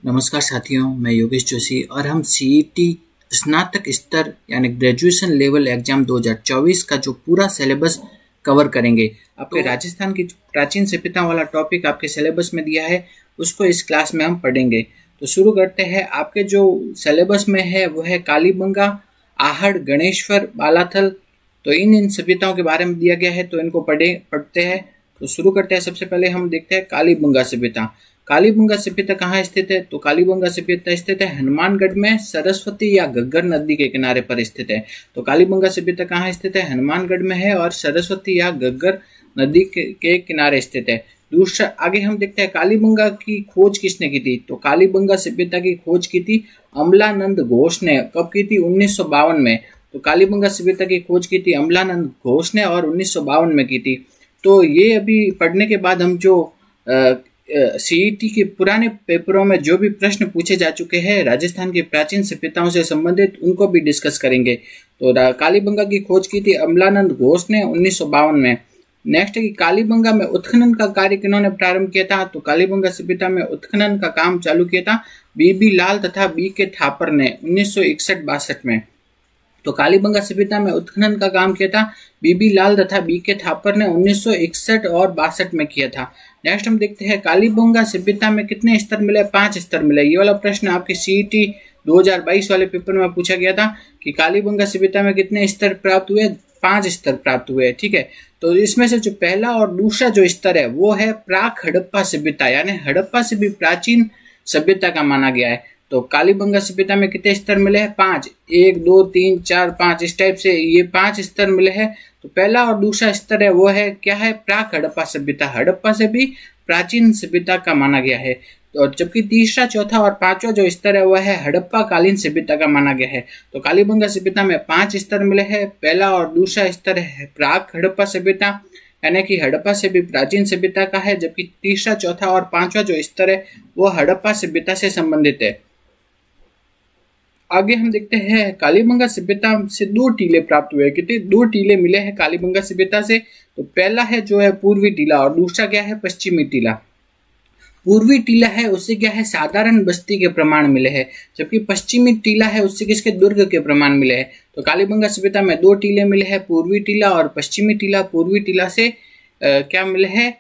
नमस्कार साथियों, मैं योगेश जोशी और हम सीईटी स्नातक स्तर यानी ग्रेजुएशन लेवल एग्जाम 2024 का जो पूरा सिलेबस कवर करेंगे। आपके राजस्थान की प्राचीन सभ्यता वाला टॉपिक आपके सिलेबस में दिया है, उसको इस क्लास में हम पढ़ेंगे। तो शुरू करते हैं। आपके जो सिलेबस में है वो है कालीबंगा, आहड़, गणेश्वर, बालाथल। तो इन सभ्यताओं के बारे में दिया गया है, तो इनको पढ़ते हैं। तो शुरू करते हैं। सबसे पहले हम देखते हैं कालीबंगा सभ्यता। कालीबंगा सभ्यता कहाँ स्थित है? तो कालीबंगा सभ्यता स्थित है हनुमानगढ़ में, सरस्वती या घग्गर नदी के किनारे पर स्थित है। तो कालीबंगा सभ्यता कहाँ स्थित है? हनुमानगढ़ में है और सरस्वती या घग्गर नदी के किनारे स्थित है। दूसरा, आगे हम देखते हैं कालीबंगा की खोज किसने की थी? तो कालीबंगा सभ्यता की खोज की थी अमलानंद घोष ने। कब की थी? 1952 में। तो कालीबंगा सभ्यता की खोज की थी अमलानंद घोष ने और 1952 में की थी। तो ये अभी पढ़ने के बाद हम जो सीईटी के पुराने पेपरों में जो भी प्रश्न पूछे जा चुके हैं राजस्थान की प्राचीन सभ्यताओं से संबंधित, उनको भी डिस्कस करेंगे। तो कालीबंगा की खोज की थी अमलानंद घोष ने 1952 में। नेक्स्ट है कि कालीबंगा में उत्खनन का कार्य किन्होंने प्रारंभ किया था? तो कालीबंगा सभ्यता में उत्खनन का काम चालू किया था बीबी लाल तथा बी के थापर ने 1961-62 में। तो कालीबंगा सभ्यता में उत्खनन का काम किया था बीबी लाल तथा बी के थापर ने 1961 और 62 में किया था। नेक्स्ट हम देखते हैं कालीबंगा सभ्यता में कितने स्तर मिले? 5 स्तर मिले। ये वाला प्रश्न आपके सीईटी 2022 वाले पेपर में पूछा गया था कि कालीबंगा सभ्यता में कितने स्तर प्राप्त हुए? 5 स्तर प्राप्त हुए। ठीक है। तो इसमें से जो पहला और दूसरा जो स्तर है वो है प्राक हड़प्पा सभ्यता, यानी हड़प्पा से भी प्राचीन सभ्यता का माना गया है। तो कालीबंगा सभ्यता में कितने स्तर मिले हैं? 5। 1 2 3 4 5 इस टाइप से ये 5 स्तर मिले हैं। तो पहला और दूसरा स्तर है वो है क्या है? प्राक हड़प्पा सभ्यता। हड़प्पा से भी प्राचीन सभ्यता का माना गया है। तो जबकि तीसरा, चौथा और पांचवा जो स्तर है वह है हड़प्पा कालीन सभ्यता का माना गया है। तो कालीबंगा सभ्यता में 5 स्तर मिले हैं। पहला और दूसरा स्तर है प्राक हड़प्पा सभ्यता, यानी कि हड़प्पा से भी प्राचीन सभ्यता का है। जबकि तीसरा, चौथा और पांचवा जो स्तर है वो हड़प्पा सभ्यता से संबंधित है। आगे हम देखते हैं कालीबंगा सभ्यता से 2 टीले प्राप्त हुए। कितने? 2 टीले मिले हैं कालीबंगा सभ्यता से। तो पहला है जो है पूर्वी टीला और दूसरा क्या है? पश्चिमी टीला। पूर्वी टीला है उससे क्या है? साधारण बस्ती के प्रमाण मिले हैं। जबकि पश्चिमी टीला है उससे किसके? दुर्ग के प्रमाण मिले हैं। तो कालीबंगा सभ्यता में 2 टीले मिले हैं, पूर्वी टीला और पश्चिमी टीला। पूर्वी टीला से क्या मिले हैं?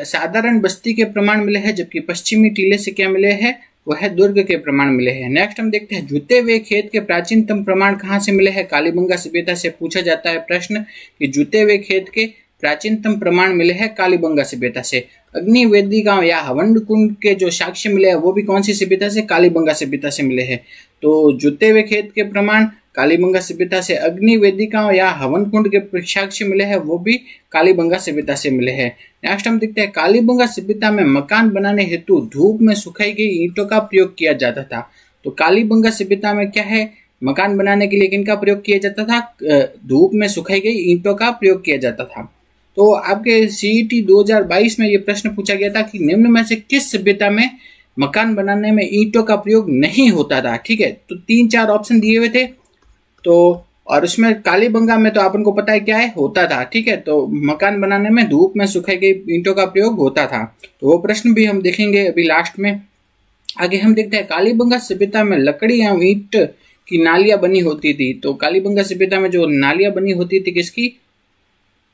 साधारण बस्ती के प्रमाण मिले हैं। जबकि पश्चिमी टीले से क्या मिले हैं? वह दुर्ग के प्रमाण मिले हैं। नेक्स्ट हम देखते हैं जुते हुए खेत के प्राचीनतम प्रमाण कहाँ से मिले हैं? कालीबंगा सभ्यता से पूछा जाता है प्रश्न कि जुते हुए खेत के प्राचीनतम प्रमाण मिले हैं कालीबंगा सभ्यता से। अग्नि वेदिकाओं या हवन कुंड के जो साक्ष्य मिले हैं वो भी कौन सी सभ्यता से? कालीबंगा सभ्यता से मिले हैं। तो जुते हुए खेत के प्रमाण कालीबंगा सभ्यता से, अग्नि वेदिकाओं या हवन कुंड के साक्ष्य मिले हैं वो भी कालीबंगा सभ्यता से मिले हैं। नेक्स्ट हम देखते हैं कालीबंगा सभ्यता में मकान बनाने हेतु धूप में सुखाई गई ईंटों का प्रयोग किया जाता था। तो कालीबंगा सभ्यता में क्या है? मकान बनाने के लिए किनका प्रयोग किया जाता था? धूप में सुखाई गई ईंटों का प्रयोग किया जाता था। तो आपके सीईटी 2022 में ये प्रश्न पूछा गया था कि निम्न में से किस सभ्यता में मकान बनाने में ईंटों का प्रयोग नहीं होता था? ठीक है। तो 3-4 ऑप्शन दिए हुए थे। तो और उसमें कालीबंगा में तो आपको पता है क्या है? होता था। ठीक है। तो मकान बनाने में धूप में सुखाई गई ईंटों का प्रयोग होता था। तो वो प्रश्न भी हम देखेंगे अभी लास्ट में। आगे हम देखते हैं कालीबंगा सभ्यता में लकड़ी या ईंट की नालियां बनी होती थी। तो कालीबंगा सभ्यता में जो नालियां बनी होती थी किसकी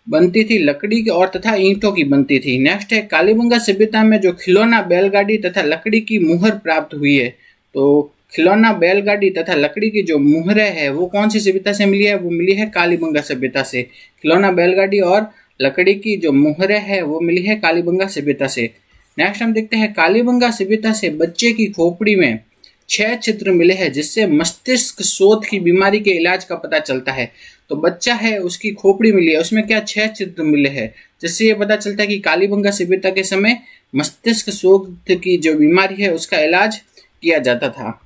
बनती थी? लकड़ी की और तथा ईंटों की बनती थी। नेक्स्ट है कालीबंगा सभ्यता में जो खिलौना, बैलगाड़ी तथा लकड़ी की मुहर प्राप्त हुई है। तो खिलौना, बैलगाड़ी तथा लकड़ी की जो मुहरें है वो कौन सी सभ्यता से मिली है? वो मिली है कालीबंगा सभ्यता से। खिलौना, बैलगाड़ी और लकड़ी की जो मुहरें है वो मिली है कालीबंगा सभ्यता से। नेक्स्ट हम देखते हैं कालीबंगा सभ्यता से बच्चे की खोपड़ी में 6 छिद्र मिले हैं जिससे मस्तिष्क शोथ की बीमारी के इलाज का पता चलता है। तो बच्चा है उसकी खोपड़ी मिली है, उसमें क्या 6 छिद्र मिले हैं जिससे ये पता चलता है कि कालीबंगा सभ्यता के समय मस्तिष्क शोथ की जो बीमारी है उसका इलाज किया जाता था।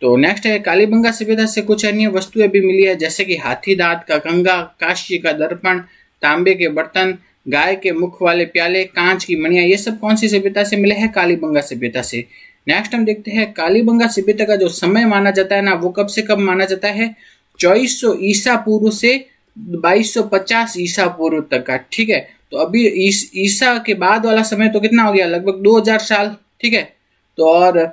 तो नेक्स्ट है कालीबंगा सभ्यता से कुछ अन्य वस्तुएं भी मिली है जैसे कि हाथी दांत का कंगा, कांस्य का दर्पण, तांबे के बर्तन, गाय के मुख वाले प्याले, कांच की मणियां। ये सब कौन सी सभ्यता से मिले हैं? कालीबंगा सभ्यता से। नेक्स्ट हम देखते हैं कालीबंगा सभ्यता का जो समय माना जाता है ना वो कब से कब माना जाता है? 2400 ईसा पूर्व से 2250 ईसा पूर्व तक का। ठीक है। तो अभी ईसा के बाद वाला समय तो कितना हो गया? लगभग 2000 साल। ठीक है। तो और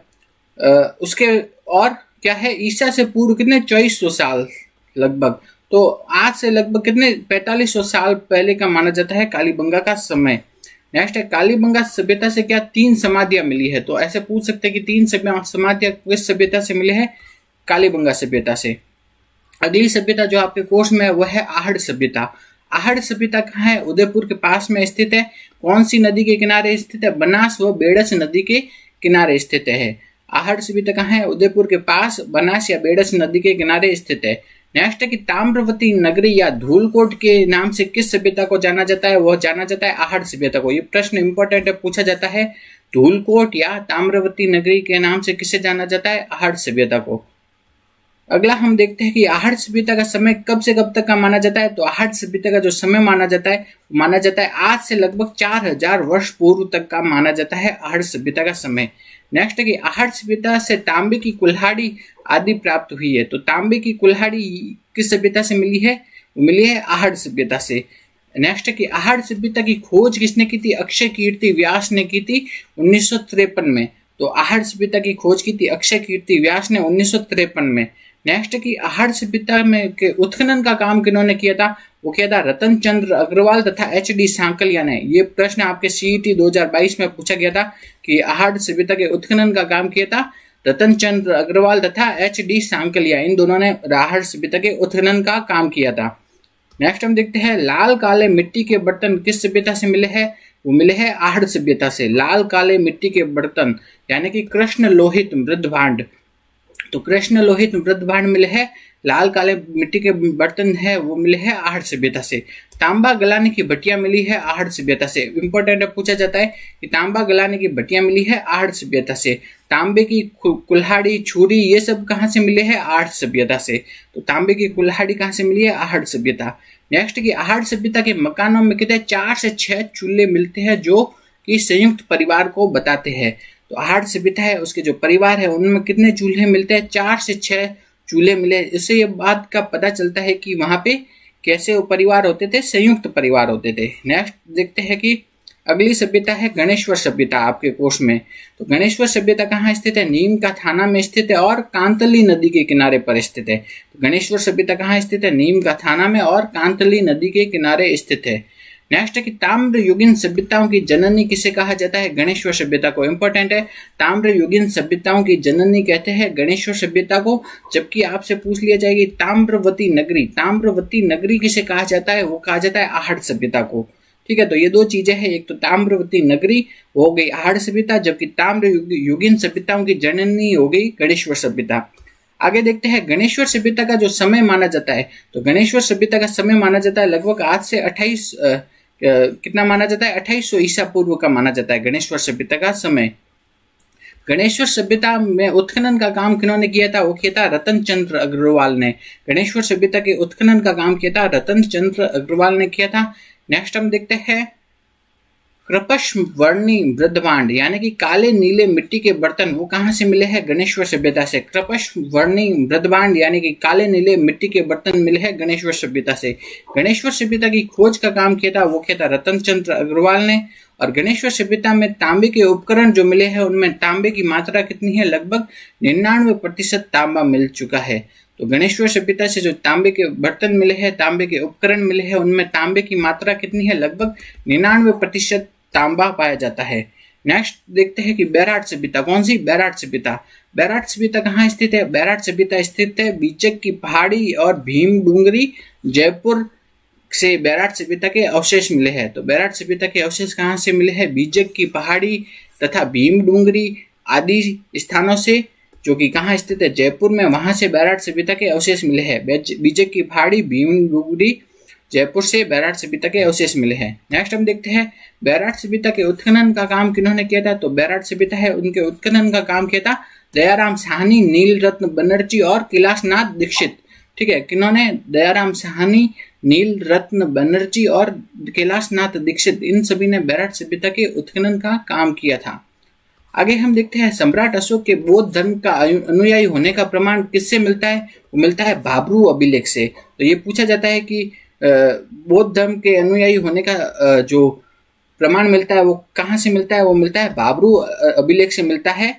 उसके और क्या है, ईसा से पूर्व कितने 2400 साल लगभग, तो आज से लगभग कितने 4500 साल पहले का माना जाता है कालीबंगा का समय। नेक्स्ट है कालीबंगा सभ्यता से क्या 3 समाधियां मिली है, तो ऐसे पूछ सकते हैं कि 3 समाधियां किस सभ्यता से मिले हैं, कालीबंगा सभ्यता से। अगली सभ्यता जो आपके कोर्स में है वह है आहड़ सभ्यता। आहड़ सभ्यता कहाँ है, उदयपुर के पास में स्थित है। कौन सी नदी के किनारे स्थित है, बनास व बेड़स नदी के किनारे स्थित है। आहड़ सभ्यता कहाँ है, उदयपुर के पास बनास या बेड़स नदी के किनारे स्थित है। नेक्स्ट है कि ताम्रवती नगरी या धूलकोट के नाम से किस सभ्यता को जाना जाता है, वह जाना जाता है आहड़ सभ्यता को। ये प्रश्न इंपॉर्टेंट है, पूछा जाता है धूलकोट या ताम्रवती नगरी के नाम से किसे जाना जाता है, आहड़ सभ्यता को। अगला हम देखते हैं कि आहड़ सभ्यता का समय कब से कब तक का माना जाता है, तो आहड़ सभ्यता का जो समय माना जाता है आज से लगभग 4000 वर्ष पूर्व तक का माना जाता है आहड़ सभ्यता का समय। नेक्स्ट है कि आहड़ सभ्यता से तांबे की कुल्हाड़ी आदि प्राप्त हुई है, तो तांबे की कुल्हाड़ी किस सभ्यता से मिली है, वो मिली है आहड़ सभ्यता से। नेक्स्ट है कि आहड़ सभ्यता की खोज किसने की थी, अक्षय कीर्ति व्यास ने की थी 1953 में। तो आहड़ सभ्यता की खोज की थी अक्षय कीर्ति व्यास ने 1953 में। नेक्स्ट है कि आहड़ सभ्यता में के उत्खनन का काम किन्होंने किया था, वो किया था रतन चंद्र अग्रवाल तथा एच.डी. सांकलिया ने। ये प्रश्न आपके सीईटी 2022 में पूछा गया था कि आहड़ सभ्यता के उत्खनन का काम किया था रतन चंद्र अग्रवाल तथा एच.डी. सांकलिया, इन दोनों ने आहड़ सभ्यता के उत्खनन का काम किया था। नेक्स्ट हम देखते हैं लाल काले मिट्टी के बर्तन किस सभ्यता से मिले हैं, वो मिले हैं आहड़ सभ्यता से। लाल काले मिट्टी के बर्तन यानी कि कृष्ण लोहित मृद भांड, तो कृष्ण लोहित मृद भांड मिले हैं, लाल काले मिट्टी के बर्तन है वो मिले हैं आहड़ सभ्यता से। तांबा गलाने की भट्टियां मिली है आहड़ सभ्यता से। इंपॉर्टेंट है, पूछा जाता है कि तांबा गलाने की भट्टियां मिली है आहड़ सभ्यता से। तांबे की कुल्हाड़ी छुरी ये सब कहाँ से मिले हैं, आहड़ सभ्यता से। तो तांबे की कुल्हाड़ी कहाँ से मिली है, आहड़ सभ्यता। नेक्स्ट की आहड़ सभ्यता के मकानों में कितने 4 से 6 चूल्हे मिलते हैं जो कि संयुक्त परिवार को बताते हैं। तो आहड़ सभ्यता है उसके जो परिवार है उनमें कितने चूल्हे मिलते हैं, 4 से 6 चूल्हे मिले। इससे ये बात का पता चलता है कि वहां पे कैसे वो परिवार होते थे, संयुक्त परिवार होते थे। नेक्स्ट देखते हैं कि अगली सभ्यता है गणेश्वर सभ्यता आपके कोर्स में। तो गणेश्वर सभ्यता कहाँ स्थित है, नीम का थाना में स्थित है और कांतली नदी के किनारे पर स्थित है। तो गणेश्वर सभ्यता कहाँ स्थित है, नीम का थाना में और कांतली नदी के किनारे स्थित है। नेक्स्ट है कि ताम्र युगीन सभ्यताओं की जननी किसे कहा जाता है, गणेश्वर सभ्यता को। इंपॉर्टेंट है, ताम्र युगीन सभ्यताओं की जननी कहते हैं गणेश्वर सभ्यता को। जबकि आपसे पूछ लिया जाएगी ताम्रवती नगरी, ताम्रवती नगरी किसे कहा जाता है, वो कहा जाता है आहड़ सभ्यता को। ठीक है, तो ये दो चीजें हैं, एक तो ताम्रवती नगरी हो गई आहड़ सभ्यता, जबकि ताम्र युगीन सभ्यताओं की जननी हो गई गणेश्वर सभ्यता। आगे देखते हैं गणेश्वर सभ्यता का जो समय माना जाता है, तो गणेश्वर सभ्यता का समय माना जाता है लगभग आज से 28 कितना माना जाता है, 2800 ईसा पूर्व का माना जाता है गणेश्वर सभ्यता का समय। गणेश्वर सभ्यता में उत्खनन का काम किन्होंने किया था, वो किया था रतन चंद्र अग्रवाल ने। गणेश्वर सभ्यता के उत्खनन का काम किया था रतन चंद्र अग्रवाल ने किया था। नेक्स्ट हम देखते हैं कृपश वर्णी मृदभांड यानी कि काले नीले मिट्टी के बर्तन, वो कहाँ से मिले हैं, गणेश्वर सभ्यता से। कृपश वर्णी मृदभांड यानी कि काले नीले मिट्टी के बर्तन मिले हैं गणेश्वर सभ्यता से। गणेश्वर सभ्यता की खोज का काम किया था वो किया था रतन चंद्र अग्रवाल ने। और गणेश्वर सभ्यता में तांबे के उपकरण जो मिले हैं उनमें तांबे की मात्रा कितनी है, लगभग 99% तांबा मिल चुका है। तो गणेश्वर सभ्यता से जो तांबे के बर्तन मिले हैं, तांबे के उपकरण मिले हैं, उनमें तांबे की मात्रा कितनी है, लगभग 99% तांबा पाया जाता है। नेक्स्ट देखते हैं कि बैराट सभ्यता, कौन सी, बैराट सभ्यता। बैराट सभ्यता कहाँ स्थित है, बैराट सभ्यता स्थित है बीचक की पहाड़ी और भीम डूंगरी, जयपुर से बैराट सभ्यता के अवशेष मिले हैं। तो बैराट सभ्यता के अवशेष कहाँ से मिले हैं, बीजक की पहाड़ी तथा भीम डूंगरी आदि स्थानों से, जो कि कहाँ स्थित है, जयपुर में, वहां से बैराट सभ्यता के अवशेष मिले हैं। बीजक की पहाड़ी, भीम डूंगरी, जयपुर से बैराट सभ्यता के अवशेष मिले हैं। नेक्स्ट हम देखते हैं बैराट सभ्यता के उत्खनन का काम किन्होंने किया था, तो बैराट सभ्यता है उनके उत्खनन का काम किया था दयाराम साहनी, नील रत्न बनर्जी और कैलाशनाथ दीक्षित। ठीक है, किन्होंने, दयाराम साहनी, नील रत्न बनर्जी और कैलाशनाथ दीक्षित, इन सभी ने बैराट सभ्यता के उत्खनन का काम किया था। आगे हम देखते हैं सम्राट अशोक के बौद्ध धर्म का अनुयायी होने का प्रमाण किससे मिलता है, वो मिलता है बाबरू अभिलेख से। तो ये पूछा जाता है कि बौद्ध धर्म के अनुयायी होने का जो प्रमाण मिलता है वो कहाँ से मिलता है, वो मिलता है बाबरू अभिलेख से मिलता है।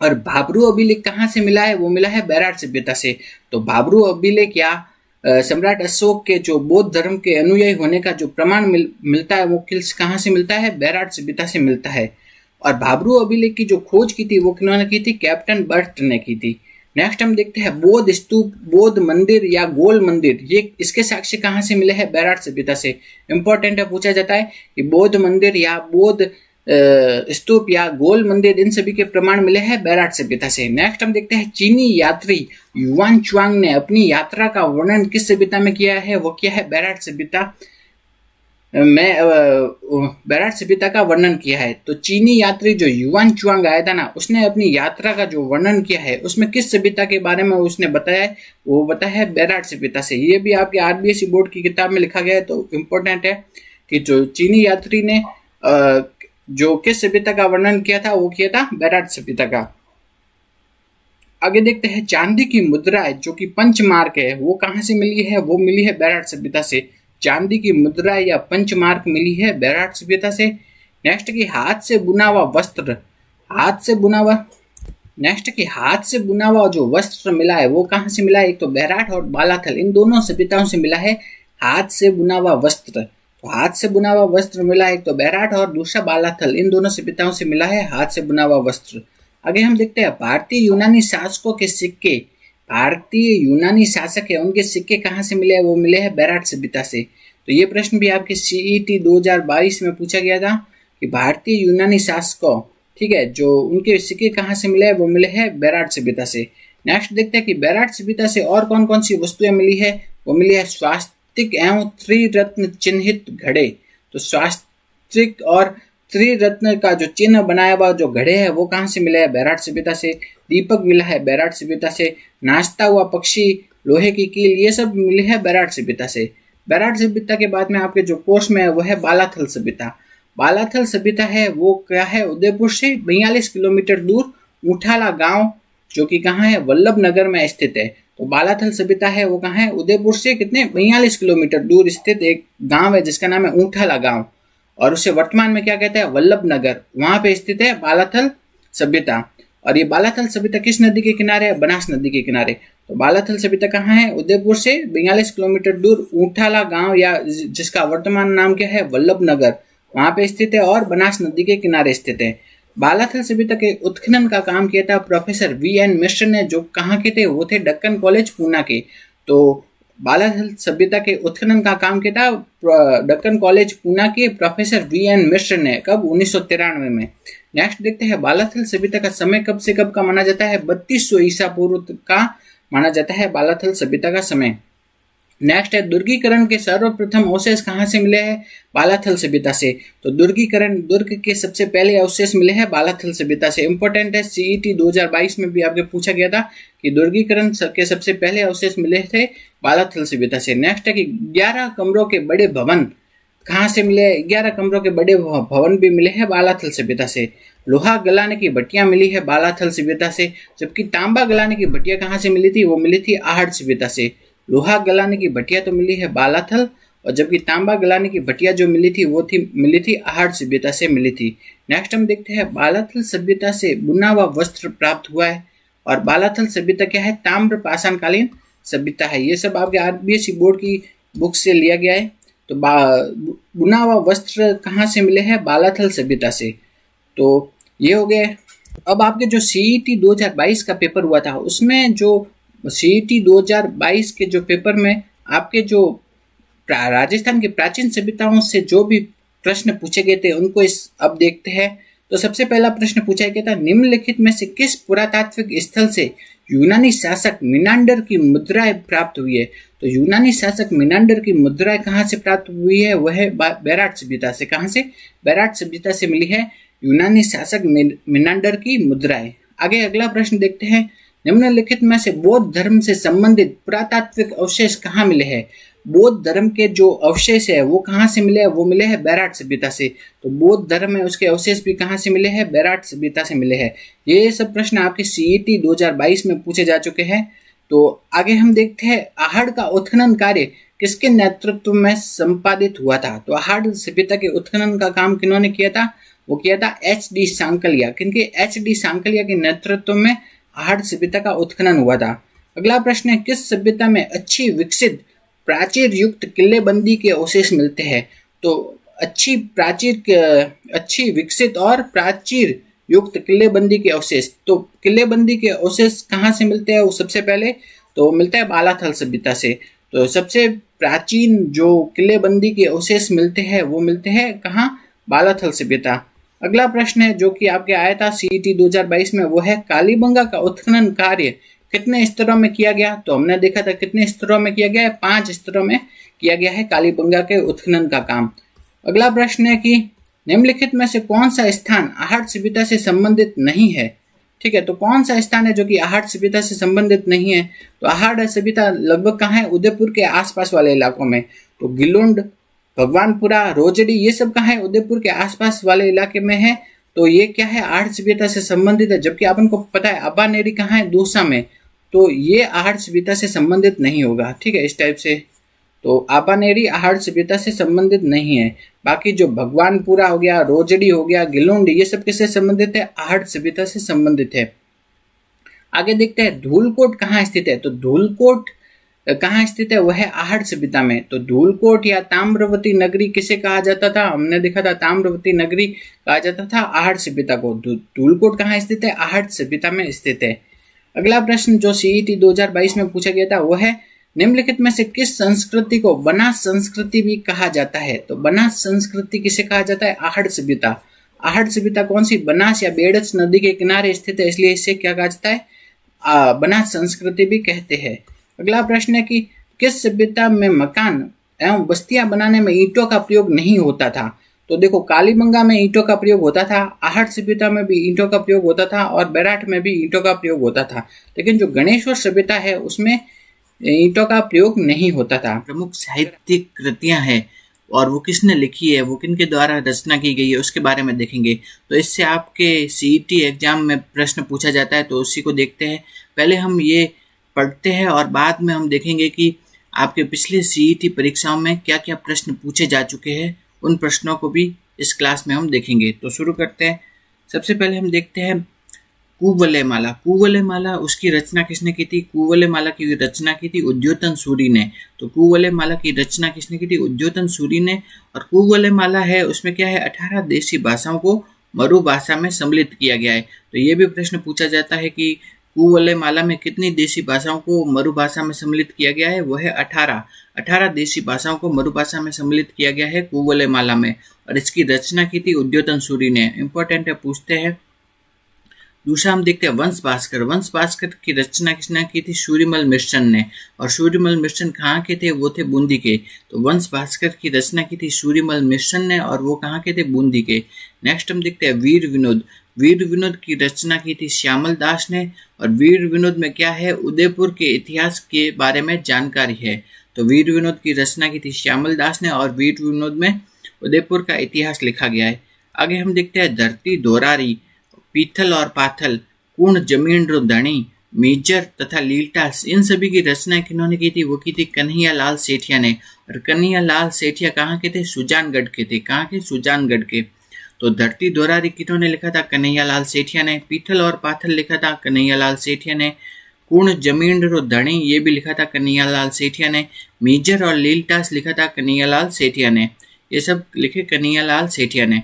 और भाब्रू अभिलेख कहाँ से मिला है? वो मिला है बैराट सभ्यता से। तो भाब्रू अभिलेख या सम्राट अशोक के जो बौद्ध धर्म के अनुयायी होने का जो प्रमाण मिलता है वो कहाँ से मिलता है? बैराट सभ्यता से मिलता है। और भाब्रू अभिलेख की जो खोज की थी वो किन्होंने की थी? कैप्टन बर्ट ने की थी। नेक्स्ट हम देखते हैं बौद्ध स्तूप, बौद्ध मंदिर या गोल मंदिर, ये इसके साक्ष्य कहाँ से मिले हैं? बैराट सभ्यता से। इंपॉर्टेंट है, पूछा जाता है कि बौद्ध मंदिर या बौद्ध स्तूप या गोल मंदिर, इन सभी के प्रमाण मिले हैं बैराट सभ्यता से। नेक्स्ट हम देखते हैं चीनी यात्री युआन च्वांग ने अपनी यात्रा का वर्णन किस सभ्यता में किया है? वो किया है बैराट सभ्यता में, बैराट सभ्यता का वर्णन किया है। तो चीनी यात्री जो युआन च्वांग आया था ना, उसने अपनी यात्रा का जो वर्णन किया है उसमें किस सभ्यता के बारे में उसने बताया है? वो बताया है बैराट सभ्यता से। ये भी आपके आरबीएसई बोर्ड की किताब में लिखा गया है, तो इम्पोर्टेंट है कि जो चीनी यात्री ने जो किस सभ्यता का वर्णन किया था वो किया था बैराट सभ्यता का। आगे देखते हैं चांदी की मुद्रा जो कि पंचमार्क है वो कहाँ से मिली है? वो मिली है बैराट सभ्यता से। चांदी की मुद्रा या पंचमार्क मिली है बैराट सभ्यता से। नेक्स्ट की हाथ से बुना हुआ वस्त्र, हाथ से बुना हुआ, नेक्स्ट की हाथ से बुना हुआ जो वस्त्र मिला है वो कहाँ से मिला है? एक तो बैराट और बालाथल, इन दोनों सभ्यताओं से मिला है हाथ से बुना हुआ वस्त्र। तो हाथ से बुना हुआ वस्त्र मिला है एक तो बैराट और दूसरा बालाथल, इन दोनों सभ्यताओं से मिला है हाथ से बुना हुआ वस्त्र। आगे हम देखते हैं भारतीय यूनानी शासकों के सिक्के, भारतीय यूनानी शासक है उनके सिक्के कहाँ से मिले हैं? वो मिले हैं बैराट सभ्यता से। तो ये प्रश्न भी आपके सीईटी 2022 में पूछा गया था कि भारतीय यूनानी शासकों, ठीक है, जो उनके सिक्के कहाँ से मिले हैं? वो मिले हैं बैराट सभ्यता से। नेक्स्ट देखते हैं कि बैराट सभ्यता से और कौन कौन सी वस्तुएं मिली है? वो मिली है स्वास्तिक एवं त्रिरत्न चिन्हित घड़े। तो स्वास्तिक और त्रिरत्न का जो चिन्ह बनाया हुआ जो घड़े है वो कहाँ से मिला है? बैराट सभ्यता से। दीपक मिला है बैराट सभ्यता से। नाचता हुआ पक्षी, लोहे की कील, ये सब मिले है बैराट सभ्यता से। बैराट सभ्यता के बाद में आपके जो कोर्स में है वो है बालाथल सभ्यता। बालाथल सभ्यता है वो क्या है? उदयपुर से 42 किलोमीटर दूर ऊंठाला गांव, जो कि कहाँ है? वल्लभ नगर में स्थित है। तो बालाथल सभ्यता है वो कहाँ है? उदयपुर से कितने? 42 किलोमीटर दूर स्थित एक गांव है जिसका नाम है ऊंठाला गांव, और उसे वर्तमान में क्या कहते हैं? वल्लभ नगर, वहां पे स्थित है बालाथल सभ्यता। और ये बालाथल सभ्यता किस नदी के किनारे है? बनास नदी के किनारे। तो बालाथल सभ्यता कहाँ है? उदयपुर से 42 किलोमीटर दूर ऊंठाला गांव या जिसका वर्तमान नाम क्या है? वल्लभ नगर, वहां पे स्थित है और बनास नदी के किनारे स्थित है। बालाथल सभ्यता के उत्खनन का काम किया था प्रोफेसर वीएन मिश्र ने, जो कहाँ के थे? वो थे दक्कन कॉलेज पूना के। तो बालाथल सभ्यता के उत्खनन का काम किया था दक्कन कॉलेज पूना के प्रोफेसर वीएन मिश्र ने। कब? 1993 में। नेक्स्ट देखते हैं बालाथल सभ्यता का समय कब से कब का माना जाता है? 3200 ईसा पूर्व का माना जाता है बालाथल सभ्यता का समय। नेक्स्ट है दुर्गीकरण के सर्वप्रथम अवशेष कहाँ से मिले हैं? बालाथल सभ्यता से। तो दुर्गीकरण, दुर्ग के सबसे पहले अवशेष मिले हैं बालाथल सभ्यता से। इंपॉर्टेंट है, सीईटी 2022 में भी आपके पूछा गया था कि दुर्गीकरण के सबसे पहले अवशेष मिले थे बालाथल सभ्यता से। नेक्स्ट है कि 11 कमरों के बड़े भवन कहाँ से मिले? 11 कमरों के बड़े भवन भी मिले हैं बालाथल सभ्यता से। लोहा गलाने की भट्टियां मिली है बालाथल सभ्यता से, जबकि तांबा गलाने की भट्टियां कहाँ से मिली थी? वो मिली थी आहड़ सभ्यता से। लोहा गलाने की भट्टियां तो मिली है बालाथल, और जबकि तांबा गलाने की भट्टियां जो मिली थी आहड़ सभ्यता से मिली थी। नेक्स्ट हम देखते हैं बालाथल सभ्यता से बुना हुआ वस्त्र प्राप्त हुआ है, और बालाथल सभ्यता क्या है? ताम्र पाषाणकालीन सभ्यता है। ये सब आपके आरबीएसई बोर्ड की बुक से लिया गया है। तो बुना हुआ वस्त्र कहाँ से मिले हैं? बालाथल सभ्यता से। तो ये हो गए। अब आपके जो सीईटी 2022 का पेपर हुआ था उसमें जो सीईटी 2022 के जो पेपर में आपके जो राजस्थान की प्राचीन सभ्यताओं से जो भी प्रश्न पूछे गए थे उनको अब देखते हैं। तो सबसे पहला प्रश्न पूछा गया था, निम्नलिखित में से किस पुरातात्विक स्थल से यूनानी शासक मिनांडर की मुद्राएं प्राप्त हुई है? तो यूनानी शासक मिनांडर की मुद्राएं कहाँ से प्राप्त हुई है? वह है बैराट सभ्यता से। कहाँ से? बैराट सभ्यता से मिली है यूनानी शासक मिनांडर की मुद्राएं। आगे अगला प्रश्न देखते हैं, निम्नलिखित में से बौद्ध धर्म से संबंधित पुरातात्विक अवशेष कहाँ मिले हैं? बौद्ध धर्म के जो अवशेष है वो कहाँ से मिले हैं? वो मिले हैं बैराट सभ्यता से। तो बौद्ध धर्म है उसके अवशेष भी कहाँ से मिले हैं? बैराट सभ्यता से मिले हैं। ये सब प्रश्न आपके सीईटी 2022 में पूछे जा चुके हैं। तो आगे हम देखते हैं आहड़ का उत्खनन कार्य किसके नेतृत्व में संपादित हुआ था? तो आहड़ सभ्यता के उत्खनन का काम किन्होंने किया था? वो किया था HD सांकलिया। किनके? HD सांकलिया के नेतृत्व में आहट सभ्यता का उत्खनन हुआ था। अगला प्रश्न है, किस सभ्यता में अच्छी विकसित प्राचीर युक्त किलेबंदी के अवशेष मिलते हैं? तो अच्छी विकसित और प्राचीर युक्त किलेबंदी के अवशेष, तो किलेबंदी के अवशेष कहाँ से मिलते हैं? वो सबसे पहले तो मिलता है बालाथल सभ्यता से। तो सबसे प्राचीन जो किलेबंदी के अवशेष मिलते हैं वो मिलते हैं कहाँ? बालाथल सभ्यता। अगला प्रश्न है जो कि आपके आया था CET 2022 में, वो है कालीबंगा का उत्खनन कार्य कितने स्तरों में किया गया? तो हमने देखा था कितने स्तरों में किया गया है, 5 स्तरों में किया गया है कालीबंगा के उत्खनन का काम। अगला प्रश्न है कि निम्नलिखित में से कौन सा स्थान आहट सभ्यता से संबंधित नहीं है? ठीक है, तो कौन सा स्थान है जो कि आहट सभ्यता से संबंधित नहीं है? तो आहट सभ्यता लगभग कहाँ है? उदयपुर के आसपास वाले इलाकों में। तो गिलुंड, भगवानपुरा, रोजड़ी, ये सब कहाँ है? उदयपुर के आसपास वाले इलाके में है। तो ये क्या है? आहट सभ्यता से संबंधित है। जबकि अपन को पता है अबानेरी कहाँ है? दौसा में। तो ये आहट सभ्यता से संबंधित नहीं होगा। ठीक है, इस टाइप से तो आबानेरी आहट सभ्यता से संबंधित नहीं है। बाकी जो भगवानपुरा हो गया, रोजड़ी हो गया, गिलुंड, ये सब किससे संबंधित है? आहट सभ्यता से संबंधित है। आगे देखते हैं धूलकोट कहाँ स्थित है? तो धूलकोट कहाँ स्थित है? वह है आहट सभ्यता में। तो धूलकोट या ताम्रवती नगरी किसे कहा जाता था? हमने देखा था ताम्रवती नगरी कहा जाता था आहट सभ्यता को। धूलकोट कहाँ स्थित है? आहट सभ्यता में स्थित है। अगला प्रश्न जो CET 2022 में पूछा गया था वो है, निम्नलिखित में से किस संस्कृति को बनास संस्कृति भी कहा जाता है? तो बनास संस्कृति किसे कहा जाता है? आहट सभ्यता। आहट सभ्यता कौन सी? बनास या बेड़च नदी के किनारे स्थित है, इसलिए इसे क्या कहा जाता है? बनास संस्कृति भी कहते हैं। अगला प्रश्न है कि किस सभ्यता में मकान एवं बस्तियां बनाने में ईंटों का प्रयोग नहीं होता था? तो देखो कालीबंगा में ईंटों का प्रयोग होता था, आहट सभ्यता में भी ईंटों का प्रयोग होता था और बेराट में भी ईंटों का प्रयोग होता था। लेकिन जो गणेश्वर सभ्यता है उसमें ईंटों का प्रयोग नहीं होता था। प्रमुख साहित्यिक कृतियां हैं और वो किसने लिखी है, वो किनके द्वारा रचना की गई है, उसके बारे में देखेंगे। तो इससे आपके CET एग्जाम में प्रश्न पूछा जाता है, तो उसी को देखते हैं। पहले हम ये पढ़ते हैं और बाद में हम देखेंगे कि आपके पिछले CET परीक्षाओं में क्या क्या प्रश्न पूछे जा चुके हैं, उन प्रश्नों को भी इस क्लास में हम देखेंगे। तो शुरू करते हैं। सबसे पहले हम देखते हैं कुवलयमाला। कुवलयमाला उसकी रचना किसने की थी? कुवलयमाला की रचना की थी उद्योतन सूरी ने। तो कुवलयमाला की रचना किसने की थी? उद्योतन सूरी ने। और कुवलयमाला है उसमें क्या है? 18 देशी भाषाओं को मरु भाषा में सम्मिलित किया गया है। तो ये भी प्रश्न पूछा जाता है कि कुवलयमाला में कितनी देशी भाषाओं को मरु भाषा में सम्मिलित किया गया है? वह है 18 देशी भाषाओं को मरु भाषा में सम्मिलित किया गया है कुवलयमाला में। और इसकी रचना की थी उद्योतन सूरी ने। इंपॉर्टेंट है, पूछते हैं। दूसरा हम देखते हैं वंश भास्कर। वंश भास्कर की रचना किसने की थी? सूर्यमल मिश्रण ने। और सूर्यमल मिश्रण कहाँ के थे? वो थे बूंदी के। तो वंश भास्कर की रचना की थी सूर्यमल मिश्रण ने और वो कहाँ के थे? बूंदी के। नेक्स्ट हम देखते हैं वीर विनोद। वीर विनोद की रचना की थी श्यामल दास ने। और वीर विनोद में क्या है? उदयपुर के इतिहास के बारे में जानकारी है। तो वीर विनोद की रचना की थी श्यामल दास ने और वीर विनोद में उदयपुर का इतिहास लिखा गया है। आगे हम देखते हैं धरती दोरारी, पीथल और पाथल, पूर्ण जमीन रो धनी, मेजर तथा लीलटास, इन सभी की रचना किन्होंने की थी? वो की थी कन्हैया लाल सेठिया ने। और कन्हैया लाल सेठिया कहाँ के थे? सुजानगढ़ के थे। कहाँ के? सुजानगढ़ के। तो धरती दोरारी किन्होंने लिखा था? कन्हैया लाल सेठिया ने। पीथल और पाथल लिखा था कन्हैया लाल सेठिया ने। पूर्ण जमीन रो धनी, ये भी लिखा था कन्हैया लाल सेठिया ने। मेजर और लीलटास लिखा था कन्हैया लाल सेठिया ने। ये सब लिखे कन्हैया लाल सेठिया ने।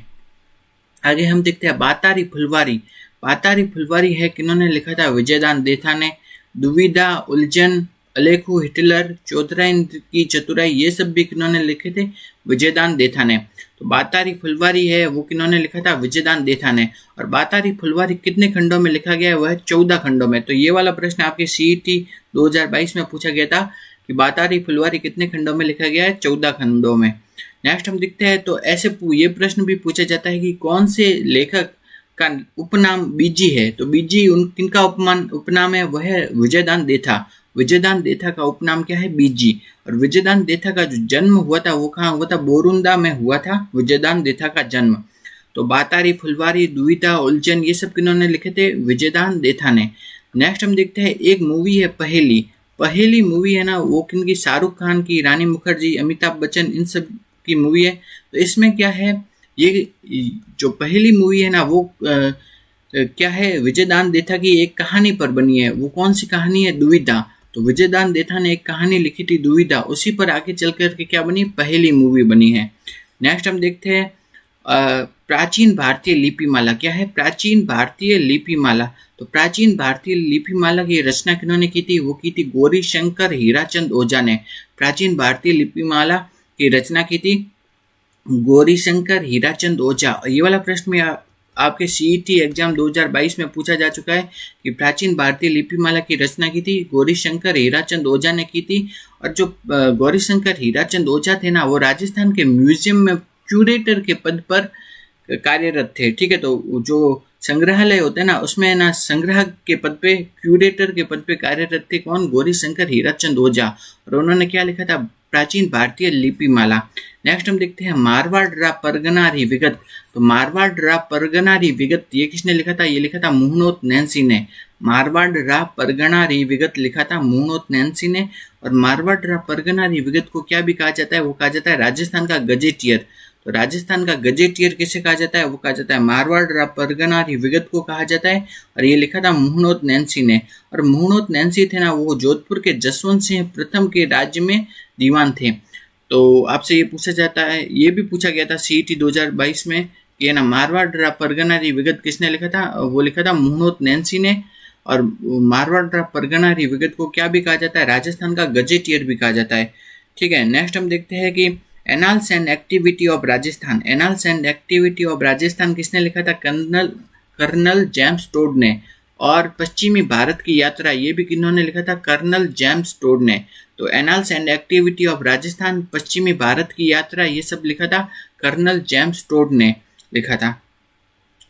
आगे हम देखते हैं बातारी फुलवारी। बातारी फुलवारी है किन्होंने लिखा था? विजयदान देथा ने। दुविधा, उलझन, अलेखू, हिटलर, चौधराइन की चतुराई, ये सब भी किन्होंने लिखे थे? विजयदान देथा ने। तो बातारी फुलवारी है वो किन्होंने लिखा था? विजयदान देथा ने। और बातारी फुलवारी कितने खंडों में लिखा गया है? वह 14 खंडों में। तो ये वाला प्रश्न आपके CET 2022 में पूछा गया था कि बातारी फुलवारी कितने खंडों में लिखा गया है? 14 खंडों में। नेक्स्ट हम देखते हैं। तो ऐसे ये प्रश्न भी पूछा जाता है कि कौन से लेखक का उपनाम बीजी है? तो बीजी किनका उपनाम है? वह है विजयदान देथा। विजयदान देथा का उपनाम क्या है? बीजी। और विजयदान देथा का जो जन्म हुआ था वो कहाँ हुआ था? बोरुंदा में हुआ था विजयदान देथा का जन्म। तो बातारी फुलवारी, दुविधा, उलझन, ये सब किन्होंने लिखे थे? विजयदान देथा ने। नेक्स्ट हम देखते हैं एक मूवी है पहेली। पहेली मूवी है ना, वो किनकी? शाहरुख खान की, रानी मुखर्जी, अमिताभ बच्चन, इन सब की मूवी है। तो इसमें क्या है? ये जो पहली मूवी है ना वो क्या है, विजयदान देथा की एक कहानी पर बनी है। वो कौन सी कहानी है? दुविधा। तो विजयदान देथा ने एक कहानी लिखी थी दुविधा, उसी पर आगे चल करके क्या बनी? पहली मूवी बनी है। नेक्स्ट हम देखते हैं प्राचीन भारतीय लिपिमाला। क्या है? प्राचीन भारतीय लिपिमाला। तो प्राचीन भारतीय लिपिमाला की रचना किन्होंने की थी? वो की थी गौरी शंकर हीराचंद ओझा ने। प्राचीन भारतीय लिपिमाला की रचना की थी गौरी शंकर हीराचंद ओझा। ये वाला प्रश्न में आपके सीईटी एग्जाम 2022 में पूछा जा चुका है कि प्राचीन भारतीय लिपिमाला की रचना की थी गौरी शंकर हीराचंद ओझा ने की थी। और जो गौरी शंकर हीराचंद ओझा थे ना, वो राजस्थान के म्यूजियम में क्यूरेटर के पद पर कार्यरत थे। ठीक है, तो जो संग्रहालय होते हैं ना, उसमें ना संग्रह के पद पे, क्यूरेटर के पद पे कार्यरत थे कौन? गौरी शंकर हीराचंद ओझा। और उन्होंने क्या लिखा था? प्राचीन भारतीय लिपिमाला। नेक्स्ट हम देखते हैं मारवाड़ रा परगनारी विगत। तो मारवाड़ रा परगनारी विगत ये किसने लिखा था? ये लिखा था मुहनोत नैन्सी ने। मारवाड़ रा परगनारी विगत लिखा था मुहनोत नैन्सी ने। और मारवाड़ रा परगनारी विगत को क्या भी कहा जाता है? वो कहा जाता है राजस्थान का गजेटियर। तो राजस्थान का गजेटियर किसे कहा जाता है? वो कहा जाता है मारवाड़ रा परगनारी विगत को कहा जाता है। और ये लिखा था मुहनोत नैन्सी ने। और मुहनोत नैन्सी थे ना, वो जोधपुर के जसवंत सिंह प्रथम के राज्य में दीवान थे। तो आपसे ये पूछा जाता है, ये भी पूछा गया था सीईटी 2022 में कि ना मारवाड़ रा परगनारी विगत किसने लिखा था? वो लिखा था मुहनोत नैन्सी ने। और मारवाड़ रा परगनारी विगत को क्या भी कहा जाता है? राजस्थान का गजेटियर भी कहा जाता है। ठीक है, नेक्स्ट हम देखते हैं कि annals and activity of Rajasthan. Annals and activity of Rajasthan किसने लिखा था? कर्नल जेम्स टोड ने। और पश्चिमी भारत की यात्रा ये भी किन्होंने लिखा था? कर्नल जेम्स टोड ने। तो annals and activity of Rajasthan, पश्चिमी भारत की यात्रा, ये सब लिखा था कर्नल जेम्स टोड ने लिखा था।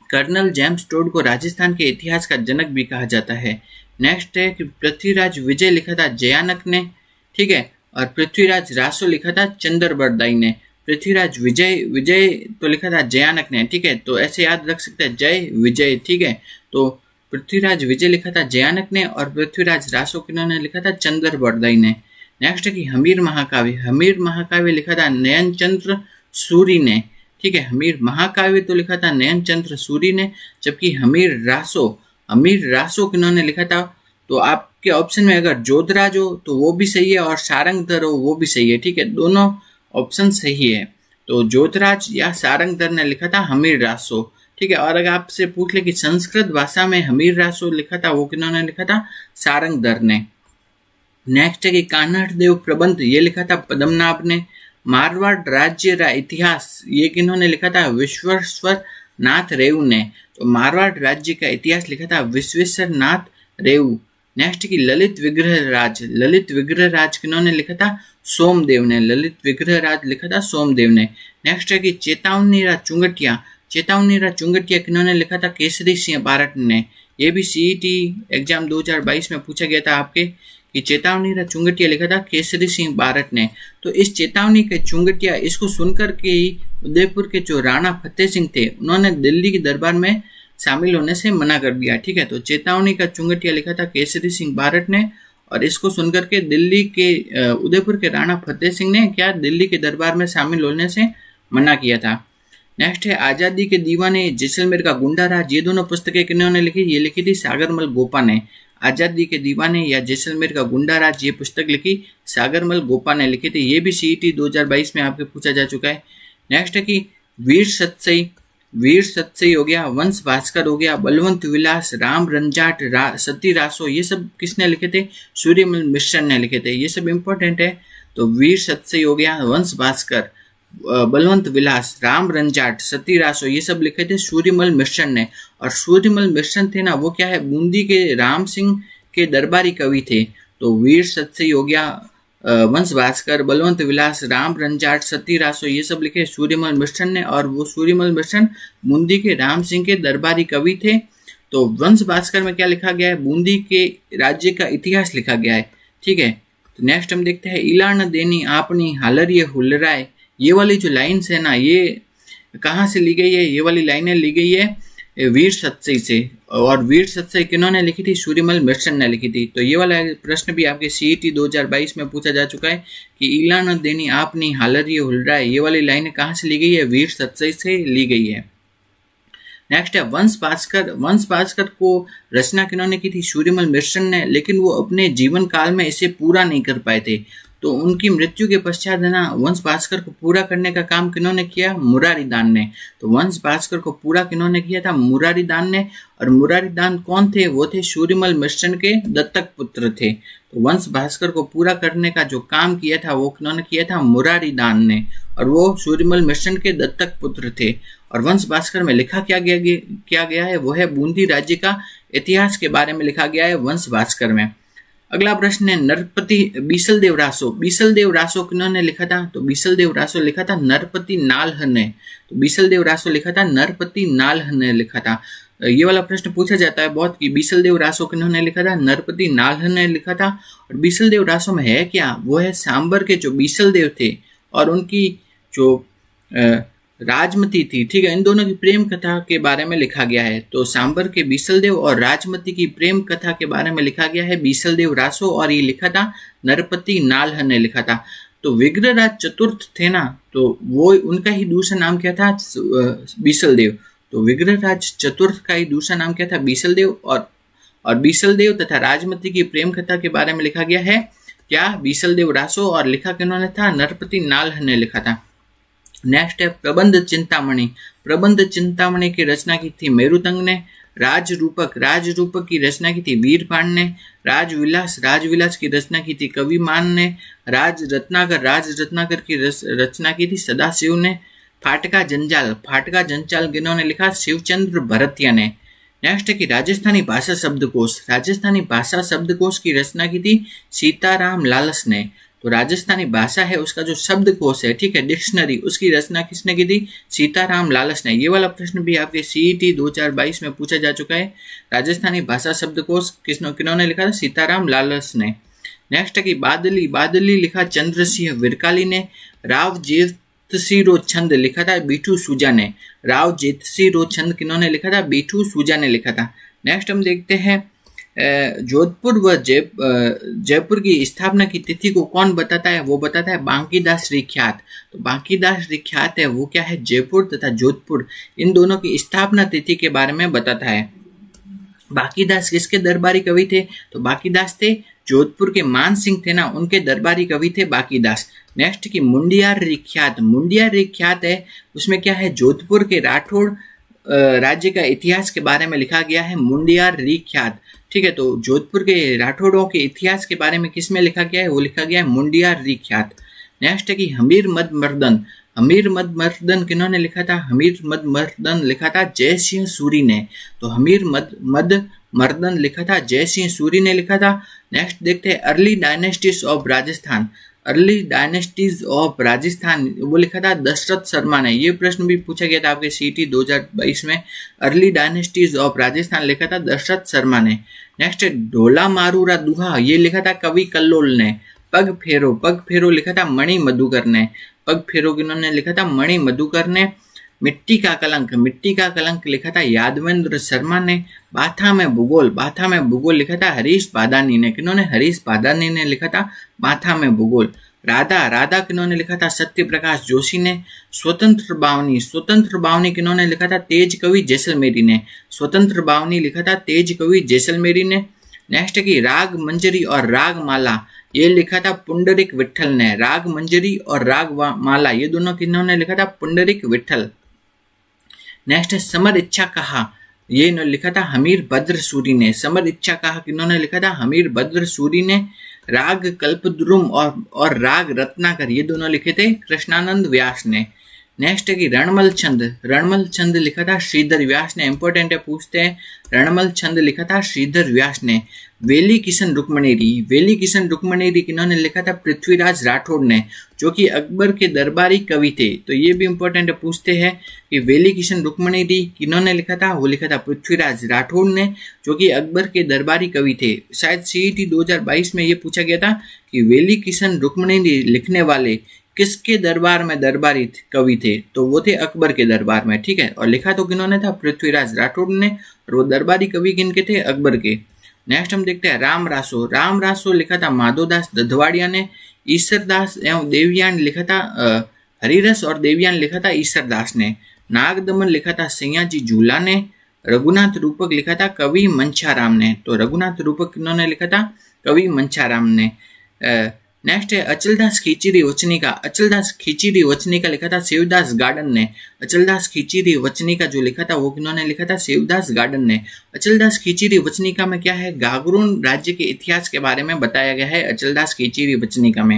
कर्नल जेम्स टोड को राजस्थान के इतिहास का जनक भी कहा जाता है। नेक्स्ट है कि पृथ्वीराज विजय लिखा था जयानक ने। ठीक है, और पृथ्वीराज रासो लिखा था चंद्र बरदाई ने। पृथ्वीराज विजय तो लिखा था जयानक ने। ठीक है, तो ऐसे याद रख सकते हैं जय विजय। ठीक है, तो पृथ्वीराज विजय लिखा था जयानक ने और पृथ्वीराज रासो किन्होंने लिखा था चंद्र बरदाई ने। नेक्स्ट है कि हमीर महाकाव्य। हमीर महाकाव्य लिखा था नयन चंद्र सूरी ने। ठीक है, हमीर महाकाव्य तो लिखा था नयन चंद्र सूरी ने, जबकि हमीर रासो किन्होंने लिखा था? तो आपके ऑप्शन में अगर जोधराज हो तो वो भी सही है और सारंगधर हो वो भी सही है। ठीक है, दोनों ऑप्शन सही है। तो जोधराज या सारंगधर ने लिखा था हमीर रासो। ठीक है, और अगर आपसे पूछ ले कि संस्कृत भाषा में हमीर रासो लिखा था, वो किन्होंने लिखा था? सारंगधर ने। नेक्स्ट है कि कान्हड़ देव प्रबंध, ये लिखा था पद्मनाभ ने। मारवाड़ राज्य रा इतिहास, ये किन्होंने लिखा था? विश्वेश्वर नाथ रेऊ ने। तो मारवाड़ राज्य का इतिहास लिखा था विश्वेश्वर नाथ रेऊ। नेक्स्ट की ललित विग्रह राज किन्होंने लिखा था? सोमदेव ने। ललित विग्रह राज लिखा था सोमदेव ने। नेक्स्ट है कि चेतावनी रा चुंगटिया किन्होंने लिखा था? केसरी सिंह बारट ने। ये भी सीईटी एग्जाम 2022 में पूछा गया था आपके कि चेतावनी रा चुंगटिया लिखा था केसरी सिंह बारट ने। तो इस चेतावनी के चुंगटिया, इसको सुनकर के ही उदयपुर के जो राणा फतेह सिंह थे, उन्होंने दिल्ली के दरबार में शामिल होने से मना कर दिया। ठीक है, तो चेतावनी का चुंगटिया लिखा था केसरी सिंह बारट ने और इसको सुनकर के दिल्ली के उदयपुर के राणा फतेह सिंह ने क्या दिल्ली के दरबार में शामिल होने से मना किया था। नेक्स्ट है आजादी के दीवाने, जैसलमेर का गुंडा राज, ये दोनों पुस्तकें किन्होंने लिखी? ये लिखी थी सागरमल गोपा ने। आजादी के दीवाने या जैसलमेर का गुंडा राज, ये पुस्तक लिखी सागरमल गोपा ने लिखी थी। ये भी सीईटी 2022 में आपके पूछा जा चुका है। नेक्स्ट है कि वीर सतसई हो गया, वंश भास्कर हो गया, बलवंत विलास, राम रंजाट, सती रासो, ये सब किसने लिखे थे? सूर्यमल मिश्र ने लिखे थे। ये सब इंपॉर्टेंट है। तो वीर सतसई हो गया, वंश भास्कर, बलवंत विलास, राम रंजाट, सती रासो, ये सब लिखे थे सूर्यमल मिश्र ने। और सूर्यमल मिश्र थे ना, वो क्या है? बूंदी के राम सिंह के दरबारी कवि थे। तो वीर सतसई हो गया, वंश भास्कर, बलवंत विलास, राम रंजाट, सती रासो, ये सब लिखे सूर्यमल मिश्र ने। और वो सूर्यमल मिश्र बूंदी के राम सिंह के दरबारी कवि थे। तो वंश भास्कर में क्या लिखा गया है? बूंदी के राज्य का इतिहास लिखा गया है। ठीक है, तो नेक्स्ट हम देखते हैं इलान देनी आपनी हालरिये हुलराय, ये वाली जो लाइन्स है ना, ये कहाँ से ली गई है? ये वाली लाइनें ली गई है वीर सतसई से। और वीर सतसई किन्होंने लिखी थी? सूर्यमल मिश्रण ने लिखी थी। तो ये वाला प्रश्न भी आपके सीईटी 2022 में पूछा जा चुका है कि ईला न देनी आपनी हालरिये हुलराए, ये वाली लाइन कहाँ से ली गई है? वीर सतसई से ली गई है। नेक्स्ट है वंश भास्कर। वंश भास्कर को रचना किन्होंने की थी? सूर्यमल मिश्रण ने, लेकिन वो अपने जीवन काल में इसे पूरा नहीं कर पाए थे। तो उनकी मृत्यु के पश्चात है ना वंश भास्कर को पूरा करने का काम किन्होंने किया? मुरारी दान ने। तो वंश भास्कर को पूरा किन्होंने किया था? मुरारी दान ने। और मुरारी दान कौन थे? वो थे सूर्यमल मिश्रण के दत्तक पुत्र थे। तो वंश भास्कर को पूरा करने का जो काम किया था वो किन्होंने किया था? मुरारी दान ने। और वो सूर्यमल मिश्रण के दत्तक पुत्र थे। और वंश भास्कर में लिखा क्या गया है? वो है बूंदी राज्य का इतिहास के बारे में लिखा गया है वंश भास्कर में। अगला प्रश्न है नरपति बीसलदेव रासो। बीसलदेव रासो किन्होंने लिखा था? तो बीसलदेव रासो लिखा था नरपति नालह ने। तो बीसलदेव रासो लिखा था नरपति नालह ने लिखा था। ये वाला प्रश्न पूछा जाता है बहुत कि बीसलदेव रासो किन्होंने लिखा था? नरपति नालह ने लिखा था। और बीसलदेव रासो में है क्या? वो है सांबर के जो बीसलदेव थे और उनकी जो राजमती थी, ठीक है, इन दोनों की प्रेम कथा के बारे में लिखा गया है। तो सांबर के बीसलदेव और राजमती की प्रेम कथा के बारे में लिखा गया है बीसलदेव रासो, और ये लिखा था नरपति नालह ने लिखा था। तो विग्रहराज चतुर्थ थे ना, तो वो उनका ही दूसरा नाम क्या था? बीसलदेव। तो विग्रहराज चतुर्थ का ही दूसरा नाम क्या था? बीसलदेव। और बीसलदेव तथा राजमती की प्रेम कथा के बारे में लिखा गया है क्या? बीसलदेव रासो। और लिखा किन्होंने था? नरपति नालह ने लिखा था। नेक्स्ट है प्रबंध चिंतामणि। प्रबंध चिंतामणि की रचना की थी मेरुतंग ने। राजरूपक की रचना की थी वीरपाण ने। राजविलास की रचना की थी कविमान ने। राज रत्नाकर की रचना की थी सदाशिव ने। फाटका जंजाल किन्होंने लिखा? शिवचंद्र भरतिया ने। नेक्स्ट है कि राजस्थानी भाषा शब्दकोश की रचना की थी सीताराम लालस ने। तो राजस्थानी भाषा है उसका जो शब्दकोश है, ठीक है, डिक्शनरी, उसकी रचना किसने की थी? सीताराम लालस ने। ये वाला प्रश्न भी आपके सीईटी 2022 में पूछा जा चुका है। राजस्थानी भाषा शब्दकोश किन्होंने लिखा था? सीताराम लालस ने। नेक्स्ट है कि बादली लिखा चंद्रसिंह विरकाली ने। राव जेतसिरो छंद लिखा था बीठू सूजा ने। राव जेतसिरो छंद किन्होंने लिखा था? बीठू सूजा ने लिखा था। नेक्स्ट हम देखते हैं जोधपुर व जयपुर की स्थापना की तिथि को कौन बताता है? वो बताता है बांकीदास रिख्यात। तो बांकीदास रिख्यात है वो क्या है? जयपुर तथा जोधपुर इन दोनों की स्थापना तिथि के बारे में बताता है। बांकीदास किसके दरबारी कवि थे? तो बांकीदास थे जोधपुर के मान सिंह थे ना, उनके दरबारी कवि थे बांकीदास। नेक्स्ट की मुंडियार रिख्यात है, उसमें क्या है? जोधपुर के राठौड़ राज्य का इतिहास के बारे में लिखा गया है मुंडियार रिख्यात, ठीक है। तो जोधपुर के राठौड़ों के इतिहास के बारे में किस में लिखा गया है? वो लिखा गया है मुंडियार रिख्यात। नेक्स्ट है कि हमीर मद मर्दन किन्होंने लिखा था? हमीर मद मर्दन लिखा था जय सिंह सूरी ने। तो हमीर मद मर्दन लिखा था जय सिंह सूरी ने लिखा था। नेक्स्ट देखते हैं अर्ली डायनेस्टीज ऑफ राजस्थान, वो लिखा था दशरथ शर्मा ने। ये प्रश्न भी पूछा गया था आपके सीईटी 2022 में। अर्ली डायनेस्टीज ऑफ राजस्थान लिखा था दशरथ शर्मा ने। नेक्स्ट ढोला मारूरा दुहा, ये लिखा था कवि कल्लोल ने। पग फेरो लिखा था मणि मधुकर ने। पग फेरो किन्होंने लिखा था? मणि मधुकर ने। मिट्टी का कलंक लिखा था यादवेंद्र शर्मा ने। बाथा में भूगोल लिखा था हरीश बादानी ने। किन्होंने? हरीश बादानी ने लिखा था बाथा में भूगोल। राधा किन्होंने लिखा था? सत्य प्रकाश जोशी ने। स्वतंत्र बावनी किन्होंने लिखा था? तेज कवि जैसलमेरी ने। स्वतंत्र बावनी लिखा था तेज कवि जैसलमेरी ने। नेक्स्ट की राग मंजरी और राग माला, ये लिखा था पुंडरिक विठल ने। राग मंजरी और राग माला ये दोनों किन्होंने लिखा था? पुंडरिक विठल। नेक्स्ट है समर इच्छा कहा, ये लिखा था हमीर भद्र सूरी ने। समर इच्छा कहा किन्होंने लिखा था? हमीर भद्र सूरी ने। राग कल्पद्रुम और राग रत्नाकर ये दोनों लिखे थे कृष्णानंद व्यास ने। नेक्स्ट है कि रणमल छंद लिखा था श्रीधर व्यास ने। इंपॉर्टेंट है, पूछते हैं। रणमल छंद लिखा था श्रीधर व्यास ने। वेली किशन रुक्मणेरी किन्होंने लिखा था? पृथ्वीराज राठौड़ ने, जो कि अकबर के दरबारी कवि थे। तो ये भी इंपॉर्टेंट है, पूछते हैं कि वेली किशन रुक्मणेरी किन्होंने लिखा था? वो लिखा था पृथ्वीराज राठौड़ ने, जो कि अकबर के दरबारी कवि थे। शायद सीईटी 2022 में ये पूछा गया था कि वेली किशन रुक्मणेरी लिखने वाले किसके दरबार में दरबारी कवि थे? तो वो थे अकबर के दरबार में, ठीक है। और लिखा तो किन्होंने था? पृथ्वीराज राठौड़ ने। और वो दरबारी कवि किनके थे? अकबर के। नेक्स्ट हम देखते हैं राम रासो। राम रासो लिखा था माधोदास दधवाड़िया ने। ईश्वरदास एवं देवयान लिखा था हरिरस और देवयान लिखा था ईश्वरदास ने। नागदमन लिखा था सैयाजी झूला ने। रघुनाथ रूपक लिखा था कवि मंछाराम ने। तो रघुनाथ रूपक किन्होंने लिखा था? कवि मंछाराम ने। नेक्स्ट है अचलदास खीचीरी वचनिका। अचलदास खीचीरी वचनिका लिखा था शिवदास गार्डन ने। अचलदास खीचीरी वचनिका जो लिखा था वो किन्होंने लिखा था? शिवदास गार्डन ने। अचलदास खीचीरी वचनिका में क्या है? गागरून राज्य के इतिहास के बारे में बताया गया है अचलदास खीचीरी वचनिका में।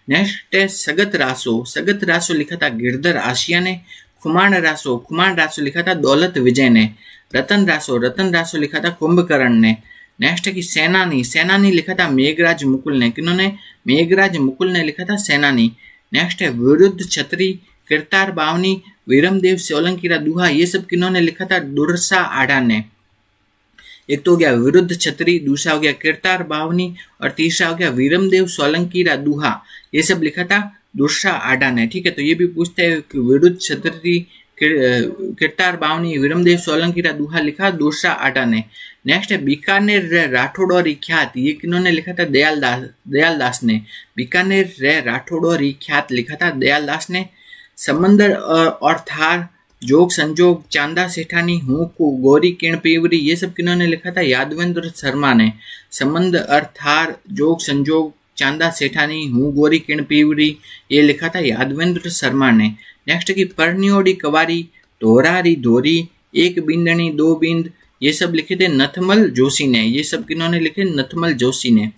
नेक्स्ट है सगत रासो। सगत रासो लिखा था गिरधर आशिया ने। खुमान रासो। खुमान रासो लिखा था दौलत विजय ने। रतन रासो। रतन रासो लिखा था कुंभकर्ण ने। नेक्स्ट है कि सेनानी। सेनानी लिखा था मेघराज मुकुल ने। किन्होंने? मेघराज मुकुल ने लिखा था सेनानी। नेक्स्ट है विरुद्ध छतरी, किरतार बावनी, वीरमदेव सोलंकीरा दुहा, ये सब किन्होंने लिखा था? दुर्सा आढ़ा ने। एक तो हो गया विरुद्ध छतरी, दूसरा हो गया किरतार बावनी और तीसरा हो गया वीरमदेव सोलंकीरा दुहा, ये सब लिखा था दुर्सा आढ़ा ने, ठीक है। तो ये भी पूछते हैं कि विरुद्ध छतरी, किरतार बावनी, वीरमदेव सोलंकीरा दुहा लिखा दुर्सा आढ़ा ने। नेक्स्ट है बीकानेर रे राठौड़ और ख्यात, ये किन्होंने लिखा था? दयालदास ने। बीकानेर रे राठौड़ और ख्यात लिखा था दयालदास ने। समंदर और थार, जोग संजोग, चांदा सेठानी, हूँ को गोरी किण पीवरी, ये सब किन्होंने लिखा था? यादवेंद्र शर्मा ने। समंदर और थार, जोग संजोग, चांदा सेठानी, हूँ गोरी किण पीवरी, ये लिखा था यादवेंद्र शर्मा ने। नेक्स्ट की परनियोड़ी कवारी, धोरारी धोरी, एक बिंदनी दो बिंद, ये सब लिखे थे नथमल जोशी ने। ये सब किन्होंने लिखे? नथमल जोशी ने।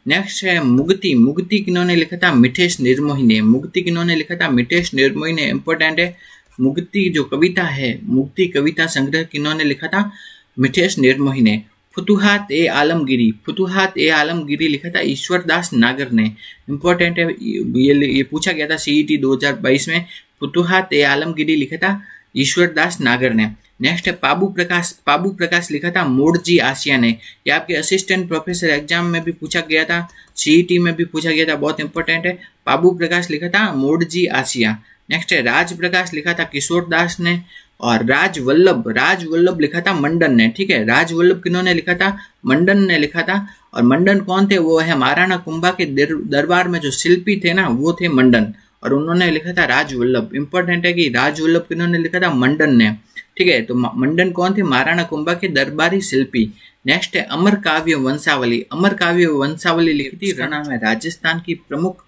नेक्स्ट है मुगती। मुगती किन्होंने लिखा था? मिठेश निर्मोही ने। मुगती किन्होंने लिखा था? मिठेश निर्मोही ने। इंपॉर्टेंट है, मुगती जो कविता है, मुगती कविता संग्रह किन्होंने लिखा था? मिठेश निर्मोही ने। फुतुहात ए आलमगिरी। फुतुहात ए आलमगिरी लिखा था ईश्वरदास नागर ने। इंपॉर्टेंट है, ये पूछा गया था CET 2022 में। फुतुहात ए आलमगिरी लिखा था ईश्वरदास नागर ने। नेक्स्ट है पाबू प्रकाश। पाबू प्रकाश लिखा था मोड़जी आसिया ने। ये आपके असिस्टेंट प्रोफेसर एग्जाम में भी पूछा गया था, CET में भी पूछा गया था, बहुत इंपॉर्टेंट है। पाबू प्रकाश लिखा था मोड़जी आसिया। नेक्स्ट है राज प्रकाश लिखा था किशोरदास ने। और राजवल्लभ लिखा था मंडन ने, ठीक है। राजवल्लभ किन्होंने लिखा था? मंडन ने लिखा था। और मंडन कौन थे? वो है महाराणा कुंभा के दरबार में जो शिल्पी थे ना, वो थे मंडन, और उन्होंने लिखा था राजवल्लभ। इंपॉर्टेंट है कि राजवल्लभ किन्होंने लिखा था? मंडन ने, ठीक है। तो मंडन कौन थे? महाराणा कुंभा के दरबारी शिल्पी। नेक्स्ट है अमर काव्य वंशावली। अमर काव्य वंशावली लिखी थी रना में। राजस्थान की प्रमुख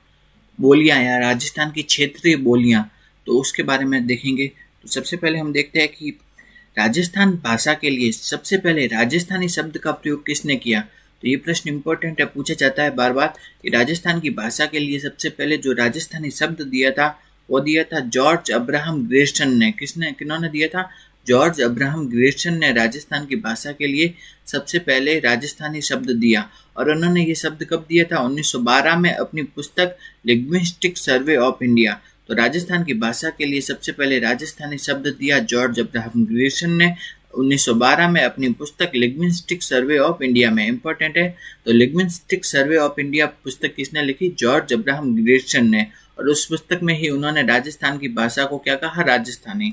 बोलियां या राजस्थान की क्षेत्रीय बोलियां, तो उसके बारे में देखेंगे। तो सबसे पहले हम देखते हैं कि राजस्थान भाषा के लिए सबसे पहले राजस्थानी शब्द का प्रयोग किसने किया। तो ये प्रश्न इंपॉर्टेंट है, पूछा जाता है बार बार कि राजस्थान की भाषा के लिए सबसे पहले जो राजस्थानी शब्द दिया था वो दिया था जॉर्ज अब्राहम ग्रेसन ने। किन्होंने दिया था? जॉर्ज अब्राहम ग्रेसन ने राजस्थान की भाषा के लिए सबसे पहले राजस्थानी शब्द दिया। और उन्होंने ये शब्द कब दिया था? 1912 में अपनी पुस्तक लिंग्विस्टिक सर्वे ऑफ इंडिया। तो राजस्थान की भाषा के लिए सबसे पहले राजस्थानी शब्द दिया जॉर्ज अब्राहम ग्रेसन ने 1912 में अपनी पुस्तक लिंग्विस्टिक सर्वे ऑफ इंडिया में। इंपॉर्टेंट है, तो लिंग्विस्टिक सर्वे ऑफ इंडिया पुस्तक किसने लिखी? जॉर्ज अब्राहम ग्रेसन ने। और उस पुस्तक में ही उन्होंने राजस्थान की भाषा को क्या कहा? राजस्थानी।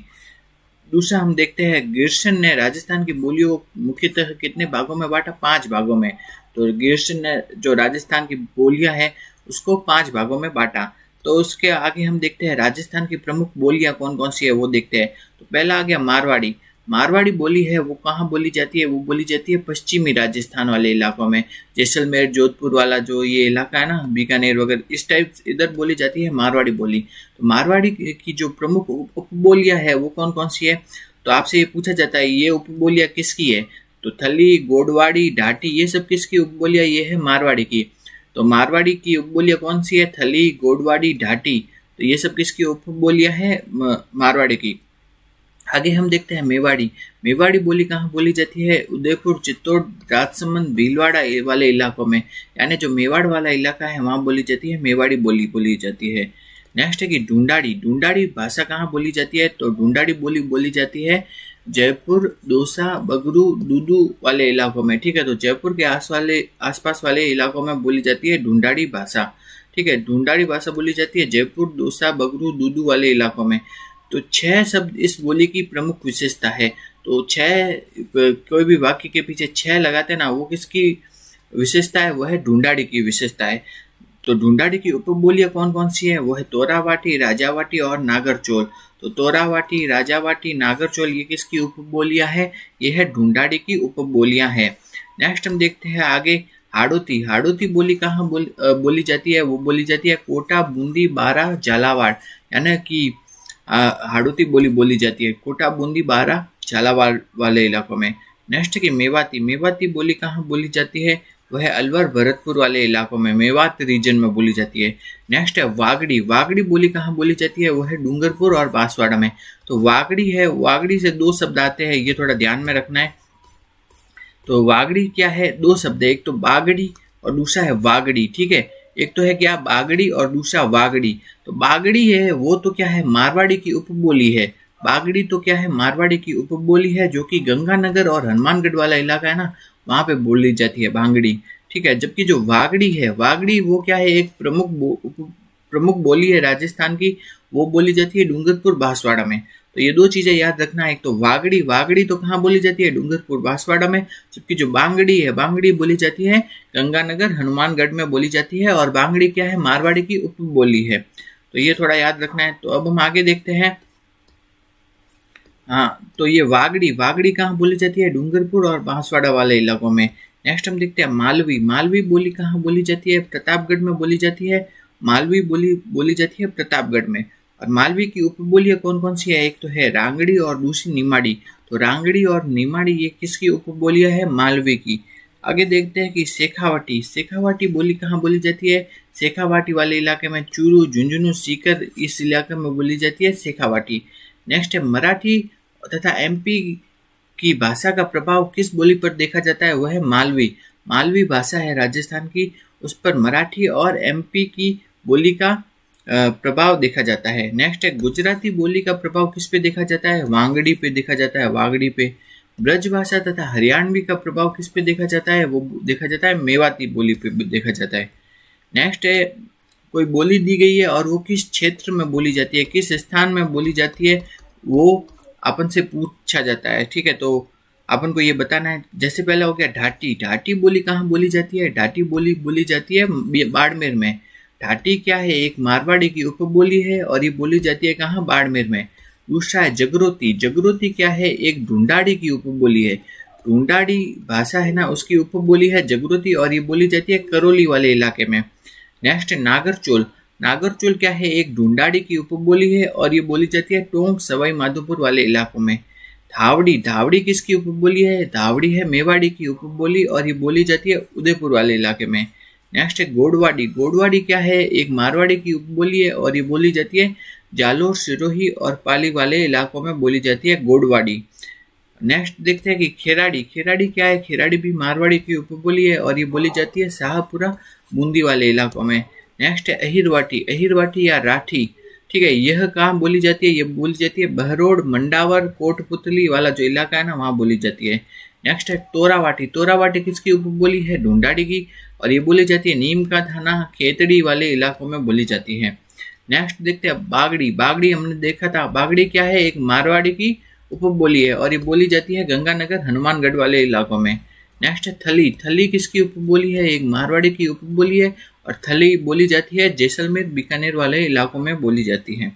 दूसरा हम देखते हैं ग्रेसन ने राजस्थान की बोलियों को मुख्यतः कितने भागों में बांटा? 5 भागों में। तो ग्रेसन ने जो राजस्थान की बोलियां हैं उसको 5 भागों में बांटा। तो उसके आगे हम देखते हैं राजस्थान की प्रमुख बोलियां कौन कौन सी है वो देखते हैं। तो पहला आ गया मारवाड़ी। मारवाड़ी बोली है वो कहाँ बोली जाती है? वो बोली जाती है पश्चिमी राजस्थान वाले इलाकों में, जैसलमेर, जोधपुर वाला जो ये इलाका है ना, बीकानेर वगैरह, इस टाइप इधर बोली जाती है मारवाड़ी बोली। तो मारवाड़ी की जो प्रमुख उपबोलियां है वो कौन कौन सी है? तो आपसे ये पूछा जाता है ये उपबोलियां किसकी है? तो थली, गोडवाड़ी, ढाटी, ये सब किसकी उपबोलियां? ये है मारवाड़ी की। तो मारवाड़ी की उपबोलियां कौन सी है? थली, गोडवाड़ी, ढाटी। तो ये सब किसकी उपबोलियां है? मारवाड़ी की। आगे हम देखते हैं मेवाड़ी। मेवाड़ी बोली कहाँ बोली जाती है? उदयपुर, चित्तौड़, राजसमंद, भीलवाड़ा वाले इलाकों में, यानी जो मेवाड़ वाला इलाका है वहाँ बोली जाती है मेवाड़ी बोली बोली जाती है। नेक्स्ट है कि ढूंढाड़ी। ढूंढाड़ी भाषा कहाँ बोली जाती है? तो ढूंढाड़ी बोली बोली जाती है जयपुर, दौसा, बगरू, दूदू वाले इलाकों में, ठीक है। तो जयपुर के आसपास वाले इलाकों में बोली जाती है ढूंढाड़ी भाषा। ठीक है। ढूंढाड़ी भाषा बोली जाती है जयपुर, दौसा, बगरू, दूदू वाले इलाकों में। तो 6 शब्द इस बोली की प्रमुख विशेषता है। तो 6 कोई भी वाक्य के पीछे 6 लगाते हैं ना, वो किसकी विशेषता है? वो है ढूंढाड़ी की विशेषता है। तो ढूंढाड़ी की उपबोलियां कौन कौन सी है? वो है तोरावाटी, राजावाटी और नागरचोल। तो तोरावाटी, राजावाटी, नागरचोल ये किसकी उपबोलियां है? ये है ढूंढाड़ी की उपबोलियां है। नेक्स्ट हम देखते हैं आगे हाड़ौती। हाड़ौती बोली कहाँ बोली जाती है? वो बोली जाती है कोटा, बूंदी, बारा, झालावाड़, यानी कि हाड़ौती बोली जाती है कोटा, बूंदी, बारा, झालावाड़ वाले इलाकों में। नेक्स्ट की मेवाती। मेवाती बोली कहाँ बोली जाती है? वह अलवर, भरतपुर वाले इलाकों में, मेवात रीजन में बोली जाती है। नेक्स्ट है वागड़ी। वागड़ी बोली कहाँ बोली जाती है? वह है डूंगरपुर और बांसवाड़ा में। तो वागड़ी है, वागड़ी से 2 शब्द आते हैं, ये थोड़ा ध्यान में रखना है। तो वागड़ी क्या है? 2 शब्द है, एक तो बागड़ी और दूसरा है वागड़ी, ठीक है। एक तो है क्या? बागड़ी और दूसरा वागड़ी। तो बागड़ी है वो तो क्या है? मारवाड़ी की उपबोली है। बागड़ी तो क्या है? मारवाड़ी की उपबोली है, जो कि गंगानगर और हनुमानगढ़ वाला इलाका है ना, वहां पे बोली जाती है बांगड़ी, ठीक है। जबकि जो वागड़ी है, वागड़ी वो क्या है? एक प्रमुख बोली है राजस्थान की, वो बोली जाती है डूंगरपुर, बांसवाड़ा में। तो ये 2 चीजें याद रखना है। एक तो वागड़ी, वागड़ी तो कहाँ बोली जाती है? डूंगरपुर, बांसवाड़ा में। जबकि जो बांगड़ी है, बांगड़ी बोली जाती है गंगानगर, हनुमानगढ़ में बोली जाती है। और बांगड़ी क्या है? मारवाड़ी की उपबोली है। तो ये थोड़ा याद रखना है। तो अब हम आगे देखते हैं। हाँ, तो ये वागड़ी, वागड़ी कहाँ बोली जाती है? डूंगरपुर और बांसवाड़ा वाले इलाकों में। नेक्स्ट हम देखते हैं मालवी। मालवी बोली कहाँ बोली जाती है? प्रतापगढ़ में बोली जाती है। मालवी बोली जाती है प्रतापगढ़ में। और मालवी की उपबोलियां कौन कौन सी है? एक तो है रांगड़ी और दूसरी निमाड़ी। तो रांगड़ी और निमाड़ी ये किसकी उपबोलियां है? मालवी की। आगे देखते हैं कि शेखावाटी। शेखावाटी बोली कहाँ बोली जाती है? शेखावाटी वाले इलाके में, चूरू, झुंझुनू, सीकर, इस इलाके में बोली जाती है शेखावाटी। नेक्स्ट है मराठी तथा एमपी की भाषा का प्रभाव किस बोली पर देखा जाता है? वह है मालवी। मालवी भाषा है राजस्थान की, उस पर मराठी और एमपी की बोली का प्रभाव देखा जाता है। नेक्स्ट है गुजराती बोली का प्रभाव किस पे देखा जाता है? वांगड़ी पे देखा जाता है, वागड़ी पे। ब्रज भाषा तथा हरियाणवी का प्रभाव किस पे देखा जाता है? वो देखा जाता है मेवाती बोली पे देखा जाता है। नेक्स्ट है कोई बोली दी गई है और वो किस क्षेत्र में बोली जाती है, किस स्थान में बोली जाती है, वो अपन से पूछा जाता है, ठीक है। तो अपन को ये बताना है। जैसे पहला हो गया ढाटी। ढाटी बोली कहाँ बोली जाती है? ढाटी बोली जाती है बाड़मेर में। ढाटी क्या है? एक मारवाड़ी की उपबोली है और ये बोली जाती है कहाँ? बाड़मेर में। दूसरा है जगरोती। जगरोती क्या है? एक ढूंढाड़ी की उपबोली है। ढूंढाड़ी भाषा है ना, उसकी उपबोली है जगरोती और ये बोली जाती है करौली वाले इलाके में। नेक्स्ट है नागरचोल। नागरचोल क्या है? एक ढूंढाड़ी की उपबोली है और ये बोली जाती है टोंक, सवाई माधोपुर वाले इलाकों में। धावड़ी। धावड़ी किसकी उपबोली है? धावड़ी है मेवाड़ी की उपबोली और ये बोली जाती है उदयपुर वाले इलाके में। नेक्स्ट है गोडवाड़ी। गोडवाड़ी क्या है? एक मारवाड़ी की उपबोली है और ये बोली जाती है जालोर, सिरोही और पाली वाले इलाकों में बोली जाती है गोडवाड़ी। नेक्स्ट देखते हैं कि खेराड़ी। खेराड़ी क्या है? खेराड़ी भी मारवाड़ी की उपबोली है और ये बोली जाती है शाहपुरा, बूंदी वाले इलाकों में। नेक्स्ट है अहिरवाटी। अहिरवाटी या राठी, ठीक है, यह कहाँ बोली जाती है? ये बोली जाती है बहरोड, मंडावर, कोटपुतली वाला जो इलाका है ना, वहाँ बोली जाती है। नेक्स्ट है तोरावाटी। तोरावाटी किसकी उपबोली है? ढूंढाड़ी की और ये बोली जाती है नीम का थाना, खेतड़ी वाले इलाकों में बोली जाती है। नेक्स्ट देखते हैं बागड़ी। बागड़ी हमने देखा था। बागड़ी क्या है? एक मारवाड़ी की उपबोली है और ये बोली जाती है गंगानगर, हनुमानगढ़ वाले इलाकों में। नेक्स्ट है थली। थली किसकी उपबोली है? एक मारवाड़ी की उपबोली है और थली बोली जाती है जैसलमेर, बीकानेर वाले इलाकों में बोली जाती है।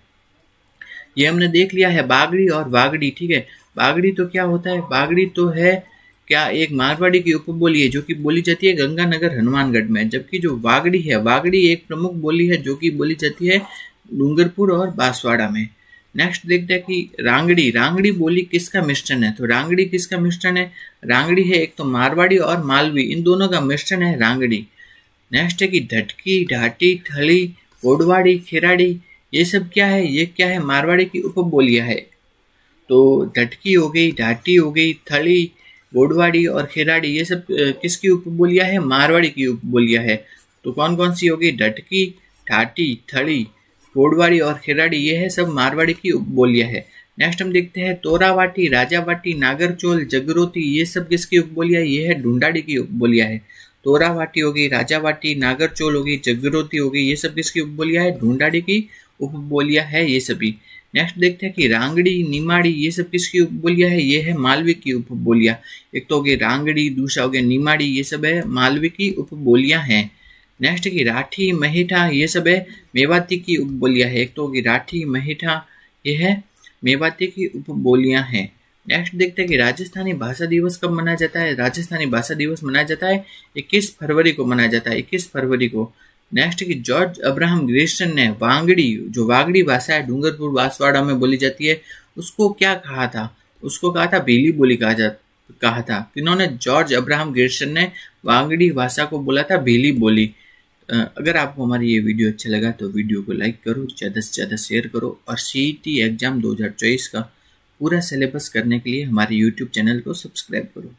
ये हमने देख लिया है बागड़ी और वागड़ी, ठीक है। बागड़ी तो क्या होता है? बागड़ी तो है क्या? एक मारवाड़ी की उपबोली है जो कि बोली जाती है गंगानगर, हनुमानगढ़ में। जबकि जो वागड़ी है, वागड़ी एक प्रमुख बोली है जो कि बोली जाती है डूंगरपुर और बांसवाड़ा में। नेक्स्ट देखते हैं कि रांगड़ी। रांगड़ी बोली किसका मिश्रण है? तो रांगड़ी किसका मिश्रण है? रांगड़ी है एक तो मारवाड़ी और मालवी, इन दोनों का मिश्रण है रांगड़ी। नेक्स्ट है कि ढटकी, ढाटी, थली, गोडवाड़ी, खेराड़ी, ये सब क्या है? ये क्या है? मारवाड़ी की उपबोलियां है। तो ढटकी हो गई, ढाटी हो गई, थली, गोडवाड़ी और खेराड़ी, ये सब किसकी उपबोलियां है? मारवाड़ी की उपबोलियां है। तो कौन कौन सी होगी? ढटकी, ढाटी, थली, गोडवाड़ी और खेराड़ी, ये है सब मारवाड़ी की उपबोलियां है। नेक्स्ट हम देखते हैं तोरावाटी, राजावाटी, नागरचोल, जगरोती, ये सब किसकी उपबोलियां है? ये है ढूंढाड़ी की उपबोलियां है। तोरावाटी होगी, राजावाटी, नागरचोल होगी, जगरोती होगी, ये सब किसकी उपबोलियां है? ढूंढाड़ी की उपबोलियां है ये सभी। नेक्स्ट देखते हैं कि रांगड़ी, निमाड़ी, ये सब किसकी उपबोलियां है? ये है मालवी की उपबोलियां। एक तो होगी रांगड़ी, दूसरा हो गया निमाड़ी, ये सब है मालवी की उपबोलियां हैं। नेक्स्ट की राठी, महेठा, ये सब है मेवाती की उपबोलियां है। एक तो होगी राठी, महेठा, ये है मेवाती की उपबोलियां हैं। नेक्स्ट देखते हैं कि राजस्थानी भाषा दिवस कब मनाया जाता है? राजस्थानी भाषा दिवस मनाया जाता है 21 फरवरी को मनाया जाता है, 21 फरवरी को। नेक्स्ट की जॉर्ज अब्राहम ग्रेसन ने वांगड़ी, जो वागड़ी भाषा है डूंगरपुर बांसवाड़ा में बोली जाती है, उसको क्या कहा था? उसको कहा था भीली बोली कहा था। किन्होंने? जॉर्ज अब्राहम ग्रेसन ने वांगड़ी भाषा को बोला था भीली बोली। अगर आपको हमारी ये वीडियो अच्छा लगा तो वीडियो को लाइक करो, ज़्यादा से ज़्यादा शेयर करो, और सीईटी एग्ज़ाम 2024 का पूरा सिलेबस करने के लिए हमारे यूट्यूब चैनल को सब्सक्राइब करो।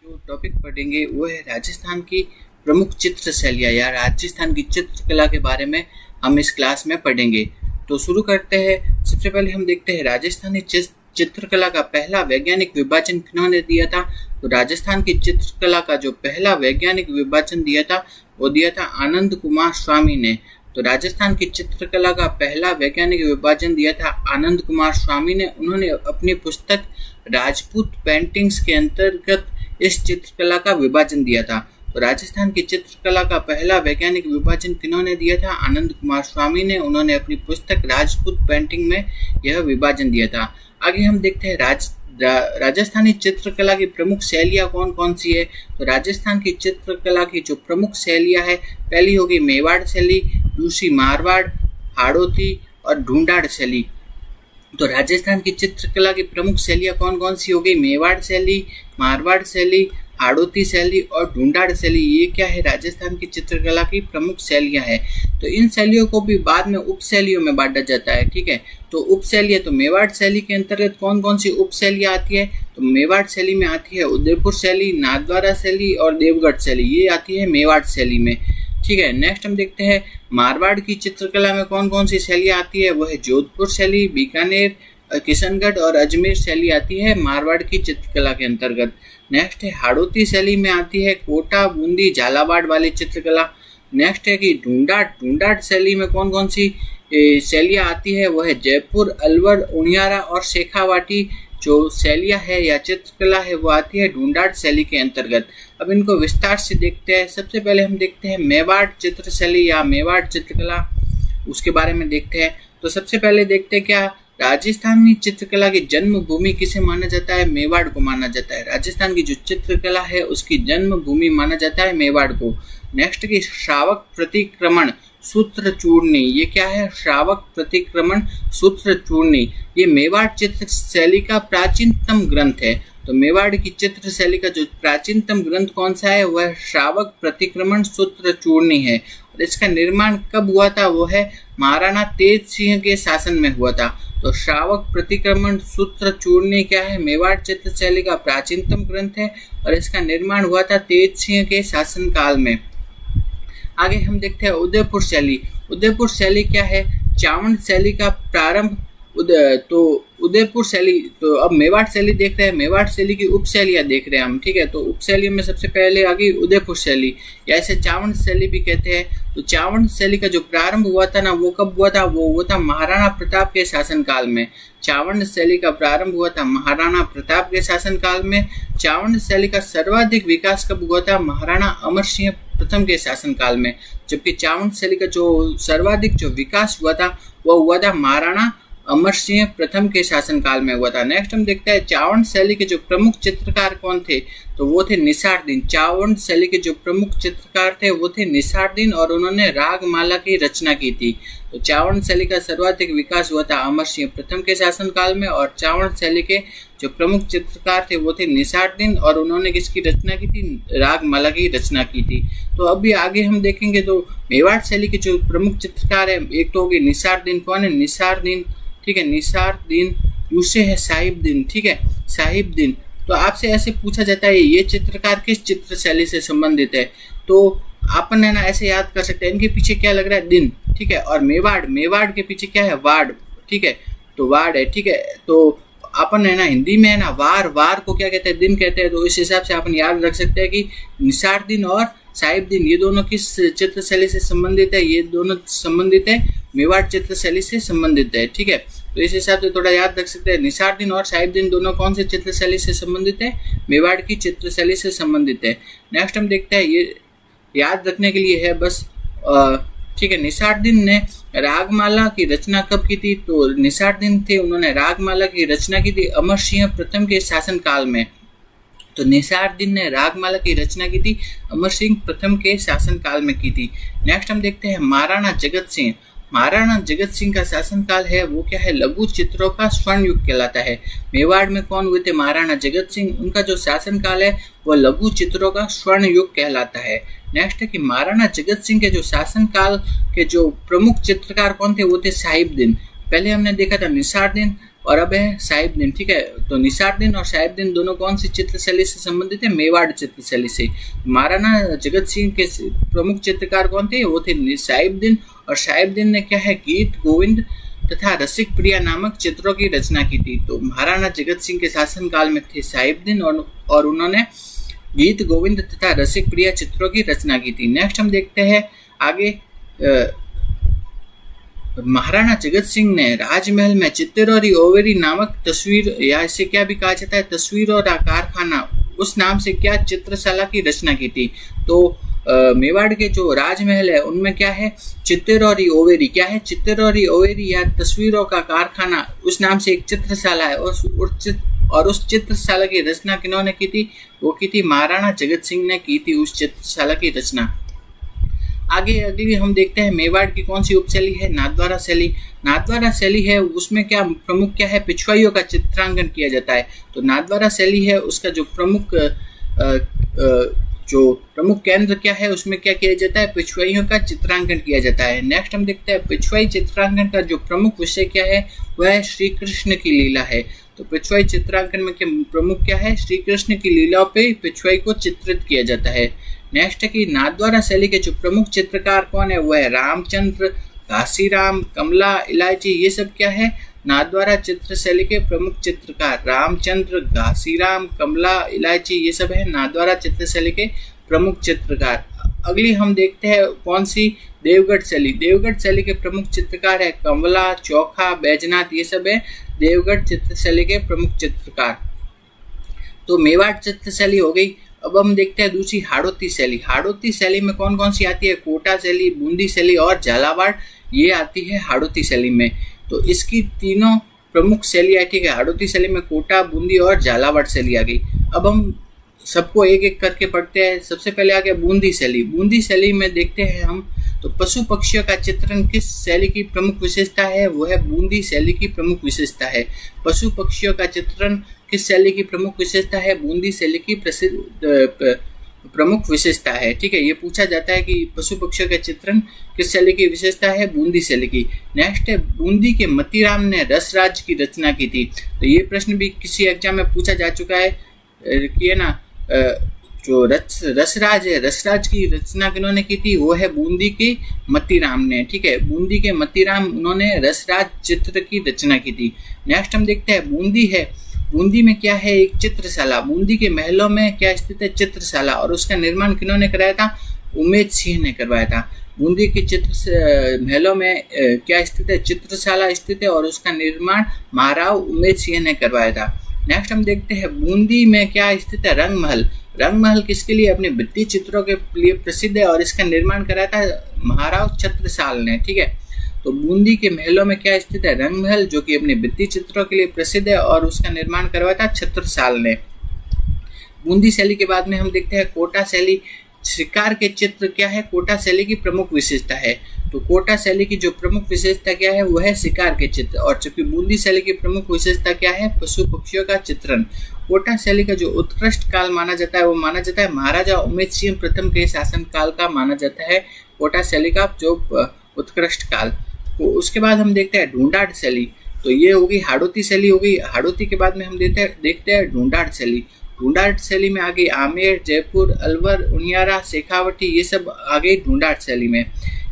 जो टॉपिक पढ़ेंगे वो है राजस्थान की प्रमुख चित्र शैलियाँ या राजस्थान की चित्रकला के बारे में हम इस क्लास में पढ़ेंगे। तो शुरू करते हैं। सबसे पहले हम देखते हैं राजस्थानी चित्रकला का पहला वैज्ञानिक विभाजन किन्होंने दिया था? तो राजस्थान की चित्रकला का जो पहला वैज्ञानिक विभाजन दिया था वो दिया था आनंद कुमार स्वामी ने। तो राजस्थान की चित्रकला का पहला वैज्ञानिक विभाजन दिया था आनंद कुमार स्वामी ने। उन्होंने अपनी पुस्तक राजपूत पेंटिंग्स के अंतर्गत इस चित्रकला का विभाजन दिया था। तो राजस्थान की चित्रकला का पहला वैज्ञानिक विभाजन किन्होंने दिया था? आनंद कुमार स्वामी ने। उन्होंने अपनी पुस्तक राजपूत पेंटिंग में यह विभाजन दिया था। आगे हम देखते हैं राजस्थानी चित्रकला की प्रमुख शैलियाँ कौन कौन सी है? तो राजस्थान की चित्रकला की जो प्रमुख शैलियाँ है, पहली होगी मेवाड़ शैली, दूसरी मारवाड़, हाड़ौती और ढूंढाड़ शैली। तो राजस्थान की चित्रकला की प्रमुख शैलियाँ कौन कौन सी होगी? मेवाड़ शैली, मारवाड़ शैली, हाड़ौती शैली और ढूंढाड़ शैली। ये क्या है? राजस्थान की चित्रकला की प्रमुख शैलियाँ हैं। तो इन शैलियों को भी बाद में उप शैलियों में बांटा जाता है, ठीक है। तो उप शैलियाँ, तो मेवाड़ शैली के अंतर्गत कौन कौन सी उप शैलियाँ आती है? तो मेवाड़ शैली में आती है उदयपुर शैली, नाथद्वारा शैली और देवगढ़ शैली, ये आती है मेवाड़ शैली में, ठीक है। नेक्स्ट हम देखते हैं मारवाड़ की चित्रकला में कौन कौन सी शैलियाँ आती है? वो है जोधपुर शैली, बीकानेर, किशनगढ़ और अजमेर शैली आती है मारवाड़ की चित्रकला के अंतर्गत। नेक्स्ट है हाड़ौती शैली में आती है कोटा, बूंदी, झालावाड़ वाली चित्रकला। नेक्स्ट है कि ढूंढाड़ शैली में कौन कौन सी शैलियाँ आती है? वह है जयपुर, अलवर, उनियारा और शेखावाटी जो शैलियाँ है या चित्रकला है वो आती है ढूंढाड़ शैली के अंतर्गत। अब इनको विस्तार से देखते हैं। सबसे पहले हम देखते हैं मेवाड़ चित्र शैली या मेवाड़ चित्रकला, उसके बारे में देखते हैं। तो सबसे पहले देखते हैं क्या राजस्थानी चित्रकला की जन्मभूमि किसे माना जाता है? मेवाड़ को माना जाता है। राजस्थान की जो चित्रकला है उसकी जन्मभूमि माना जाता है मेवाड़ को। नेक्स्ट की श्रावक प्रतिक्रमण सूत्र चूर्णी, ये क्या है? श्रावक प्रतिक्रमण सूत्र चूर्णी, ये मेवाड़ चित्र शैली का प्राचीनतम ग्रंथ है। तो मेवाड़ की चित्र शैली का जो प्राचीनतम ग्रंथ कौन सा है? वह श्रावक प्रतिक्रमण सूत्र चूर्णी है। और इसका निर्माण कब हुआ था? वो है महाराणा तेज सिंह के शासन में हुआ था। तो श्रावक प्रतिक्रमण सूत्र चूर्णी क्या है? मेवाड़ चित्र शैली का प्राचीनतम ग्रंथ है और इसका निर्माण हुआ था तेज सिंह के शासन काल में। आगे हम देखते हैं उदयपुर शैली। उदयपुर शैली क्या है? चावंड शैली का प्रारंभ उदयपुर शैली। तो अब मेवाड़ शैली देख रहे हैं, मेवाड़ शैली की उप शैलियाँ देख रहे हैं हम, ठीक है। तो उप शैलियों में सबसे पहले आ गई उदयपुर शैली या इसे चावंड शैली भी कहते हैं। तो चावंड शैली का जो प्रारंभ हुआ था ना वो कब हुआ था? वो हुआ था महाराणा प्रताप के शासनकाल में। चावंड शैली का प्रारंभ हुआ था महाराणा प्रताप के शासनकाल में। चावंड शैली का सर्वाधिक विकास कब हुआ था? महाराणा अमर सिंह प्रथम के शासनकाल में। जबकि चावंड शैली का जो सर्वाधिक जो विकास हुआ था वो हुआ था महाराणा अमर सिंह प्रथम के शासनकाल में हुआ था। नेक्स्ट हम देखते हैं चावंड शैली के जो प्रमुख चित्रकार कौन थे? तो वो थे निसारदीन। चावंड शैली के जो प्रमुख चित्रकार थे वो थे निसारदीन और उन्होंने रागमाला की रचना की थी। तो चावंड शैली का सर्वाधिक विकास हुआ था अमर सिंह प्रथम के शासनकाल में और चावंड शैली के जो प्रमुख चित्रकार थे वो थे निसारदीन और उन्होंने किसकी रचना की थी? रागमाला की रचना की थी। तो अभी आगे हम देखेंगे तो मेवाड़ शैली के जो प्रमुख चित्रकार है, एक तो होगी निसारदीन। कौन है? निसारदीन, ठीक है, निसारदीन। दूसरे है साहिबदीन, ठीक है, साहिबदीन। तो आपसे ऐसे पूछा जाता है ये चित्रकार किस चित्र शैली से संबंधित है? तो अपन है ना ऐसे याद कर सकते हैं, इनके पीछे क्या लग रहा है? दिन, ठीक है। और मेवाड़ के पीछे क्या है? वाड़, ठीक है। तो वाड़ है, ठीक है। तो अपन है ना हिंदी में है ना वार को क्या कहते हैं, दिन कहते हैं। तो इस हिसाब से अपन याद रख सकते हैं कि निषाद दिन और साहिब दिन ये दोनों किस चित्र शैली से संबंधित है, ये दोनों संबंधित है मेवाड़ चित्र शैली से संबंधित है, ठीक है। तो इस हिसाब से थोड़ा याद रख सकते हैं, निषाद दिन और साहिब दिन दोनों कौन से चित्र शैली से संबंधित है, मेवाड़ की चित्र शैली से संबंधित है। नेक्स्ट हम देखते हैं, ये याद रखने के लिए है बस, ठीक है। निषाद दिन ने रागमाला की रचना कब की थी, तो निषाद दिन थे उन्होंने रागमाला की रचना की थी अमर सिंह प्रथम के शासन काल में। तो निषाद दिन ने रागमाला की रचना की थी अमर सिंह प्रथम के शासन काल में की थी। नेक्स्ट हम देखते हैं महाराणा जगत सिंह। महाराणा जगत सिंह का शासनकाल है वो क्या है, लघु चित्रों का स्वर्ण युग कहलाता है। मेवाड़ में कौन हुए थे, महाराणा जगत सिंह, उनका जो शासनकाल है वो लघु चित्रों का स्वर्ण युग कहलाता है। नेक्स्ट है कि महाराणा जगत सिंह के जो शासनकाल के जो प्रमुख चित्रकार कौन थे, वो थे साहिब दिन। पहले हमने देखा था निषाद दिन और अब है साहिब दिन, ठीक है। तो निषाद दिन और साहिब दिन दोनों कौन सी चित्र शैली से संबंधित है, मेवाड़ चित्र शैली से। महाराणा जगत सिंह के प्रमुख चित्रकार कौन थे, वो थे साहिब दिन। और साहिब दिन ने क्या है, गीत गोविंद तथा रसिक प्रिया नामक चित्रों की रचना की थी। तो महाराणा जगत सिंह के शासनकाल में थे साहिब दिन और उन्होंने गीत गोविंद तथा रसिक प्रिया चित्रों की रचना की थी। नेक्स्ट हम देखते हैं आगे, महाराणा जगत सिंह ने राजमहल में चित्तौरी ओवेरी नामक तस्वीर, या इसे क्या भी कहा जाता है तस्वीरों का कारखाना, उस नाम से क्या चित्रशाला की रचना की थी। तो मेवाड़ के जो राजमहल है उनमें क्या है, चित्तौरी ओवेरी, क्या है चित्तौरी ओवेरी या तस्वीरों का कारखाना, उस नाम से एक चित्रशाला है। और उस चित्रशाला की रचना किन्होंने की थी, वो की थी महाराणा जगत सिंह ने की थी उस चित्रशाला की रचना। आगे अगली हम देखते हैं मेवाड़ की कौन सी उपशैली है, नाथद्वारा शैली। नाथद्वारा शैली है उसमें क्या प्रमुख क्या है, पिछवाइयों का चित्रांकन किया जाता है। तो नाथद्वारा शैली है उसका जो प्रमुख केंद्र क्या है, उसमें क्या किया जाता है, पिछवाइयों का चित्रांकन किया जाता है। नेक्स्ट हम देखते हैं पिछवाई चित्रांकन का जो प्रमुख विषय क्या है, वह श्री कृष्ण की लीला है। तो पिछवाई चित्रांकन में प्रमुख क्या है, श्री कृष्ण की लीलाओं पे पिछवाई को चित्रित किया जाता है। नेक्स्ट है कि नाथद्वारा शैली के जो प्रमुख चित्रकार कौन है, वह है रामचंद्र, घासीराम, कमला, इलायची, ये सब क्या है, नाथद्वारा चित्र शैली के प्रमुख चित्रकार। रामचंद्र, घासीराम, कमला, इलायची, ये सब है नाथद्वारा चित्र शैली के प्रमुख चित्रकार। अगली हम देखते हैं कौन सी, देवगढ़ शैली। देवगढ़ शैली के प्रमुख चित्रकार है कमला, चोखा, बैजनाथ, ये सब है देवगढ़ चित्र शैली के प्रमुख चित्रकार। तो मेवाड़ चित्र शैली हो गई। अब हम देखते हैं दूसरी हाड़ौती शैली। हाड़ौती शैली में कौन कौन सी आती है, कोटा शैली, बूंदी शैली और झालावाड़, ये आती है हाड़ौती शैली में। तो इसकी तीनों प्रमुख शैली है, ठीक है। हाड़ौती शैली में कोटा, बूंदी और झालावाड़ शैली आ गई। अब हम सबको एक एक करके पढ़ते हैं। सबसे पहले आ गया बूंदी शैली। बूंदी शैली में देखते हैं हम, तो पशु पक्षियों का चित्रण किस शैली की प्रमुख विशेषता है, वो है बूंदी शैली की प्रमुख विशेषता है। पशु पक्षियों का चित्रण किस शैली की प्रमुख विशेषता है, बूंदी शैली की प्रमुख विशेषता है, ठीक है। ये पूछा जाता है कि पशु पक्षियों का चित्रण किस शैली की विशेषता है, बूंदी शैली की। नेक्स्ट है बूंदी के मतीराम ने रसराज की रचना की थी। तो ये प्रश्न भी किसी एग्जाम में पूछा जा चुका है कि है ना, जो रसराज है, रसराज की रचना किन्होंने की थी, वो है बूंदी के मतीराम ने, ठीक है। बूंदी के मतीराम, उन्होंने रसराज चित्र की रचना की थी। नेक्स्ट हम देखते हैं बूंदी है। बूंदी में क्या है, एक चित्रशाला। बूंदी के महलों में क्या स्थित है, चित्रशाला, और उसका निर्माण किन्होंने कराया था, उमेद सिंह ने करवाया था। बूंदी के महलों में क्या स्थित है, चित्रशाला स्थित है, और उसका निर्माण महाराव उमेद सिंह ने करवाया था। नेक्स्ट हम देखते हैं बूंदी में क्या स्थित है, रंगमहल। रंगमहल किसके लिए, अपने भित्ति चित्रों के लिए प्रसिद्ध है, और इसका निर्माण कराया था महाराव छत्रसाल ने, ठीक है। तो बूंदी के महलों में क्या स्थित है, रंगमहल, जो कि अपने भित्ति चित्रों के लिए प्रसिद्ध है, और उसका निर्माण करवाया था छत्रसाल ने। बूंदी शैली के बाद में हम देखते हैं कोटा शैली। शिकार के चित्र क्या है, कोटा शैली की प्रमुख विशेषता है। तो कोटा शैली की जो प्रमुख विशेषता क्या है, वो है शिकार के चित्र, और चूंकि बूंदी शैली की प्रमुख विशेषता क्या है, पशु पक्षियों का चित्रण। कोटा शैली का जो उत्कृष्ट काल माना जाता है, वो माना जाता है महाराजा उमेद सिंह प्रथम के शासन काल का माना जाता है कोटा शैली का जो उत्कृष्ट काल। तो उसके बाद हम देखते हैं ढूंढाड़ शैली। तो ये होगी हाड़ौती शैली हो गई। हाड़ौती के बाद में हम देखते हैं ढूंढाड़ शैली। ढूंढाड़ शैली में आ गई आमेर, जयपुर, अलवर, उनियारा, शेखावटी, ये सब आ गई ढूंढाड़ शैली में।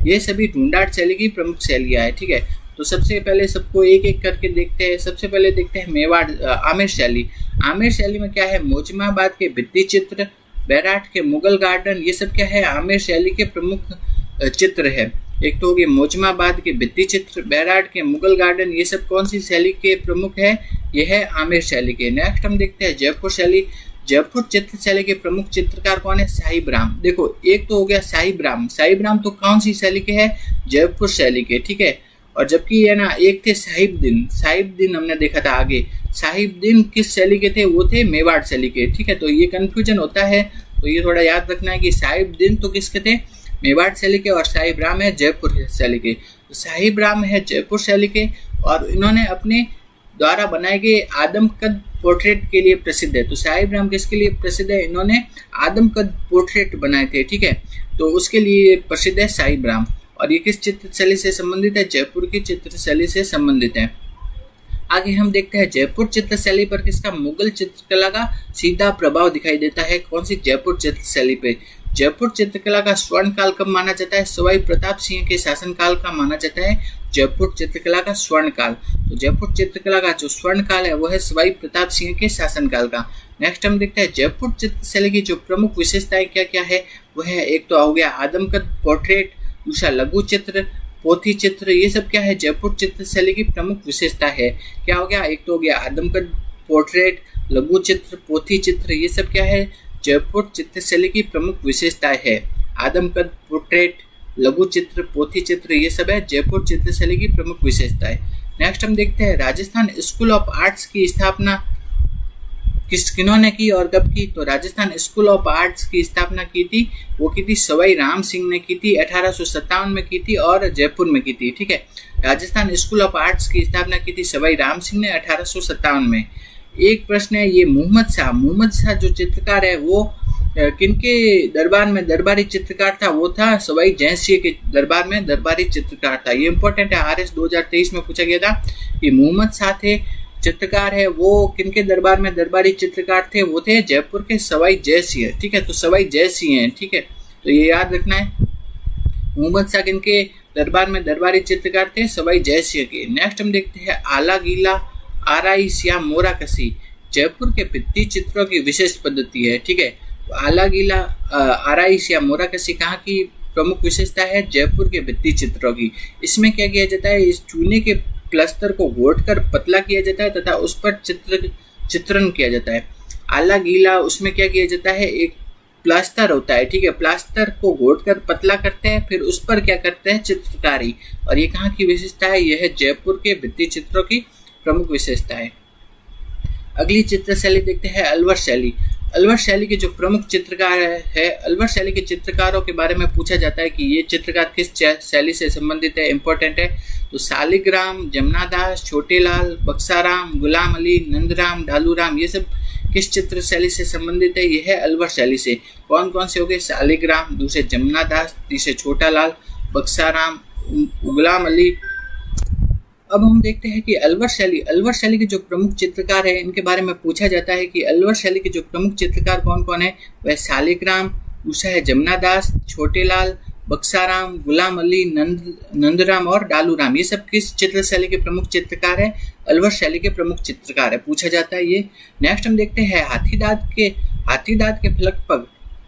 ये सभी ढूंढाड़ शैली की प्रमुख शैलियाँ है, ठीक है। तो सबसे पहले सबको एक एक करके देखते हैं। सबसे पहले देखते हैं मेवाड़ आमिर शैली। आमिर शैली में क्या है, मोजमाबाद के भित्ति चित्र, बैराट के मुगल गार्डन, ये सब क्या है आमिर शैली के प्रमुख चित्र है। एक तो हो गए मोजमाबाद के भित्ति चित्र, बैराट के मुगल गार्डन, ये सब कौन सी शैली के प्रमुख है, यह है आमिर शैली के। नेक्स्ट हम देखते हैं जयपुर शैली। जयपुर चित्र शैली के प्रमुख चित्रकार कौन है, साहिब राम। देखो एक तो हो गया साहिब राम, साहिब राम तो कौन सी शैली के है, जयपुर शैली के, ठीक है। और जबकि है ना एक थे साहिब दिन, साहिब दिन हमने देखा था आगे, साहिब दिन किस शैली के थे, वो थे मेवाड़ शैली के, ठीक है। तो ये कंफ्यूजन होता है, तो ये थोड़ा याद रखना है कि साहिब दिन तो किसके थे, मेवाड़ शैली के, और साहिब राम है जयपुर शैली के। तो साहिब राम है जयपुर शैली के, और इन्होंने अपने द्वारा बनाए गए आदमकद पोर्ट्रेट के लिए प्रसिद्ध है। तो साहिब राम किसके लिए प्रसिद्ध है, इन्होंने आदमकद पोर्ट्रेट बनाए थे, ठीक है, तो उसके लिए प्रसिद्ध है साहिब राम। और ये किस चित्र शैली से संबंधित है, जयपुर की चित्र शैली से संबंधित है। आगे हम देखते हैं जयपुर चित्र शैली पर किसका, मुगल चित्रकला का सीधा प्रभाव दिखाई देता है। कौन सी, जयपुर चित्र शैली पे। जयपुर चित्रकला का स्वर्ण काल कब माना जाता है, सवाई प्रताप सिंह के शासनकाल का माना जाता है जयपुर चित्रकला का स्वर्ण काल। तो जयपुर चित्रकला का जो स्वर्ण काल है वो है सवाई प्रताप सिंह के शासनकाल का। नेक्स्ट हम देखते हैं जयपुर चित्र शैली की जो प्रमुख विशेषताएं क्या क्या है, वह है एक तो हो गया आदमकद पोर्ट्रेट, दूसरा लघु चित्र, पोथी चित्र, ये सब क्या है जयपुर चित्र शैली की प्रमुख विशेषता है। क्या हो गया, एक तो हो गया आदमकद पोर्ट्रेट, लघु चित्र, पोथी चित्र, ये सब क्या है जयपुर चित्र शैली की प्रमुख विशेषताएं है। आदमकद पोर्ट्रेट, लघु चित्र, पोथी चित्र, ये सब है जयपुर चित्र शैली की प्रमुख विशेषताएं। नेक्स्ट हम देखते हैं राजस्थान स्कूल ऑफ आर्ट्स की स्थापना किन्होंने की और कब की। तो राजस्थान स्कूल ऑफ आर्ट्स की स्थापना की थी, वो की थी सवाई राम सिंह ने की थी, 1857 में की थी और जयपुर में की थी, ठीक है। राजस्थान स्कूल ऑफ आर्ट्स की स्थापना की थी सवाई राम सिंह ने 1857 में। एक प्रश्न है ये मोहम्मद शाह जो चित्रकार है वो किनके दरबार में दरबारी चित्रकार था, वो था सवाई जय सिंह के दरबार में दरबारी चित्रकार था। ये इंपॉर्टेंट है, RS 2023 में पूछा गया था कि मोहम्मद शाह थे चित्रकार है, वो किनके दरबार में दरबारी चित्रकार थे, वो थे जयपुर के सवाई जय सिंह, ठीक है। तो सवाई जय सिंह है, ठीक है, तो ये याद रखना है। मोहम्मद शाह किनके दरबार में दरबारी चित्रकार थे, सवाई जय सिंह के। नेक्स्ट हम देखते हैं आला गीला आराई श्याम मोरा कसी, जयपुर के भित्ति चित्रों की विशेष पद्धति है, ठीक है। तो आला गीला आराई श्याम मोरा कसी कहाँ की प्रमुख विशेषता है, जयपुर के भित्ति चित्रों की। इसमें क्या किया जाता है, इस चूने के प्लास्टर को घोटकर पतला किया जाता है तथा उस पर चित्रण किया जाता है। आला गीला उसमें क्या किया जाता है, एक प्लास्टर होता है, ठीक है, प्लास्टर को घोटकर पतला करते हैं, फिर उस पर क्या करते हैं, चित्रकारी। और ये कहाँ की विशेषता है, यह है जयपुर के भित्ति चित्रों की प्रमुख विशेषता है। अगली चित्र शैली देखते हैं अलवर शैली। अलवर शैली के जो प्रमुख चित्रकार है, अलवर शैली के चित्रकारों के बारे में पूछा जाता है कि ये चित्रकार किस शैली से संबंधित है, इंपॉर्टेंट है। तो सालिग्राम, जमनादास, छोटेलाल, बक्साराम, गुलाम अली, नंदराम, ढालूराम, ये सब किस चित्र शैली से संबंधित है, ये है अलवर शैली से। कौन कौन से हो गए, सालिग्राम, दूसरे जमनादास, तीसरे छोटालाल, बक्साराम, गुलाम अली। अब हम देखते हैं कि अलवर शैली के जो प्रमुख चित्रकार है इनके बारे में पूछा जाता है कि अलवर शैली के जो प्रमुख चित्रकार कौन कौन है, वह सालिग्राम, दूसरा है जमनादास, छोटेलाल, बक्साराम, गुलाम अली, नंदराम और डालूराम, ये सब किस चित्र शैली के प्रमुख चित्रकार है, अलवर शैली के प्रमुख चित्रकार है, पूछा जाता है ये। नेक्स्ट हम देखते हैं हाथीदांत के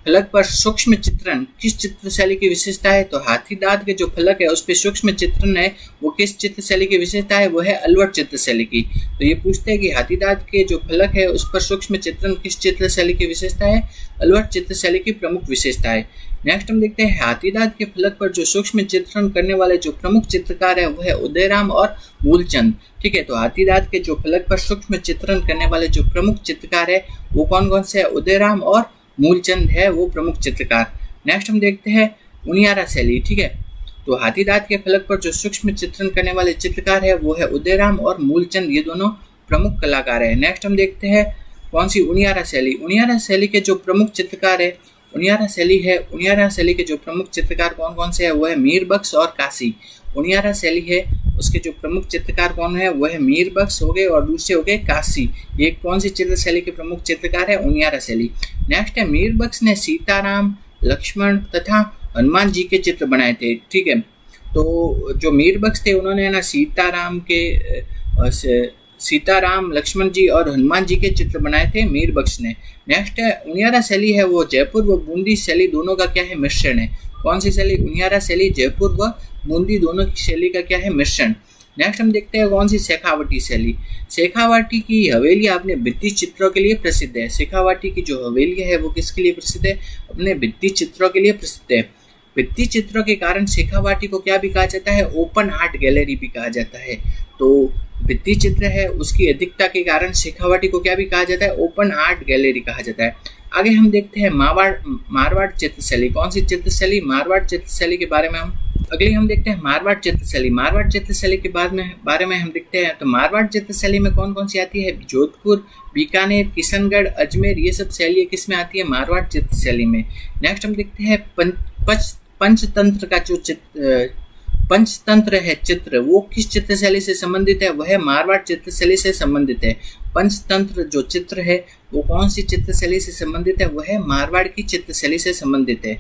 फलक पर सूक्ष्म चित्रण किस चित्र शैली की विशेषता है। तो हाथीदांत के जो फलक है उस पर सूक्ष्म चित्रण है, वो किस चित्र शैली की विशेषता है, वो है अलवर चित्र शैली की। तो ये पूछते हैं कि हाथीदांत के जो फलक है उस पर सूक्ष्म चित्रण किस चित्र शैली की विशेषता है, अलवर चित्र शैली की प्रमुख विशेषता है। नेक्स्ट हम देखते हैं हाथीदांत के फलक पर जो सूक्ष्म चित्रण करने वाले जो प्रमुख चित्रकार है वो है उदयराम और मूलचंद, ठीक है। तो हाथीदांत के जो फलक पर सूक्ष्म चित्रण करने वाले जो प्रमुख चित्रकार है वो कौन कौन से है, उदयराम और मूलचंद है वो प्रमुख चित्रकार। नेक्स्ट हम देखते हैं उनियारा शैली, ठीक है। तो हाथीदांत के फलक पर जो सूक्ष्म चित्रण करने वाले चित्रकार है वो है उदयराम और मूलचंद, ये दोनों प्रमुख कलाकार है। नेक्स्ट हम देखते हैं कौन सी, उनियारा शैली के जो प्रमुख चित्रकार है, उनियारा शैली के जो प्रमुख चित्रकार कौन कौन से है, वो है मीर बख्श और काशी। उनियारा शैली है उसके जो प्रमुख चित्रकार कौन है, वो है मीर बख्श हो गए और दूसरे हो गए काशी। ये कौन सी चित्र शैली के प्रमुख चित्रकार है, उनियारा शैली। नेक्स्ट है मीर बख्श ने सीताराम, लक्ष्मण तथा हनुमान जी के चित्र बनाए थे, ठीक है। तो जो मीर बख्श थे उन्होंने ना सीताराम, लक्ष्मण जी और हनुमान जी के चित्र बनाए थे मीर बख्श ने। नेक्स्ट है उनियारा शैली है वो जयपुर व बूंदी शैली दोनों का क्या है मिश्रण है। कौन सी शैली? उनियारा शैली जयपुर व बूंदी दोनों की शैली का क्या है मिश्रण। नेक्स्ट हम देखते हैं कौन सी शेखावटी शैली। शेखावाटी की हवेली अपने भित्ति चित्रों के लिए प्रसिद्ध है। शेखावाटी की जो हवेली है वो किसके लिए प्रसिद्ध है? अपने भित्ति चित्रों के लिए प्रसिद्ध है। भित्ति चित्रों के कारण शेखावाटी को क्या भी कहा जाता है? ओपन आर्ट गैलरी भी कहा जाता है। तो भित्ति चित्र है उसकी अधिकता के कारण शेखावाटी को क्या भी कहा जाता है? ओपन आर्ट गैलरी कहा जाता है। आगे हम देखते हैं मारवाड़ चित्रशैली। कौन सी चित्रशैली? मारवाड़ चित्रशैली के बारे में अगले हम देखते हैं मारवाड़ चित्रशैली। मारवाड़ चित्रशैली के बारे में हम देखते हैं। तो मारवाड़ चित्रशैली में कौन कौन सी आती है? जोधपुर, बीकानेर, किशनगढ़, अजमेर, ये सब शैली किस में आती है? मारवाड़ चित्रशैली में। नेक्स्ट हम देखते हैं पंचतंत्र का जो पंचतंत्र है चित्र, वो किस चित्रशैली से संबंधित है? वह मारवाड़ चित्रशैली से संबंधित है। पंचतंत्र जो चित्र है वो कौन सी चित्रशैली से संबंधित है? वह मारवाड़ की चित्रशैली से संबंधित है।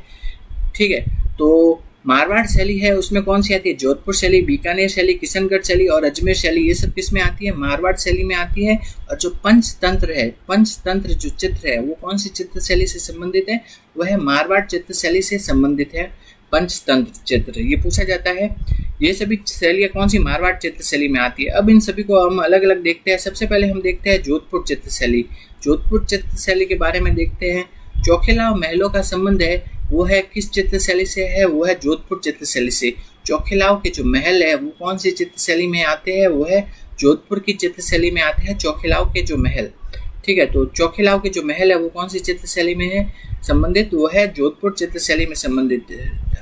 ठीक है, तो मारवाड़ शैली है उसमें कौन सी आती है? जोधपुर शैली, बीकानेर शैली, किशनगढ़ शैली और अजमेर शैली, ये सब किस में आती है? मारवाड़ शैली में आती है। और जो पंचतंत्र है, पंचतंत्र जो चित्र है वो कौन सी चित्रशैली से संबंधित है? वह मारवाड़ चित्रशैली से संबंधित है। पंचतंत्र चित्र ये पूछा जाता है। ये सभी शैलियाँ कौन सी? मारवाड़ चित्रशैली में आती है। अब इन सभी को हम अलग अलग देखते हैं। सबसे पहले हम देखते हैं जोधपुर चित्रशैली। जोधपुर चित्रशैली के बारे में देखते हैं। चौखिलाव महलों का संबंध है वो है किस चित्रशैली से है? वो है जोधपुर चित्रशैली से। चौखिलाव के जो महल है वो कौन सी चित्रशैली में आते हैं? वो है जोधपुर की चित्रशैली में आते हैं चौखिलाव के जो महल। ठीक है, तो चौखिलाव के जो महल है वो कौन सी चित्रशैली में है संबंधित? वो है जोधपुर चित्रशैली में संबंधित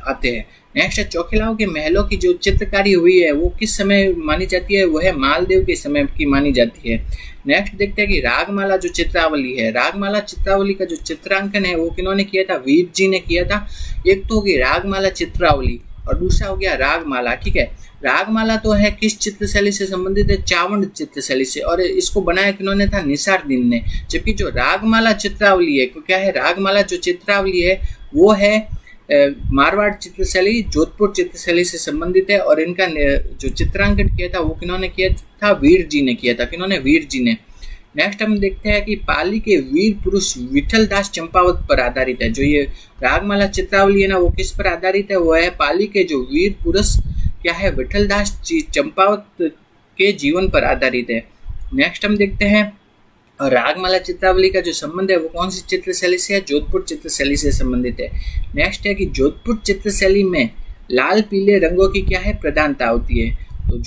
आते हैं। नेक्स्ट है चौखिलाव के महलों की जो चित्रकारी हुई है वो किस समय मानी जाती है? वो है मालदेव के समय की मानी जाती है। नेक्स्ट देखते हैं कि रागमाला जो चित्रावली है, रागमाला चित्रावली का जो चित्रांकन है वो किन्होंने किया था? वीर जी ने किया था। एक तो होगी रागमाला चित्रावली और दूसरा हो गया रागमाला। ठीक है, रागमाला तो है किस चित्रशैली से संबंधित है? चावंड चित्रशैली से। और इसको बनाया किन्होंने था? निसारदीन ने। जबकि जो रागमाला चित्रावली है क्या है? रागमाला जो चित्रावली है वो है मारवाड़ चित्रशैली, जोधपुर चित्रशैली से संबंधित है। और इनका जो चित्रांकन किया था वो किन्होंने किया था? वीर जी ने किया था। किन्होंने? वीर जी ने। नेक्स्ट हम देखते हैं कि पाली के वीर पुरुष विठल दास चंपावत पर आधारित है। जो ये रागमाला चित्रावली है ना वो किस पर आधारित है? वो है पाली के जो वीर पुरुष क्या है? विठल दास चंपावत के जीवन पर आधारित है। नेक्स्ट हम देखते हैं और रागमाला चित्रावली का जो संबंध है वो कौन सी चित्रशैली से है? जोधपुर चित्रशैली से संबंधित है। नेक्स्ट है कि जोधपुर चित्रशैली में लाल पीले रंगों की क्या है? प्रधानता होती है। तो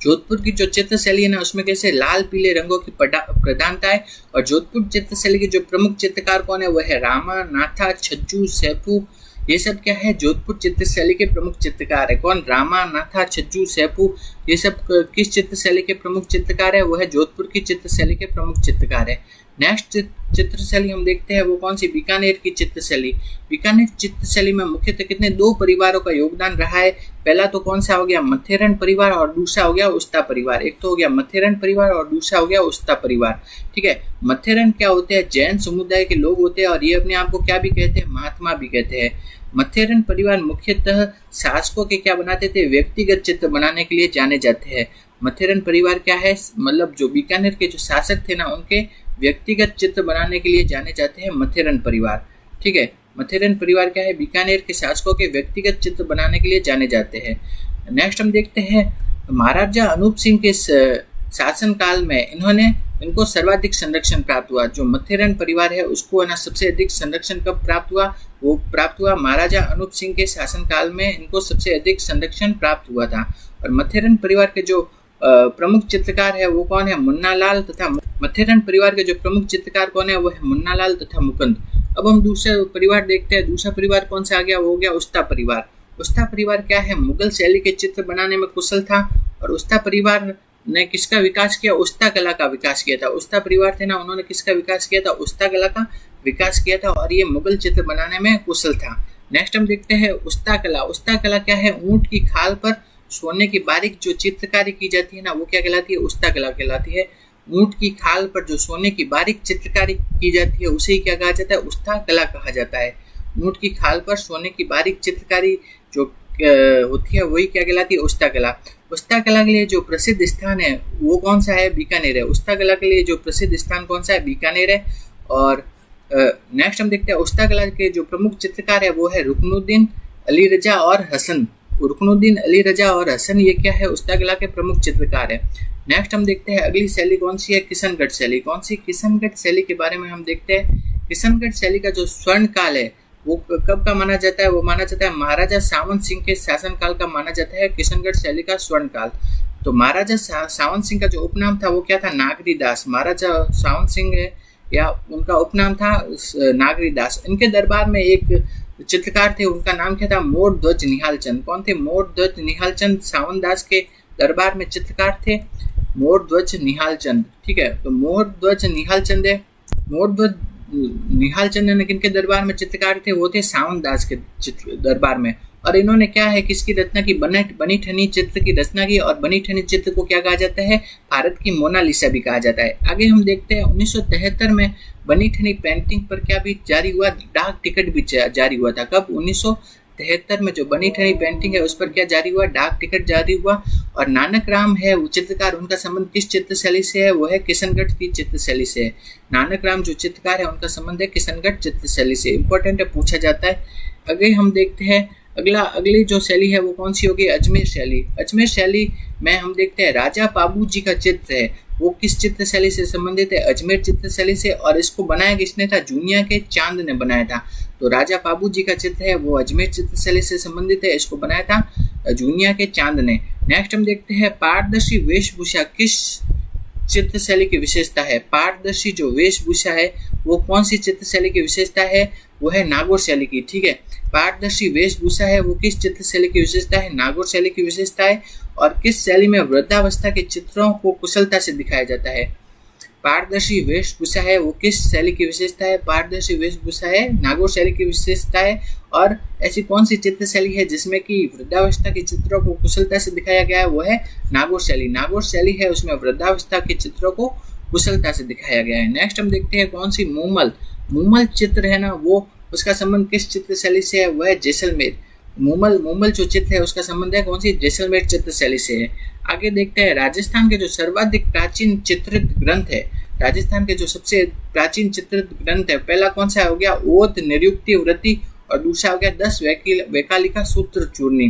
जोधपुर की जो चित्रशैली है ना उसमें कैसे लाल पीले रंगों की प्रधानता है। और जोधपुर चित्रशैली के जो प्रमुख चित्रकार कौन है? वह है रामा, नाथा, छज्जू, सैफू, ये सब क्या है? जोधपुर चित्रशैली के प्रमुख चित्रकार है। कौन? रामा, नाथा, छज्जू, सैफू, ये सब किस चित्रशैली के प्रमुख चित्रकार है? वो है जोधपुर की चित्रशैली के प्रमुख चित्रकार है। नेक्स्ट चित्रशैली हम देखते हैं वो कौन सी? बीकानेर की चित्रशैली। बीकानेर चित्रशैली में मुख्यतः कितने? 2 परिवारों का योगदान रहा है। पहला तो कौन सा हो गया? मथेरन परिवार और दूसरा हो गया उस्ता परिवार। एक तो हो गया मथेरन परिवार और दूसरा हो गया उस्ता परिवार। ठीक है, मथेरन क्या होते हैं? जैन समुदाय के लोग होते हैं और ये अपने आप को क्या भी कहते हैं? महात्मा भी कहते हैं। मथेरन परिवार मुख्यतः शासकों के क्या बनाते थे? व्यक्तिगत चित्र बनाने के लिए जाने जाते हैं। मथेरन परिवार क्या है? मतलब जो बीकानेर के जो शासक थे ना उनके व्यक्तिगत चित्र बनाने के लिए जाने जाते हैं मथेरन परिवार। ठीक है, मथेरन परिवार क्या है? बीकानेर के शासकों के व्यक्तिगत चित्र बनाने के लिए जाने जाते हैं। नेक्स्ट हम देखते हैं महाराजा अनूप सिंह के शासन काल में इनको सर्वाधिक संरक्षण प्राप्त हुआ। जो मथेरन परिवार है उसको ना सबसे अधिक संरक्षण कब प्राप्त हुआ? वो प्राप्त हुआ महाराजा अनूप सिंह के शासन काल में इनको सबसे अधिक संरक्षण प्राप्त हुआ था। और मथेरन परिवार के जो प्रमुख चित्रकार है वो कौन है? मुन्नालाल तथा मथेरन परिवार के जो प्रमुख चित्रकार कौन है? वो है मुन्नालाल तथा मुकुंद। अब हम दूसरा परिवार देखते हैं। दूसरा परिवार कौन सा आ गया? वो हो गया उस्ता परिवार। उस्ता परिवार क्या है? मुगल शैली के चित्र बनाने में कुशल था। और उस्ता परिवार ने किसका विकास किया? उस्ता कला का विकास किया था। उस्ता परिवार थे ना उन्होंने किसका विकास किया था? उस्ता कला का विकास किया था और ये मुगल चित्र बनाने में कुशल था। नेक्स्ट हम देखते हैं उस्ता कला। उस्ता कला क्या है? ऊंट की खाल पर सोने की बारीक जो चित्रकारी की जाती है ना वो क्या कहलाती है? उस्ता कला कहलाती है। ऊंट की खाल पर जो सोने की बारीक चित्रकारी की जाती है उसे क्या कहा जाता है? उस्ता कला कहा जाता है। ऊंट की खाल पर सोने की बारीक चित्रकारी जो होती है वही क्या कहलाती है, उस्ता कला। उस्ता कला के लिए जो प्रसिद्ध स्थान है वो कौन सा है, बीकानेर है। उस्ता कला के लिए जो प्रसिद्ध स्थान कौन सा है, बीकानेर है। और नेक्स्ट हम देखते हैं उस्ता कला के जो प्रमुख चित्रकार है वो है रुकनुद्दीन, अली रजा और हसन। रुकनुद्दीन, अली रजा और हसन ये क्या है, उस्ता कला के प्रमुख चित्रकार है। नेक्स्ट हम देखते हैं अगली शैली कौन सी है, किशनगढ़ शैली। कौन सी, किशनगढ़ शैली के बारे में हम देखते हैं। किशनगढ़ शैली का जो स्वर्ण काल है वो कब का माना जाता है, वो माना जाता है महाराजा सावंत सिंह के शासन काल का माना जाता है किशनगढ़ शैली का स्वर्ण काल। तो महाराजा सावंत सिंह का जो उपनाम था वो क्या था, नागरी दास। महाराजा सावंत सिंह या उनका उपनाम था नागरी दास। इनके दरबार में एक चित्रकार थे, उनका नाम क्या था, मोर ध्वज निहाल चंद। कौन थे, मोर ध्वज निहाल चंद। सावंत दास के दरबार में चित्रकार थे मोर ध्वज निहाल चंद। ठीक है, तो मोर ध्वज निहाल चंद है। मोर ध्वज निहाल चंद ने किनके दरबार में चित्रकार थे, वो थे सावंत दास के दरबार में। और इन्होंने क्या है, किसकी रचना की, बनी ठनी चित्र की रचना की। और बनी ठनी चित्र को क्या कहा जाता है, भारत की मोनालिसा भी कहा जाता है। आगे हम देखते हैं 1973 में बनी ठनी पेंटिंग पर क्या भी जारी हुआ, डाक टिकट भी जारी हुआ था। कब, 1973 में जो बनी ठनी पेंटिंग है उस पर क्या जारी हुआ, डाक टिकट जारी हुआ। और नानक राम है वो चित्रकार, उनका संबंध किस चित्र शैली से है, वो है किशनगढ़ की चित्र शैली से है। नानक राम जो चित्रकार है उनका संबंध है किशनगढ़ चित्र शैली से। इंपॉर्टेंट है, पूछा जाता है। आगे हम देखते हैं अगली जो शैली है वो कौन सी होगी, अजमेर शैली। अजमेर शैली में हम देखते हैं राजा बाबू जी का चित्र है वो किस चित्र शैली से संबंधित है, अजमेर चित्र शैली से। और इसको बनाया किसने था, जूनिया के चांद ने बनाया था। तो राजा बाबू जी का चित्र है वो अजमेर चित्र शैली से संबंधित है, इसको बनाया था जूनिया के चांद ने। नेक्स्ट हम देखते हैं पारदर्शी वेशभूषा किस चित्र शैली की विशेषता है। पारदर्शी जो वेशभूषा है वो कौन सी चित्र शैली की विशेषता है, वो है नागौर शैली की। ठीक है, पारदर्शी वेशभूषा है वो किस चित्र शैली की विशेषता है, नागौर शैली की विशेषता है। और किस शैली में वृद्धावस्था के चित्रों को कुशलता से दिखाया जाता है। पारदर्शी वेशभूषा है वो किस शैली की विशेषता है, पारदर्शी वेशभूषा है नागौर शैली की विशेषता है। और ऐसी कौन सी चित्र शैली है जिसमें कि वृद्धावस्था के चित्रों को कुशलता से दिखाया गया है, वो है नागौर शैली। नागौर शैली है उसमें वृद्धावस्था के चित्रों को कुशलता से दिखाया गया है। नेक्स्ट हम देखते हैं कौन सी, मूमल चित्र है ना, वो उसका संबंध किस चित्र शैली से है, वह है जैसलमेर। मूमल जो चित्र है उसका संबंध है कौन सी, जैसलमेर चित्र शैली से है। आगे देखते हैं राजस्थान के जो सर्वाधिक प्राचीन चित्रित ग्रंथ है। राजस्थान के जो सबसे प्राचीन चित्रित ग्रंथ है, पहला कौन सा हो गया, ओध निरुक्ति वृत्ति। और दूसरा हो गया 10 वैकालिका सूत्र चूर्णी।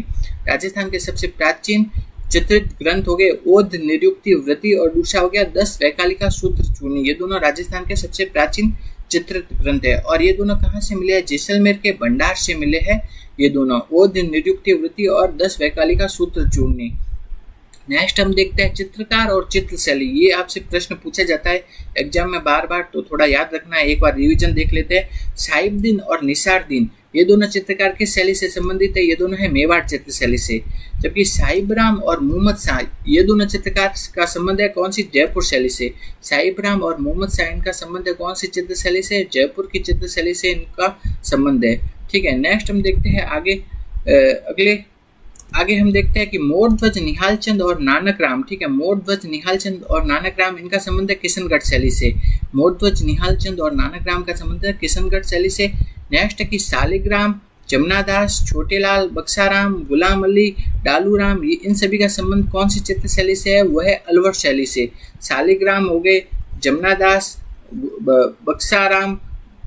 राजस्थान के सबसे प्राचीन चित्रित ग्रंथ हो गए ओध निरुक्ति वृत्ति और दूसरा हो गया 10 वैकालिका सूत्र चूर्णी। ये दोनों राजस्थान के सबसे प्राचीन चित्रित ग्रंथ है। और ये दोनों कहाँ से मिले हैं, जैसलमेर के भंडार से मिले हैं ये दोनों, ओध निरुक्ति वृत्ति और 10 वैकालिका सूत्र चूर्णी। नेक्स्ट हम देखते हैं चित्रकार और चित्र शैली। ये आपसे प्रश्न पूछा जाता है एग्जाम में बार बार, तो थोड़ा याद रखना है, एक बार रिवीजन देख लेते हैं। साहिबदीन और निसारदीन ये दोनों चित्रकार किस शैली से संबंधित है, ये दोनों है मेवाड़ चित्र शैली से। जबकि साहिबराम और मोहम्मद शाह ये दोनों चित्रकार का संबंध है कौन सी, जयपुर शैली से। साहिबराम और मोहम्मद शाह इनका संबंध है कौन सी चित्र शैली से, जयपुर की चित्र शैली से इनका संबंध है। ठीक है, नेक्स्ट हम देखते हैं आगे हम देखते हैं कि मोर ध्वज निहाल चंद और नानक राम। ठीक है, मोर ध्वज निहाल चंद और नानक राम इनका संबंध है किशनगढ़ शैली से। मोर ध्वज निहाल चंद और नानक राम का संबंध है किशनगढ़ शैली से। नेक्स्ट है कि शालिग्राम, जमुनादास, छोटेलाल, बक्साराम, गुलाम अली, डालूराम इन सभी का संबंध कौन सी चित्र शैली से है, वह है अलवर शैली से। शालिग्राम हो गए, जमुनादास, बक्साराम,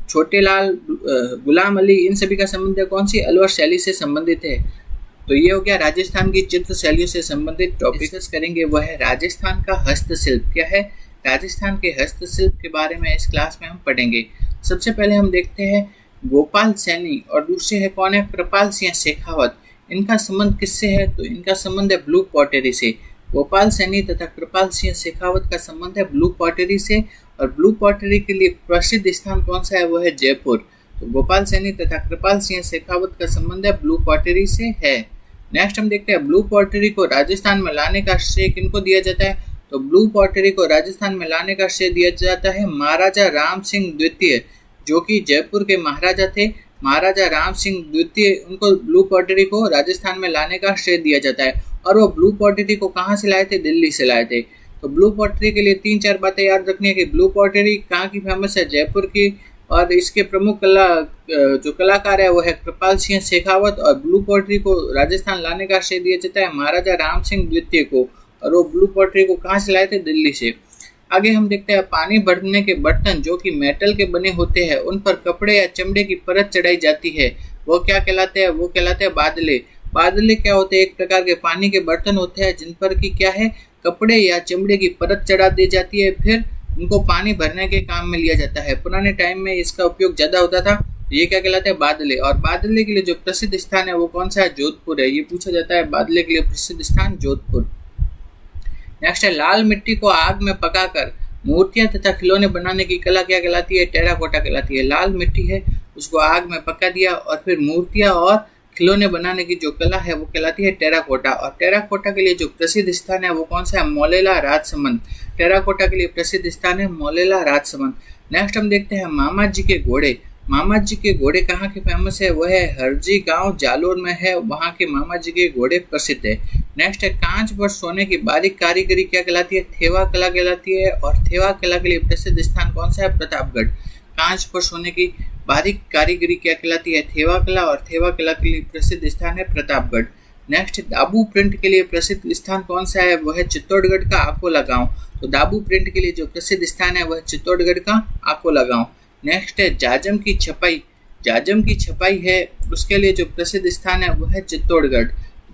छोटेलाल, गुलाम अली इन सभी का संबंध है कौन सी, अलवर शैली से संबंधित है। तो ये हो गया राजस्थान की चित्र शैलियों से संबंधित टॉपिक। डिस्कस करेंगे वह है राजस्थान का हस्तशिल्प। क्या है, राजस्थान के हस्तशिल्प के बारे में इस क्लास में हम पढ़ेंगे। सबसे पहले हम देखते हैं गोपाल सैनी और दूसरे है कौन है, कृपाल सिंह शेखावत। इनका संबंध किससे है, तो इनका संबंध है ब्लू पॉटरी से। गोपाल सैनी तथा कृपाल सिंह शेखावत का संबंध है ब्लू पॉटरी से। और ब्लू पॉटरी के लिए प्रसिद्ध स्थान कौन सा है, वो है जयपुर। तो गोपाल सैनी तथा कृपाल सिंह शेखावत का संबंध है ब्लू पॉटरी से है। नेक्स्ट हम देखते हैं ब्लू पॉटरी को राजस्थान में लाने का श्रेय किनको दिया जाता है, तो ब्लू पॉटरी को राजस्थान में लाने का श्रेय दिया जाता है महाराजा राम सिंह द्वितीय, जो कि जयपुर के महाराजा थे। महाराजा राम सिंह द्वितीय, उनको ब्लू पॉटरी को राजस्थान में लाने का श्रेय दिया जाता है। और वो ब्लू पॉटरी को कहाँ से लाए थे, दिल्ली से लाए थे। तो ब्लू पॉटरी के लिए 3-4 बातें याद रखनी है कि ब्लू पॉटरी कहाँ की फेमस है, जयपुर की, और इसके प्रमुख जो कलाकार है वो है कृपाल सिंह शेखावत, और ब्लू पोएट्री को राजस्थान लाने का श्रेय दिया जाता है महाराजा राम सिंह द्वितीय को, और वो ब्लू पोएट्री को कहाँ से लाए थे? दिल्ली से। आगे हम देखते हैं पानी भरने के बर्तन जो कि मेटल के बने होते हैं, उन पर कपड़े या चमड़े की परत चढ़ाई जाती है, वो क्या कहलाते हैं? वो कहलाते हैं बादले। बादले क्या होते हैं? एक प्रकार के पानी के बर्तन होते हैं जिन पर की क्या है, कपड़े या चमड़े की परत चढ़ा दी जाती है, फिर उनको पानी भरने के काम में लिया जाता है। पुराने टाइम में इसका उपयोग ज्यादा होता था। ये क्या कहलाते हैं? बादले। और बादले के लिए जो प्रसिद्ध स्थान है वो कौन सा है? जोधपुर है। ये पूछा जाता है बादले के लिए प्रसिद्ध स्थान जोधपुर। नेक्स्ट है लाल मिट्टी को आग में पकाकर मूर्तियां तथा खिलौने बनाने की कला क्या कहलाती है? टेराकोटा कहलाती है। लाल मिट्टी है उसको आग में पका दिया और फिर मूर्तियां और खिलौने बनाने की जो कला है वो कहलाती है टेराकोटा। और टेराकोटा के लिए जो प्रसिद्ध स्थान है वो कौन सा है? मौलेला राजसमंद। टेराकोटा के लिए प्रसिद्ध स्थान है मौलेला राजसमंद। नेक्स्ट हम देखते हैं मामा जी के घोड़े। मामा जी के घोड़े कहाँ के फेमस है? वह है हरजी गांव जालोर में है, वहाँ के मामा जी के घोड़े प्रसिद्ध है। नेक्स्ट है कांच पर सोने की बारीक कारीगरी क्या कहलाती है? थेवा कला कहलाती है। और थेवा कला के लिए प्रसिद्ध स्थान कौन सा है? प्रतापगढ़। कांच पर सोने की बारीक कारीगरी क्या कहलाती है? थेवा कला। और थेवा कला के लिए प्रसिद्ध स्थान है प्रतापगढ़। नेक्स्ट दाबू प्रिंट के लिए प्रसिद्ध स्थान कौन सा है? वह है चित्तौड़गढ़ का आकोला गांव। तो दाबू प्रिंट के लिए जो प्रसिद्ध स्थान है वह चित्तौड़गढ़ का आकोला गांव। नेक्स्ट है जाजम की छपाई। जाजम की छपाई है उसके लिए जो प्रसिद्ध स्थान है वह है चित्तौड़गढ़।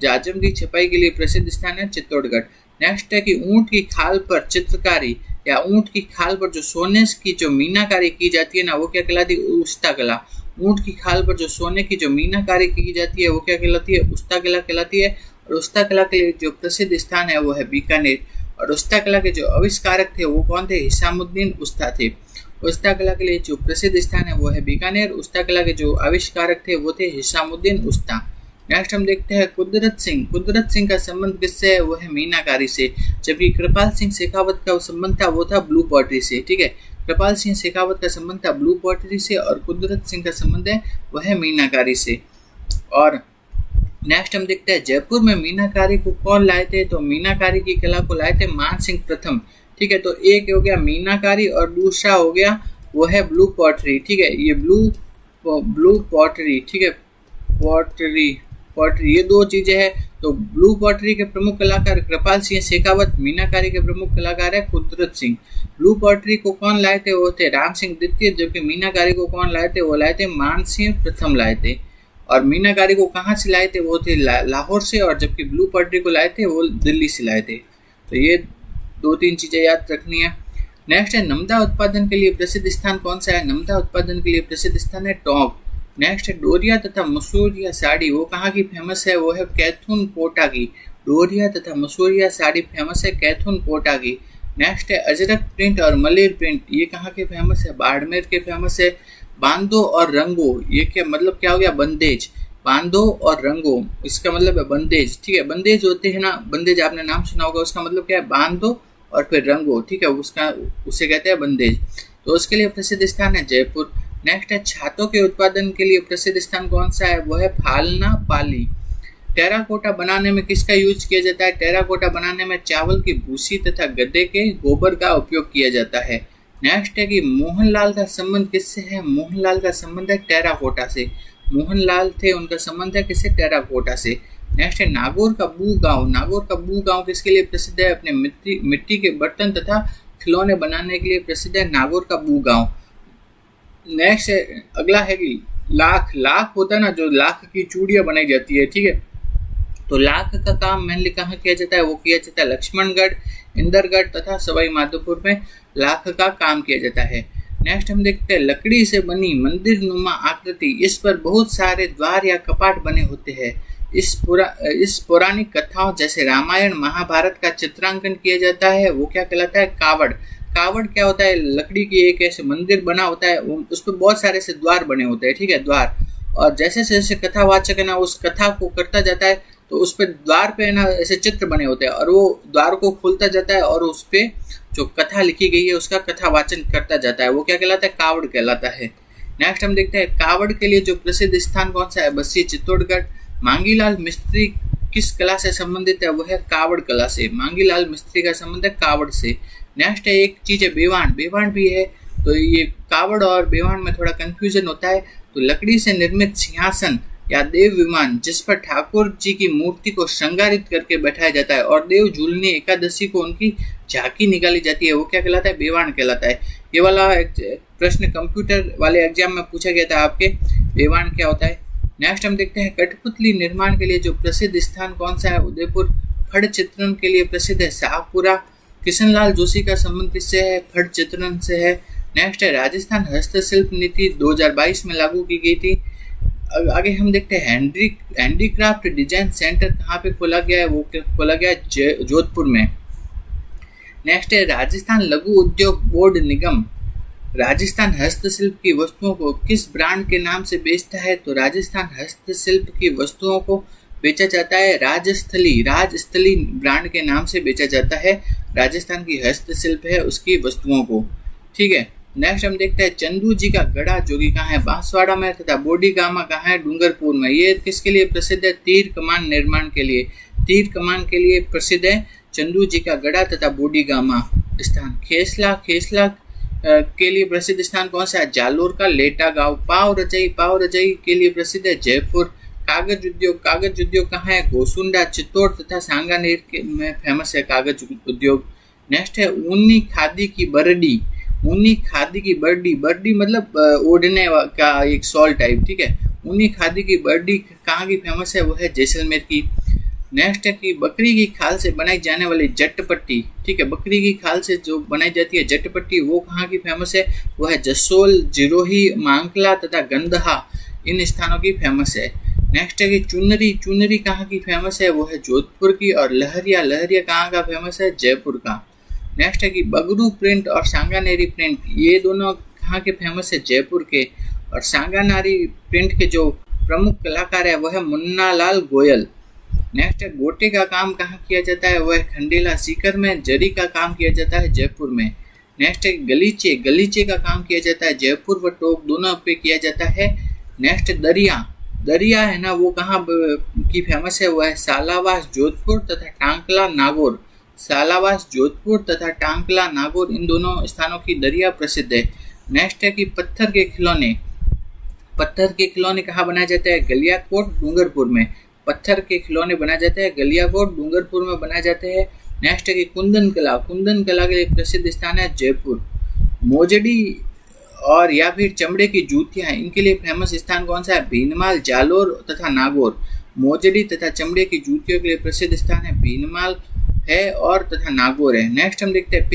जाजम की छपाई के लिए प्रसिद्ध स्थान है चित्तौड़गढ़। नेक्स्ट है कि ऊंट की खाल पर चित्रकारी या ऊंट की खाल पर जो सोने की जो मीनाकारी की जाती है ना वो क्या कहलाती है? उस्ता कला। ऊंट की खाल पर जो सोने की जो मीनाकारी की जाती है वो क्या कहलाती है? उस्ता कला कहलाती है। और उस्ता कला के लिए जो प्रसिद्ध स्थान है वो है बीकानेर। और उस्ता कला के जो आविष्कारक थे वो कौन थे? हिसामुद्दीन उस्ता थे। उस्ता कला के लिए जो प्रसिद्ध स्थान है वो है बीकानेर। उस्ता कला के जो आविष्कारक थे वो थे हिसामुद्दीन उस्ता। नेक्स्ट हम देखते हैं कुदरत सिंह। कुदरत सिंह का संबंध किससे है? वो है मीनाकारी से। जबकि कृपाल सिंह शेखावत का संबंध था वो था ब्लू पोएट्री से। ठीक है, कृपाल सिंह शेखावत का संबंध था ब्लू पोएट्री से और कुदरत सिंह का संबंध है वह है मीनाकारी से। और नेक्स्ट हम देखते हैं जयपुर में मीनाकारी को कौन लाए थे? तो मीनाकारी की कला को लाए थे मान सिंह प्रथम। ठीक है, तो एक हो गया मीनाकारी और दूसरा हो गया वो है ब्लू पोएट्री। ठीक है, ये ब्लू पोएट्री। ठीक है, पोएट्री ये दो चीजें हैं। तो ब्लू पोएट्री के प्रमुख कलाकार कृपाल सिंह शेखावत, मीनाकारी के प्रमुख कलाकार है कुदरत सिंह। ब्लू पोएट्री को कौन लाए थे? वो थे राम सिंह द्वितीय। जबकि मीनाकारी को कौन लाए थे? वो लाए थे मान सिंह प्रथम लाए थे। और मीनाकारी को कहाँ से लाए थे? वो थे लाहौर से। और जबकि ब्लू पोएट्री को लाए थे वो दिल्ली से लाए थे। तो ये दो तीन चीजें याद रखनी है। नेक्स्ट है नमदा उत्पादन के लिए प्रसिद्ध स्थान कौन सा है? नमदा उत्पादन के लिए प्रसिद्ध स्थान है टोंक। नेक्स्ट है डोरिया तथा मसूरिया साड़ी, वो कहाँ की फेमस है? वो है कैथून कोटा की। डोरिया तथा मसूरिया साड़ी फेमस है कैथून कोटा की। नेक्स्ट है अजरक प्रिंट और मलिर प्रिंट, ये कहाँ के फेमस है? बाड़मेर के फेमस है। बांधो और रंगो, ये क्या मतलब क्या हो गया? बंदेज। बांधो और रंगो इसका मतलब है बंदेज। ठीक है, बंदेज होते हैं ना, बंदेज आपने नाम सुना होगा, उसका मतलब क्या है? बांधो और फिर रंगो। ठीक है, उसे कहते हैं बंदेज। तो उसके लिए प्रसिद्ध स्थान है जयपुर। नेक्स्ट है छातों के उत्पादन के लिए प्रसिद्ध स्थान कौन सा है? वो है फालना पाली। टेराकोटा बनाने में किसका यूज किया जाता है? टेराकोटा बनाने में चावल की भूसी तथा गधे के गोबर का उपयोग किया जाता है। नेक्स्ट है कि मोहनलाल का संबंध किससे है? मोहनलाल का संबंध है टेराकोटा से। मोहनलाल थे, उनका संबंध है किससे? टेराकोटा से। नेक्स्ट है नागौर का बू गांव। नागौर का बू गांव किसके लिए प्रसिद्ध है? अपने मिट्टी के बर्तन तथा खिलौने बनाने के लिए प्रसिद्ध है नागौर का बू गांव। नेक्स्ट है अगला है कि लाख होता है ना, जो लाख की चूड़ियां बनाई जाती है। ठीक है, तो लाख का काम मेनली कहाँ किया जाता है? वो किया जाता है लक्ष्मणगढ़, इंदरगढ़ तथा सवाई माधोपुर में लाख का काम किया जाता है। नेक्स्ट हम देखते हैं लकड़ी से बनी मंदिर नुमा आकृति, इस पर बहुत सारे द्वार या कपाट बने होते हैं। इस पौराणिक कथाओं जैसे रामायण महाभारत का चित्रांकन किया जाता है, वो क्या कहलाता है? कावड़। कावड़ क्या होता है? लकड़ी की एक ऐसे मंदिर बना होता है, उस पर बहुत सारे से द्वार बने होते हैं। ठीक है, द्वार। और जैसे जैसे कथावाचक है ना उस कथा को करता जाता है तो उस पे द्वार पे ना ऐसे चित्र बने होते हैं और वो द्वार को खोलता जाता है और उस पे जो कथा लिखी गई है उसका कथा वाचन करता जाता है, वो क्या कहलाता है? कावड़ कहलाता है। नेक्स्ट हम देखते हैं कावड़ के लिए जो प्रसिद्ध स्थान कौन सा है? बस्सी चित्तौड़गढ़। मांगीलाल मिस्त्री किस कला से संबंधित है? वो है कावड़ कला से। मांगीलाल मिस्त्री का संबंध है कावड़ से। नेक्स्ट है एक चीज है बेवान। बेवान भी है तो ये कावड़ और बेवान में थोड़ा कंफ्यूजन होता है। तो लकड़ी से निर्मित सिंहासन या देव विमान जिस पर ठाकुर जी की मूर्ति को श्रृंगारित करके बैठाया जाता है और देव झूलनी एकादशी को उनकी झांकी निकाली जाती है, वो क्या कहलाता है? बेवान कहलाता है। ये वाला प्रश्न कंप्यूटर वाले एग्जाम में पूछा गया था आपके, बेवान क्या होता है। नेक्स्ट हम देखते हैं कठपुतली निर्माण के लिए जो प्रसिद्ध स्थान कौन सा है? उदयपुर। फड़ चित्रण के लिए प्रसिद्ध है शाहपुरा। किशनलाल जोशी का संबंध किससे है? फड़ चित्रण से है। नेक्स्ट है राजस्थान हस्तशिल्प नीति 2022 में लागू की गई थी। आगे हम देखते हैं हैंडीक्राफ्ट डिजाइन सेंटर कहाँ पे खोला गया है? वो खोला गया है जोधपुर में। नेक्स्ट है राजस्थान लघु उद्योग बोर्ड निगम राजस्थान हस्तशिल्प की वस्तुओं को किस ब्रांड के नाम से बेचता है? तो राजस्थान हस्तशिल्प की वस्तुओं को बेचा जाता है राजस्थली ब्रांड के नाम से बेचा जाता है। राजस्थान की हस्तशिल्प है उसकी वस्तुओं को, ठीक है। नेक्स्ट हम देखते हैं चंदू जी का गढ़ा जो कि कहाँ है? बांसवाड़ा में, तथा बोडी गामा कहाँ है? डूंगरपुर में। ये किसके लिए प्रसिद्ध है? तीर कमान निर्माण के लिए। तीर कमान के लिए प्रसिद्ध है चंदू जी का गढ़ा तथा बोडी गामा स्थान। खेसला के लिए प्रसिद्ध स्थान कौन सा है? जालोर का लेटा गांव। पाव रजाई के लिए प्रसिद्ध है जयपुर। कागज उद्योग कहाँ है? गोसुंडा, चित्तौड़ तथा सांगानेर में फेमस है कागज उद्योग। नेक्स्ट है ऊनी खादी की बर्डी मतलब ओढ़ने का एक शॉल टाइप, ठीक है। ऊनी खादी की बर्डी कहाँ की फेमस है? वो है जैसलमेर की। नेक्स्ट है कि बकरी की खाल से बनाई जाने वाली जटपट्टी, ठीक है। बकरी की खाल से जो बनाई जाती है जटपट्टी वो कहाँ की फेमस है? वो है जसोल, जिरोही, मांकला तथा गंदहा, इन स्थानों की फेमस है। नेक्स्ट है कि चुनरी कहाँ की फेमस है? वो है जोधपुर की। और लहरिया कहाँ का फेमस है? जयपुर का। नेक्स्ट है कि बगरू प्रिंट और सांगानेरी प्रिंट ये दोनों कहाँ के फेमस है? जयपुर के। और सांगानेरी प्रिंट के जो प्रमुख कलाकार है वो है मुन्ना लाल गोयल। नेक्स्ट है गोटे का काम कहाँ किया जाता है? वो है खंडेला सीकर में। जरी का काम किया जाता है जयपुर में। नेक्स्ट है गलीचे का काम किया जाता है जयपुर व टोक दोनों पे किया जाता है। नेक्स्ट दरिया है ना, वो कहाँ की फेमस है? वो है सालावास जोधपुर तथा टांकला नागौर, इन दोनों स्थानों की दरिया प्रसिद्ध है। नेक्स्ट है कि पत्थर के खिलौने कहाँ बनाए जाते हैं? गलियाकोट डूंगरपुर में। पत्थर के खिलौने बनाए जाते हैं गलियाकोट डूंगरपुर में बनाए जाते हैं। नेक्स्ट है कि कुंदन कला के लिए प्रसिद्ध स्थान है जयपुर। मोजड़ी और या फिर चमड़े की जूतियां, इनके लिए फेमस स्थान कौन सा है? भीनमाल, जालोर तथा नागौर। मोजड़ी तथा चमड़े की जूतियों के लिए प्रसिद्ध स्थान है भीनमाल है और तथा नागौर है। नेक्स्ट हम देखते हैं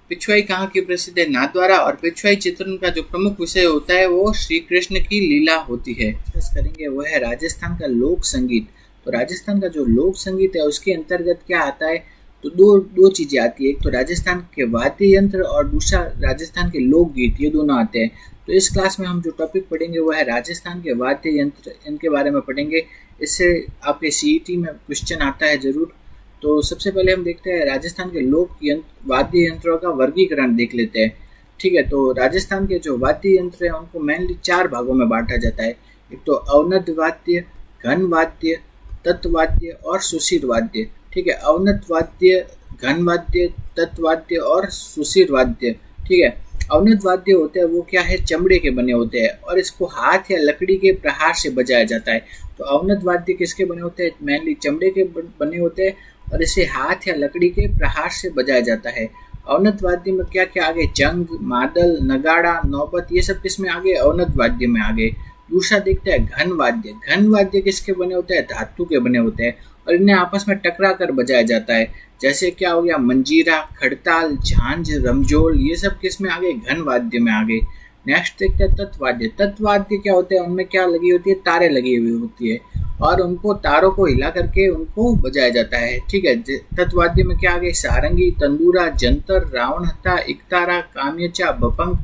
पिछवाई कहाँ की प्रसिद्ध है? नाथद्वारा। और पिछवाई चित्रण का जो प्रमुख विषय होता है वो श्री कृष्ण की लीला होती है। डिस्कस करेंगे वो है राजस्थान का लोक संगीत। तो राजस्थान का जो लोक संगीत है उसके अंतर्गत क्या आता है? तो दो चीजें आती है, एक तो राजस्थान के वाद्य यंत्र और दूसरा राजस्थान के लोकगीत, ये दोनों आते हैं। तो इस क्लास में हम जो टॉपिक पढ़ेंगे वो है राजस्थान के वाद्य यंत्र, इनके बारे में पढ़ेंगे। इससे आपके सीईटी में क्वेश्चन आता है जरूर। तो सबसे पहले हम देखते हैं राजस्थान के वाद्य यंत्रों का वर्गीकरण देख लेते हैं, ठीक है। तो राजस्थान के जो वाद्य यंत्र हैं उनको मेनली 4 भागों में बांटा जाता है। एक तो अवनद वाद्य, घन वाद्य, तत्वाद्य और सुशीर वाद्य, ठीक है। अवनत वाद्य, घन वाद्य, तत्वाद्य और सुशीर वाद्य, ठीक है। अवनत वाद्य होते हैं वो क्या है? चमड़े के बने होते हैं और इसको हाथ या लकड़ी के प्रहार से बजाया जाता है। तो अवनत वाद्य किसके बने होते हैं? मेनली चमड़े के बने होते हैं और इसे हाथ या लकड़ी के प्रहार से बजाया जाता है। अवनत वाद्य में क्या क्या आगे? जंग, मादल, नगाड़ा, नौबत, ये सब किसमें आगे? अवनत वाद्य में आगे। दूसरा देखते हैं घन वाद्य किसके बने होते हैं? धातु के बने होते हैं और इन्हें आपस में टकरा कर बजाया जाता है। जैसे क्या हो गया? मंजीरा, खड़ताल, झांझ, रमझोल, ये सब किसमें आगे? घन वाद्य में आगे। नेक्स्ट देखते हैं तत्वाद्य क्या होते हैं? उनमें क्या लगी होती है? तारे लगी हुई होती है और उनको तारों को हिला करके उनको बजाया जाता है, ठीक है। तत्वाद्य में क्या आगे? सारंगी, तंदूरा, जंतर, रावणहत्था, इकतारा, काम्यचा, बपंग,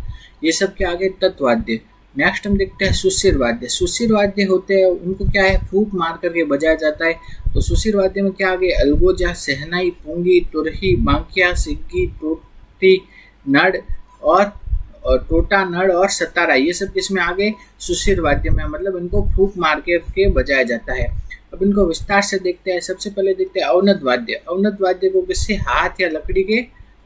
ये सब क्या आगे? तत्वाद्य। नेक्स्ट हम देखते हैं सुशीर वाद्य होते हैं, उनको क्या है? फूंक मार करके बजाया जाता है। तो सुशीर वाद्य में क्या आगे? अलगोजा, सहनाई, पुंगी, तुरही, बांकिया, सिग्गी, टोटी, नड़ और टोटा, नड़ और सतारा, ये सब किसमें आगे? सुशीर वाद्य में, मतलब इनको फूंक मार के बजाया जाता है। अब इनको विस्तार से देखते हैं। सबसे पहले देखते हैं अवनत वाद्य को किससे? हाथ या लकड़ी के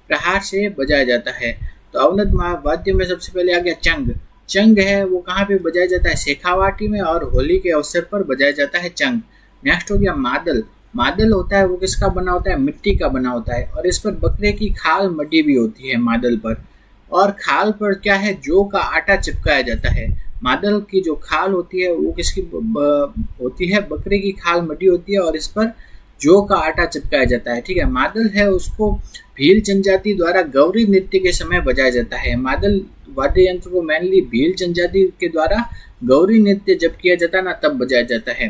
प्रहार से बजाया जाता है। तो तो अवनत वाद्य में सबसे पहले आ गया चंग। चंग है वो कहाँ पे बजाया जाता है? शेखावाटी में, और होली के अवसर पर बजाया जाता है चंग। नेक्स्ट हो गया मादल। मादल होता है वो किसका बना होता है? मिट्टी का बना होता है, और इस पर बकरे की खाल मडी भी होती है मादल पर। और खाल पर क्या है? जौ का आटा चिपकाया जाता है। मादल की जो खाल होती है वो किसकी होती है? बकरे की खाल मडी होती है, और इस पर जौ का आटा चिपकाया जाता है। ठीक है। मादल है उसको भील जनजाति द्वारा गौरी नृत्य के समय बजाया जाता है। मादल वाद्य यंत्र को मेनली भील जनजाति के द्वारा गौरी नृत्य जब किया जाता है ना, तब बजाया जाता है।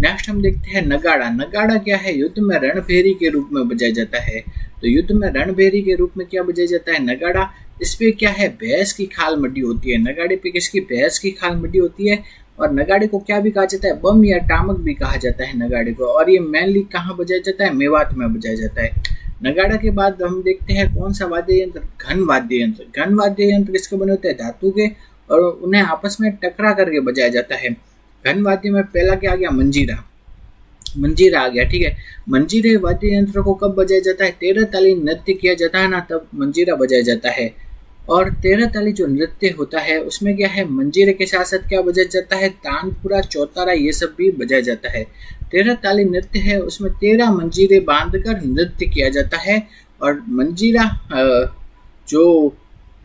नेक्स्ट हम देखते हैं नगाड़ा। नगाड़ा क्या है? युद्ध में रणभेरी के रूप में बजाया जाता है। तो युद्ध में रणभेरी के रूप में क्या बजाया जाता है? नगाड़ा। इस पे क्या है? भैंस की खाल मडी होती है। नगाड़े पे किसकी? भैंस की खाल मडी होती है। और नगाड़े को क्या भी कहा जाता है? बम या टामक भी कहा जाता है नगाड़े को। और ये मेनली कहाँ बजाया जाता है? मेवात में बजाया जाता है। नगाड़ा के बाद हम देखते हैं कौन सा वाद्य यंत्र? घन वाद्य यंत्र। घन वाद्य यंत्र किसके बने होते हैं? धातु के, और उन्हें आपस में टकरा करके बजाया जाता है। घन वाद्य में पहला क्या आ गया? मंजीरा। मंजीरा आ गया। ठीक है। मंजीरे वाद्य यंत्र को कब बजाया जाता है? 13 ताली नृत्य किया जाता है ना, तब मंजीरा बजाया जाता है। और 13 ताली जो नृत्य होता है उसमें क्या है? मंजीरे के साथ साथ क्या बजाया जाता है? तानपुरा, चौतारा, ये सब भी बजाया जाता है। 13 ताली नृत्य है उसमें 13 मंजीरे बांधकर नृत्य किया जाता है। और मंजीरा जो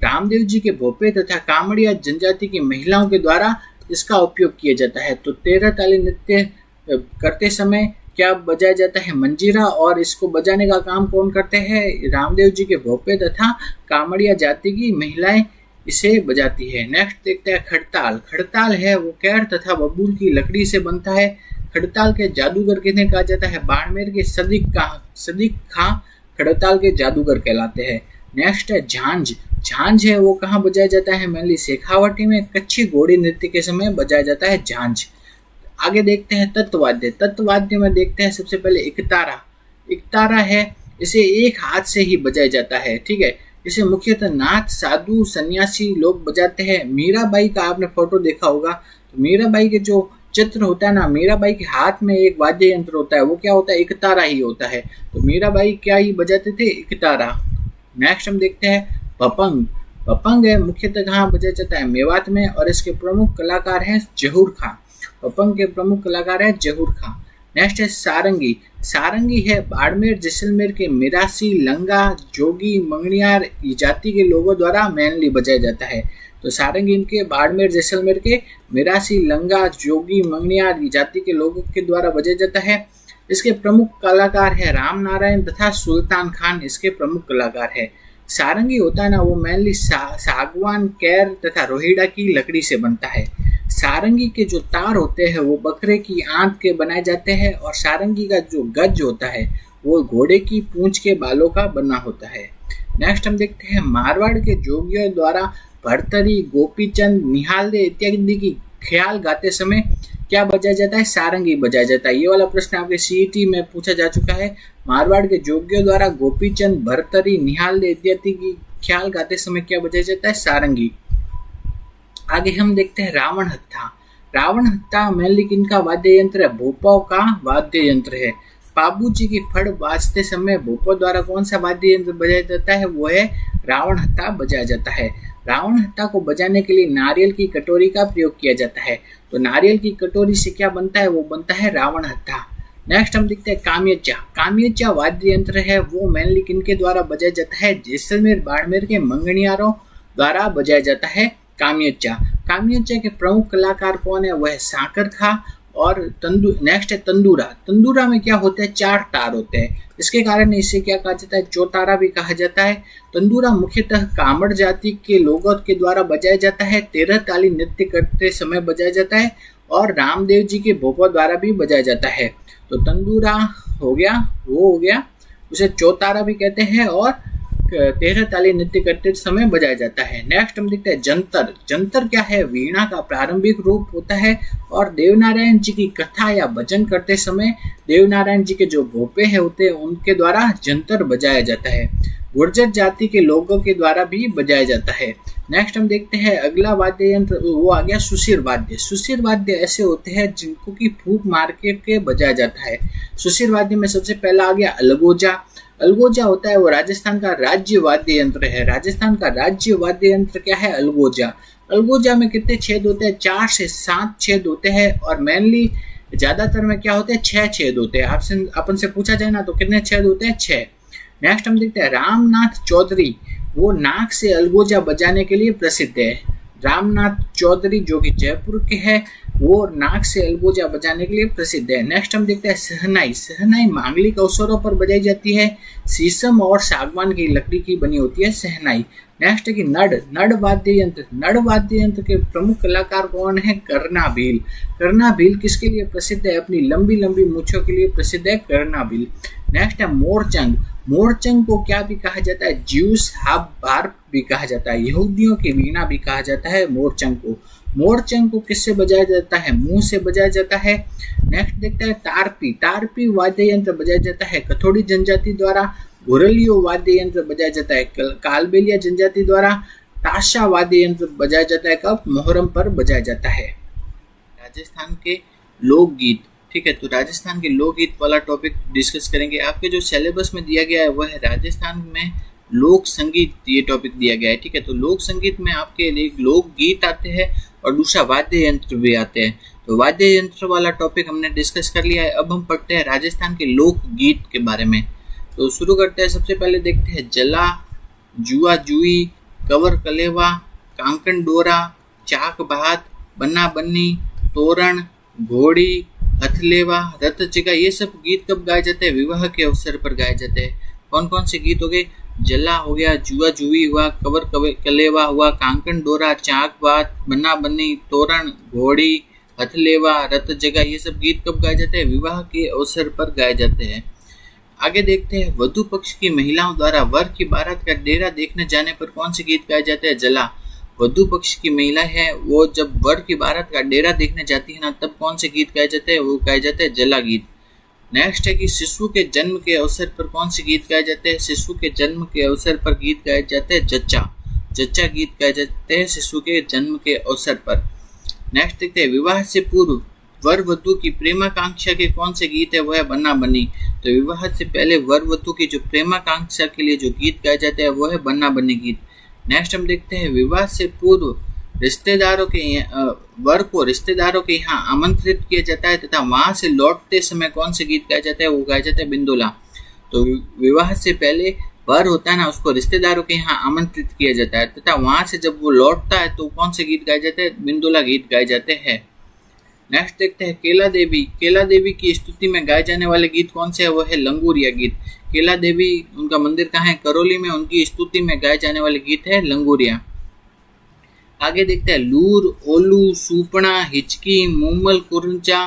रामदेव जी के भोपे तथा कामड़िया जनजाति की महिलाओं के द्वारा इसका उपयोग किया जाता है। तो 13 ताली नृत्य करते समय क्या बजाया जाता है? मंजीरा। और इसको बजाने का काम कौन करते हैं? रामदेव जी के भोपे तथा कामड़िया जाति की महिलाएं इसे बजाती है। नेक्स्ट देखते हैं खड़ताल। खड़ताल है वो कैर तथा बबूल की लकड़ी से बनता है। खड़ताल के जादूगर किन्हें कहा जाता है? बाड़मेर के सदीक खां खड़ताल के जादूगर कहलाते हैं। नेक्स्ट है झांझ। झांझ है वो कहाँ बजाया जाता है? मेनली शेखावाटी में कच्छी घोड़ी नृत्य के समय बजाया जाता है झांझ। आगे देखते हैं तत्वाद्य। तत्वाद्य में देखते हैं सबसे पहले इकतारा। इकतारा है इसे एक हाथ से ही बजाया जाता है। ठीक है। इसे मुख्यतः नाथ, साधु, सन्यासी लोग बजाते हैं। मीराबाई का आपने फोटो देखा होगा, तो मीराबाई के जो चित्र होता है ना, मीराबाई के हाथ में एक वाद्य यंत्र होता है, वो क्या होता है? इकतारा ही होता है। तो मीराबाई क्या ही बजाते थे? इकतारा। नेक्स्ट हम देखते हैं पपंग। पपंग है मुख्यतः कहाँ बजाया जाता है? मेवात में, और इसके प्रमुख कलाकार हैं जहूर खां। पपंग के प्रमुख कलाकार हैं जहूर खां। नेक्स्ट है सारंगी। सारंगी है बाड़मेर जैसलमेर के मिरासी, लंगा, जोगी, मंगनियार जाति के लोगों द्वारा मेनली बजाया जाता है। तो सारंगी इनके बाड़मेर जैसलमेर के मिरासी, लंगा, जोगी, मंगनियार जाति के लोगों के द्वारा बजाया जाता है। इसके प्रमुख कलाकार है राम नारायण तथा सुल्तान खान, इसके प्रमुख कलाकार है। सारंगी होता है ना वो मेनली सागवान, कैर तथा रोहिड़ा की लकड़ी से बनता है। सारंगी के जो तार होते हैं वो बकरे की आंत के बनाए जाते हैं, और सारंगी का जो गज होता है वो घोड़े की पूंछ के बालों का बना होता है। नेक्स्ट हम देखते हैं मारवाड़ के जोगियों द्वारा भरतरी, गोपीचंद, निहालदे इत्यादि की ख्याल गाते समय क्या बजाया जाता है? सारंगी बजाया जाता है। ये वाला प्रश्न आपके सीईटी में पूछा जा चुका है। मारवाड़ के जोगियों द्वारा गोपीचंद, भरतरी, निहालदे इत्यादि की ख्याल गाते समय क्या बजाया जाता है? सारंगी। आगे हम देखते हैं रावण हत्था। रावण हत्था मेनली किनका वाद्य यंत्र है? भोपाओं का वाद्य यंत्र है। बाबू जी की फड़ बाजते समय भोपाओं द्वारा कौन सा वाद्य यंत्र बजाया जाता है? वो है रावण हत्था बजाया जाता है। रावण हत्था को बजाने के लिए नारियल की कटोरी का प्रयोग किया जाता है। तो नारियल की कटोरी से क्या बनता है? वो बनता है रावण हत्था। नेक्स्ट हम देखते हैं कामियचा। कामियचा वाद्य यंत्र है वो मेनली किनके द्वारा बजाया जाता है? जैसलमेर, बाड़मेर के मंगनियारों द्वारा बजाया जाता है कामियचा। कामियचा के प्रमुख कलाकार कौन है? वह साकर खां और नेक्स्ट है तंदूरा। तंदूरा में क्या होता है? 4 तार होते हैं, इसके कारण इसे क्या कहा जाता है? चौतारा भी कहा जाता है। तंदूरा मुख्यतः कामड़ जाति के लोगों के द्वारा बजाया जाता है। 13 ताली नृत्य करते समय बजाया जाता है, और रामदेव जी के भोपों द्वारा भी बजाया जाता है। तो तंदूरा हो गया, वो हो गया, उसे चौतारा भी कहते हैं, और 13 ताली नृत्य करते समय बजाया जाता है। नेक्स्ट हम देखते हैं जंतर। जंतर क्या है? वीणा का प्रारंभिक रूप होता है, और देवनारायण जी की कथा या भजन करते समय देवनारायण जी के जो भोपे हैं होते हैं उनके द्वारा जंतर बजाया जाता है। गुर्जर जाति के लोगों के द्वारा भी बजाया जाता है। नेक्स्ट हम देखते हैं अगला वाद्य यंत्र, वो आ गया सुशिर वाद्य। सुशिर वाद्य ऐसे होते हैं जिनको की फूंक मार के बजाया जाता है। सुशिर वाद्य में सबसे पहला आ गया अलगोजा। अलगोजा होता है वो राजस्थान का राज्य वाद्य यंत्र है। राजस्थान का राज्य वाद्य यंत्र क्या है? अलगोजा। अलगोजा में कितने छेद होते हैं? 4 से 7 छेद होते हैं और मेनली ज्यादातर में क्या होते हैं? 6 छेद होते हैं। आपसे अपन से पूछा जाए ना तो कितने छेद होते हैं? 6। नेक्स्ट हम देखते हैं रामनाथ चौधरी, वो नाक से अलगोजा बजाने के लिए प्रसिद्ध है। रामनाथ चौधरी जो कि जयपुर के हैं, वो नाक से अलगोजा बजाने के लिए प्रसिद्ध है। नेक्स्ट हम देखते हैं सहनाई। सहनाई मांगलिक अवसरों पर बजाई जाती है। शीशम और सागवान की लकड़ी की बनी होती है सहनाई। नेक्स्ट है कि नड। नड वाद्य यंत्र। नड वाद्य यंत्र के प्रमुख कलाकार कौन है? करना भील। करना भील किसके लिए प्रसिद्ध है? अपनी लंबी लंबी मूंछों के लिए प्रसिद्ध है करना भील। नेक्स्ट है मोरचंग। मोरचंग को क्या भी कहा जाता है? ज्यूस हाफ बार्प भी कहा जाता है। यहूदियों की वीणा भी कहा जाता है मोरचंग को। मोरचंग को किससे बजाया जाता है? मुंह से बजाया जाता है। नेक्स्ट देखते हैं तारपी। तारपी वाद्य यंत्र बजाया जाता है कथोड़ी जनजाति द्वारा। घुरलियो वाद्य यंत्र बजाया जाता है कालबेलिया जनजाति द्वारा। ताशा वाद्य यंत्र बजाया जाता है कब? मोहर्रम पर बजाया जाता है। राजस्थान के लोकगीत, ठीक है, तो राजस्थान के लोकगीत वाला टॉपिक डिस्कस करेंगे। आपके जो सिलेबस में दिया गया है वह है राजस्थान में लोक संगीत, ये टॉपिक दिया गया है, ठीक है। तो लोक संगीत में आपके लिए लोकगीत आते हैं और दूसरा वाद्य यंत्र भी आते हैं। तो वाद्य यंत्र वाला टॉपिक हमने डिस्कस कर लिया है। अब हम पढ़ते हैं राजस्थान के लोकगीत के बारे में। तो शुरू करते हैं। सबसे पहले देखते हैं जला, जुआ जुई, कवर कलेवा, कांकन डोरा, चाक बहात, बन्ना बन्नी, तोरण, घोड़ी, हथलेवा, रथ चिका, ये सब गीत कब गाए जाते हैं? विवाह के अवसर पर गाए जाते हैं। कौन कौन से गीत हो गए? जला हो गया, जुआ जुई हुआ, कवर कलेवा हुआ, कांकन डोरा, चाक बात, बन्ना बन्नी, तोरण, घोड़ी, हथलेवा, रथ जगह, ये सब गीत कब गाए जाते हैं? विवाह के अवसर पर गाए जाते हैं। आगे देखते हैं वधु पक्ष की महिलाओं द्वारा वर की बारात का डेरा देखने जाने पर कौन से गीत गाए जाते हैं? जला। वधु पक्ष की महिला है वो जब वर की बारात का डेरा देखने जाती है ना, तब कौन से गीत गाए जाते हैं? वो गाए जाते हैं जला गीत। नेक्स्ट है कि शिशु के जन्म के अवसर पर कौन से गीत गाए जाते हैं? शिशु के जन्म के अवसर पर गीत गाए जाते हैं जच्चा। जच्चा गीत गाए जाते हैं शिशु के जन्म के अवसर पर। नेक्स्ट देखते हैं विवाह से पूर्व वर वधु की प्रेमाकांक्षा के कौन से गीत है? वह है बन्ना बन्नी। तो विवाह से पहले वर वधु की जो प्रेमाकांक्षा के लिए जो गीत गाए जाते हैं वो है बन्ना बन्नी गीत। नेक्स्ट हम देखते हैं विवाह से पूर्व रिश्तेदारों के वर को रिश्तेदारों के यहाँ आमंत्रित किया जाता है तथा वहां से लौटते समय कौन से गीत गाए जाते हैं? वो गाए जाते हैं बिंदुला। तो विवाह से पहले वर होता है ना, उसको रिश्तेदारों के यहाँ आमंत्रित किया जाता है तथा वहां से जब वो लौटता है तो कौन से गीत गाए जाते हैं? बिंदुला गीत गाए जाते हैं। नेक्स्ट देखते हैं केला देवी। केला देवी की स्तुति में गाए जाने वाले गीत कौन से है? वो है लंगूरिया गीत। केला देवी उनका मंदिर कहाँ है? करौली में। उनकी स्तुति में गाए जाने वाले गीत है लंगूरिया। आगे देखते हैं लूर, ओलू, सूपना, हिचकी, मूमल, कुरंचा,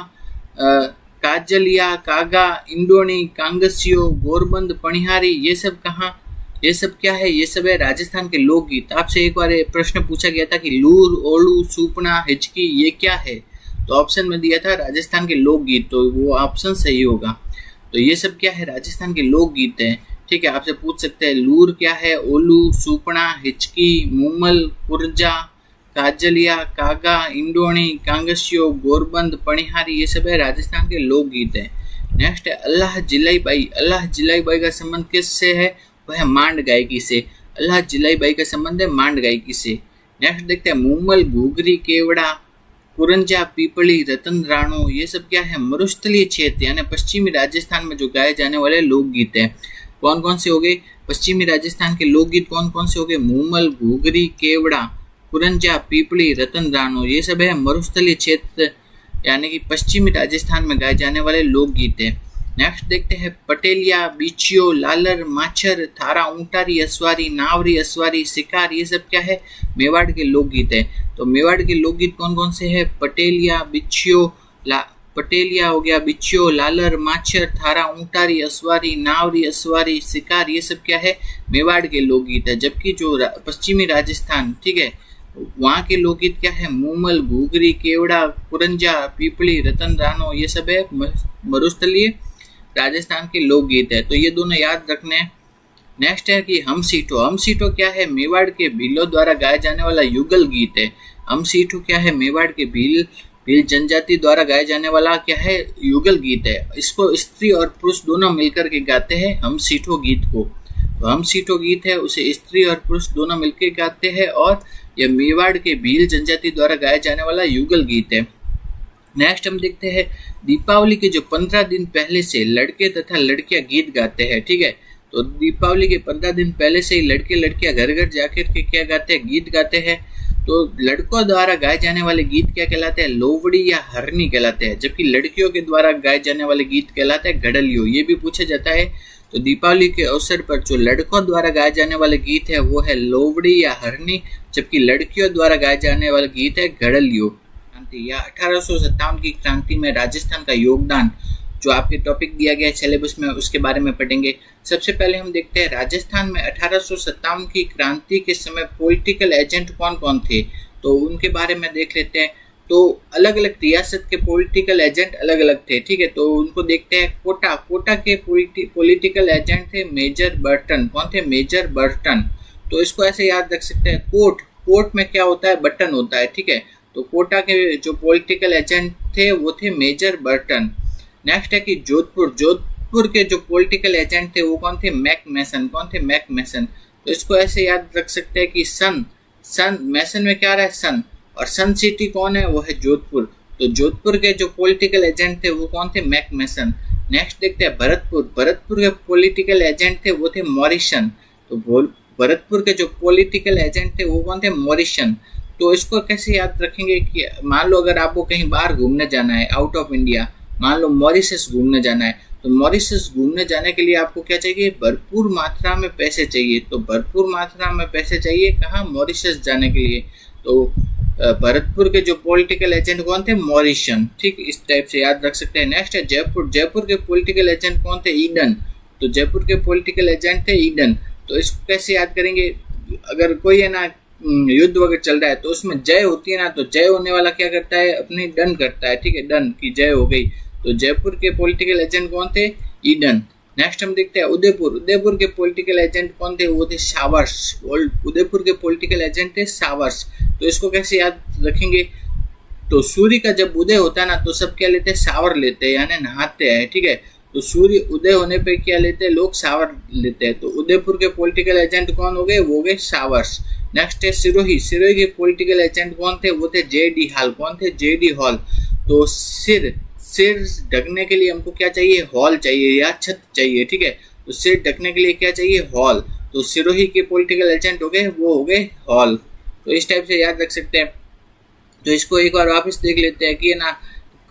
काजलिया, कागा, इंडोनी, कांगसियो, गोरबंद, पणिहारी, ये सब कहाँ, ये सब क्या है? ये सब है राजस्थान के लोकगीत। आपसे एक बार प्रश्न पूछा गया था कि लूर, ओलू, सूपना, हिचकी ये क्या है? तो ऑप्शन में दिया था राजस्थान के लोकगीत, तो वो ऑप्शन सही होगा। तो ये सब क्या है? राजस्थान के लोकगीत हैं, ठीक है। आपसे पूछ सकते हैं लूर क्या है, ओलू, सूपना, हिचकी, मूमल, कुरजा, काजलिया, कागा, इंडोनी, कांगसियो, गोरबंद, पणिहारी, ये सब है राजस्थान के लोकगीत हैं। नेक्स्ट है अल्लाह जिलाई बाई। अल्लाह जिलाई बाई का संबंध किससे है? वह है मांड गायकी से। अल्लाह जिलाई बाई का संबंध है मांड गायकी से। नेक्स्ट देखते हैं मूमल, घूघरी, केवड़ा, कुरंजा, पीपली, रतन राणो, ये सब क्या है? मरुस्थलीय क्षेत्र यानी पश्चिमी राजस्थान में जो गाए जाने वाले लोकगीत हैं। कौन कौन से हो गए? पश्चिमी राजस्थान के लोकगीत कौन कौन से हो गए? मूमल, घूघरी, केवड़ा, कुरंजा, पीपली, रतन राणो, ये सब है मरुस्थलीय क्षेत्र यानी कि पश्चिमी राजस्थान में गाए जाने वाले लोकगीत हैं। नेक्स्ट देखते हैं पटेलिया, बिछियो, लालर, माछर, थारा, ऊंटारी, असवारी, नावरी, असवारी, शिकार, ये सब क्या है? मेवाड़ के लोकगीत है। तो मेवाड़ के लोकगीत कौन कौन से हैं? पटेलिया, बिछियो, पटेलिया हो गया, बिछियो, लालर, माछर, थारा, ऊंटारी, असवारी, नावरी, असवारी, शिकार, ये सब क्या है? मेवाड़ के लोकगीत है। जबकि जो पश्चिमी राजस्थान, ठीक है, वहाँ के लोकगीत क्या है? मूमल, घूघरी, केवड़ा, कुरंजा, पीपली, रतन राणो, ये सब है मरुस्थलीय राजस्थान के लोकगीत है। तो ये दोनों याद रखने हैं। नेक्स्ट है कि हम सीटो। हम सीटो क्या है? मेवाड़ के भीलों द्वारा गाया जाने वाला युगल गीत है। हम सीटो क्या है? मेवाड़ के भील जनजाति द्वारा गाया जाने वाला क्या है? युगल गीत है। इसको स्त्री और पुरुष दोनों मिलकर के गाते हैं हम सीटो गीत को। तो हम सीटो गीत है उसे स्त्री और पुरुष दोनों मिलकर गाते हैं और यह मेवाड़ के भील जनजाति द्वारा गाया जाने वाला युगल गीत है। नेक्स्ट हम देखते हैं दीपावली के जो 15 दिन पहले से लड़के तथा लड़कियां गीत गाते हैं। ठीक है, तो दीपावली के 15 दिन पहले से ही लड़के लड़कियां घर घर जाकर के क्या गाते हैं? गीत गाते हैं। तो लड़कों द्वारा गाए जाने वाले गीत क्या कहलाते हैं? लोवड़ी या हरनी कहलाते हैं, जबकि लड़कियों के द्वारा गाए जाने वाले गीत कहलाते हैं घड़लियो। ये भी पूछा जाता है। तो दीपावली के अवसर पर जो लड़कों द्वारा गाए जाने वाले गीत है वो है लोवड़ी या हरनी, जबकि लड़कियों द्वारा गाए जाने वाला गीत है घड़लियो। क्रांति या 1857 की क्रांति में राजस्थान का योगदान जो आपके टॉपिक दिया गया है सिलेबस में, उसके बारे में पढ़ेंगे। सबसे पहले हम देखते हैं राजस्थान में 1857 की क्रांति के समय पॉलिटिकल एजेंट कौन कौन थे, तो उनके बारे में देख लेते हैं। तो अलग अलग रियासत के पॉलिटिकल एजेंट अलग अलग थे। ठीक है, तो उनको देखते हैं। कोटा के पॉलिटिकल एजेंट थे मेजर बर्टन। कौन थे? Major Burton. तो इसको ऐसे याद रख सकते हैं। कोट में क्या होता है? बटन होता है। ठीक है, तो कोटा के जो पॉलिटिकल एजेंट थे वो थे मेजर बर्टन। नेक्स्ट है कि जोधपुर के जो पॉलिटिकल एजेंट थे वो कौन थे? मैकमेसन। कौन थे? मैकमेसन। तो इसको ऐसे याद रख सकते हैं कि सन मैसन में क्या रहा है? सन। और सन सिटी कौन है? वो है जोधपुर। तो जोधपुर के जो पॉलिटिकल एजेंट थे वो कौन थे? मैकमेसन। नेक्स्ट देखते हैं भरतपुर के पॉलिटिकल एजेंट थे वो थे मॉरिसन। तो भरतपुर के जो पॉलिटिकल एजेंट थे वो कौन थे? मॉरिसन। तो इसको कैसे याद रखेंगे कि मान लो अगर आपको कहीं बाहर घूमने जाना है आउट ऑफ इंडिया, मान लो मॉरिशस घूमने जाना है, तो मॉरिशस घूमने जाने के लिए आपको क्या चाहिए? भरपूर मात्रा में पैसे चाहिए। तो भरपूर मात्रा में पैसे चाहिए कहाँ? मॉरिशस जाने के लिए। तो भरतपुर के जो पॉलिटिकल एजेंट कौन थे? मॉरिशन। ठीक, इस टाइप से याद रख सकते हैं। नेक्स्ट है जयपुर के पॉलिटिकल एजेंट कौन थे? ईडन। तो जयपुर के पॉलिटिकल एजेंट थे ईडन। तो इसको कैसे याद करेंगे? अगर कोई है ना युद्ध वगैरह चल रहा है तो उसमें जय होती है ना, तो जय होने वाला क्या करता है? अपनी डन करता है। ठीक है, डन की जय हो गई। तो जयपुर के पॉलिटिकल एजेंट कौन थे? ईडन। नेक्स्ट हम देखते हैं उदयपुर के पॉलिटिकल एजेंट कौन थे? वो थे सावर्स। उदयपुर के पॉलिटिकल एजेंट थे सावर्स। तो इसको कैसे याद रखेंगे? तो सूर्य का जब उदय होता है ना तो सब क्या लेते हैं? शावर लेते हैं, यानी नहाते हैं। ठीक है, तो सूर्य उदय होने पे क्या लेते हैं? लोग शावर लेते हैं। तो उदयपुर के पॉलिटिकल एजेंट कौन हो गए? वो हो गए शावर्स। नेक्स्ट है सिरोही के पॉलिटिकल एजेंट कौन थे? वो थे जेडी हॉल। कौन थे? JD hall. तो सिर ढकने के लिए हमको क्या चाहिए? हॉल चाहिए या छत चाहिए। ठीक है, तो सिर ढकने के लिए क्या चाहिए? हॉल। तो सिरोही के पॉलिटिकल एजेंट हो गए, वो हो गए हॉल। तो इस टाइप से याद रख सकते हैं। तो इसको एक बार वापस देख लेते हैं कि ना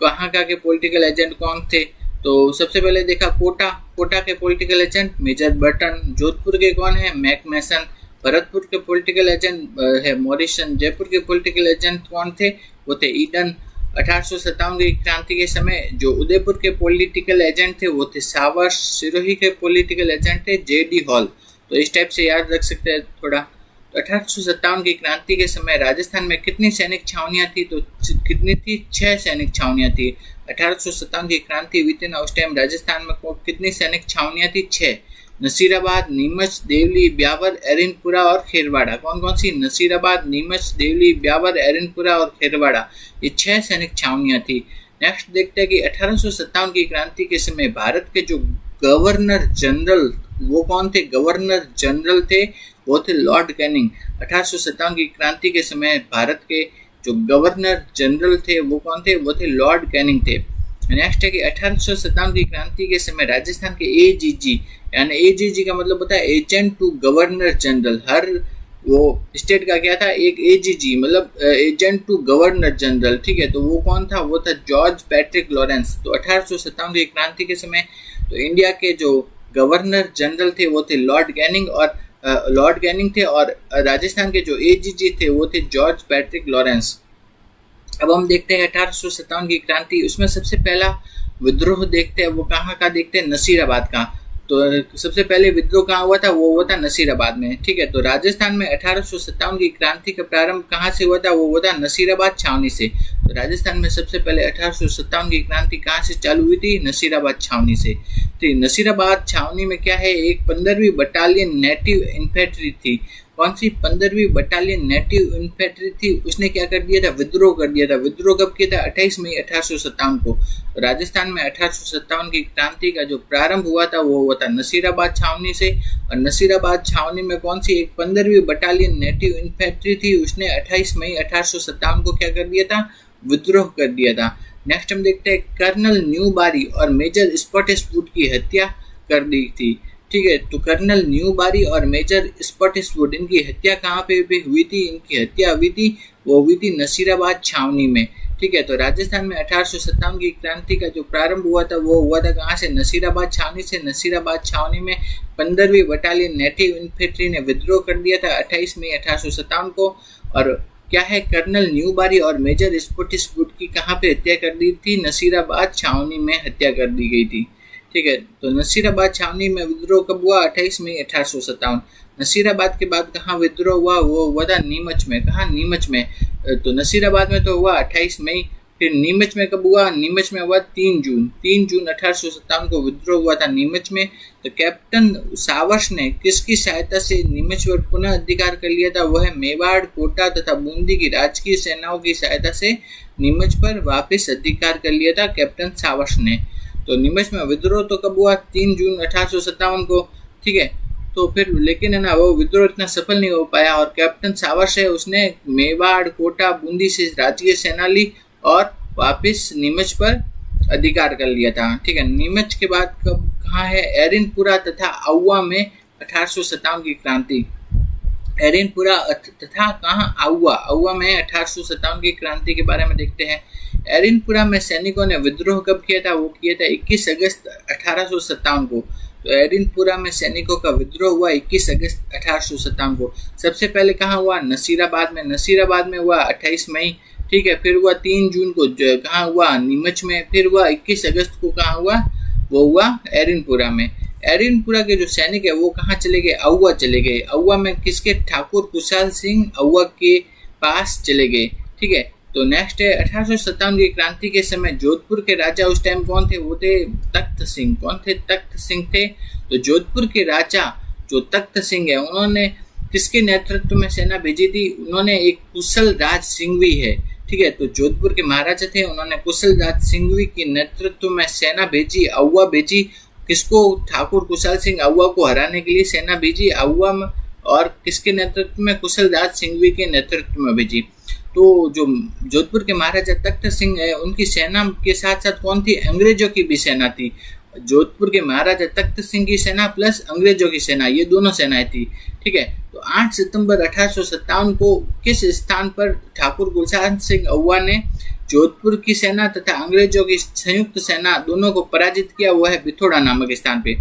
कहाँ के पॉलिटिकल एजेंट कौन थे। तो सबसे पहले देखा कोटा के political agent major Burton. Jodhpur के कौन है? मैकमेसन। भरतपुर के पॉलिटिकल एजेंट है मॉरिसन। जयपुर के पॉलिटिकल एजेंट कौन थे? वो थे ईडन। 1857 की क्रांति के समय जो उदयपुर के पॉलिटिकल एजेंट थे वो थे सावर्स। सिरोही के पॉलिटिकल एजेंट थे जेडी हॉल। तो इस टाइप से याद रख सकते हैं थोड़ा। तो 1857 की क्रांति के समय राजस्थान में कितनी सैनिक छावनियां थी? तो कितनी थी? 6 सैनिक छावनियां थी। 1857 की क्रांति हुई थी ना, उस टाइम राजस्थान में कितनी सैनिक छावनियां थी? 6। नसीराबाद, नीमच, देवली, ब्यावर, एरिनपुरा और खेरवाड़ा। कौन कौन सी? नसीराबाद, नीमच, देवली, ब्यावर, एरिनपुरा और खेरवाड़ा, ये 6 सैनिक छावनियां थी। नेक्स्ट देखते हैं कि 1857 की क्रांति के समय भारत के जो गवर्नर जनरल वो कौन थे? गवर्नर जनरल थे वो थे लॉर्ड कैनिंग। 1857 की क्रांति के समय भारत के जो गवर्नर जनरल थे वो कौन थे? वो थे लॉर्ड कैनिंग थे। नेक्स्ट है कि 1857 की क्रांति के समय राजस्थान के एजीजी, यानी एजीजी का मतलब होता है एजेंट टू गवर्नर जनरल। हर वो स्टेट का क्या था? एक एजीजी मतलब एजेंट टू गवर्नर जनरल। ठीक है, तो वो कौन था? वो था जॉर्ज पैट्रिक लॉरेंस। तो 1857 की क्रांति के समय तो इंडिया के जो गवर्नर जनरल थे वो थे लॉर्ड कैनिंग थे और राजस्थान के जो एजीजी थे वो थे जॉर्ज पैट्रिक लॉरेंस। अब हम देखते हैं 1857 की क्रांति, उसमें सबसे पहला विद्रोह देखते हैं वो कहाँ का देखते हैं? नसीराबाद का। तो सबसे पहले विद्रोह कहाँ हुआ था, वो हुआ था नसीराबाद में। ठीक है, तो राजस्थान में 1857 की क्रांति का प्रारंभ कहाँ से हुआ था, वो हुआ था नसीराबाद छावनी से। तो राजस्थान में सबसे पहले 1857 की क्रांति कहाँ से चालू हुई थी, नसीराबाद छावनी से। तो नसीराबाद छावनी में क्या है, एक 15वीं बटालियन नेटिव इन्फेंट्री थी। कौन सी 15वीं बटालियन नेटिव इन्फेंट्री थी, उसने क्या कर दिया था, विद्रोह कर दिया था। विद्रोह कब किया था, 28 मई 1857 को। तो राजस्थान में 1857 की क्रांति का जो प्रारंभ हुआ था वो हुआ था नसीराबाद छावनी से। और नसीराबाद छावनी में कौन सी, एक 15वीं बटालियन नेटिव इन्फेंट्री थी, उसने 28 मई 1857 को क्या कर दिया था, विद्रोह कर दिया था। नेक्स्ट हम देखते हैं, कर्नल न्यू बारी और मेजर स्पॉटिसवुड की हत्या कर दी थी। ठीक है, तो कर्नल न्यू बारी और मेजर स्पॉटिसवुड, इनकी हत्या कहाँ पे भी हुई थी, इनकी हत्या हुई थी, वो हुई थी नसीराबाद छावनी में। ठीक है, तो राजस्थान में 1857 की क्रांति का जो प्रारंभ हुआ था वो हुआ था कहाँ से, नसीराबाद छावनी से। नसीराबाद छावनी में 15वीं बटालियन नेटिव इन्फेंट्री ने विद्रोह कर दिया था 28 मई 1857 को। और क्या है, कर्नल न्यू बारी और मेजर स्पॉटिसवुड की कहाँ पे हत्या कर दी थी, नसीराबाद छावनी में हत्या कर दी गई थी। ठीक है, तो नसीराबाद छावनी में विद्रोह कब हुआ, 28 मई 1857। नसीराबाद के बाद कहाँ विद्रोह हुआ, वो हुआ था नीमच में। कहाँ, नीमच में। तो नसीराबाद में तो हुआ 28 मई, फिर नीमच में कब हुआ, नीमच में हुआ 3 जून 1857 को विद्रोह हुआ था नीमच में। तो कैप्टन सावर्स ने किसकी सहायता से नीमच पर पुनः अधिकार कर लिया था, वह मेवाड़, कोटा तथा बूंदी की राजकीय सेनाओं की सहायता से नीमच पर वापस अधिकार कर लिया था कैप्टन सावर्स ने। तो नीमच में विद्रोह तो कब हुआ, 3 जून 1857 को। ठीक है, तो फिर लेकिन है ना, वो विद्रोह इतना सफल नहीं हो पाया और कैप्टन सावर्स है उसने मेवाड़, कोटा, बूंदी से राजकीय सेना ली और वापस नीमच पर अधिकार कर लिया था। ठीक है, नीमच के बाद कब कहाँ है, एरिनपुरा तथा आउवा में 1857 की क्रांति। एरिनपुरा तथा कहाँ, आउवा में 1857 की क्रांति के बारे में देखते हैं। एरिनपुरा में सैनिकों ने विद्रोह कब किया था, वो किया था 21 अगस्त 1857 को। तो एरिनपुरा में सैनिकों का विद्रोह हुआ 21 अगस्त 1857 को। सबसे पहले कहाँ हुआ, नसीराबाद में। नसीराबाद में हुआ 28 मई। ठीक है, फिर हुआ 3 जून को कहाँ हुआ, नीमच में। फिर हुआ 21 अगस्त को कहाँ हुआ, वो हुआ एरिनपुरा में। एरिनपुरा के जो सैनिक है वो कहाँ चले गए, आउवा चले गए। आउवा में किसके, ठाकुर कुशाल सिंह आउवा के पास चले गए। ठीक है, तो नेक्स्ट है 1857 की क्रांति के समय जोधपुर के राजा उस टाइम कौन थे, वो थे तख्त सिंह। कौन थे, तख्त सिंह थे। तो जोधपुर के राजा जो तख्त सिंह है, उन्होंने किसके नेतृत्व में सेना भेजी थी, उन्होंने एक कुशल राज सिंघवी है। ठीक है, तो जोधपुर के महाराजा थे, उन्होंने कुशल राज सिंघवी के नेतृत्व में सेना भेजी, आउवा भेजी। किसको, ठाकुर कुशाल सिंह आउवा को हराने के लिए सेना भेजी आउवा में। और किसके नेतृत्व में, कुशल राज सिंघवी के नेतृत्व में भेजी। तो जो जोधपुर के महाराजा तख्त सिंह है, उनकी सेना के साथ साथ कौन थी, अंग्रेजों की भी सेना थी। जोधपुर के महाराजा तख्त सिंह की सेना प्लस अंग्रेजों की सेना, ये दोनों सेनाएं थी। ठीक है, तो 8 सितंबर 1857 को किस स्थान पर ठाकुर कुशाल सिंह आउवा ने जोधपुर की सेना तथा अंग्रेजों की संयुक्त सेना दोनों को पराजित किया, वो है बिथोड़ा नामक स्थान पे।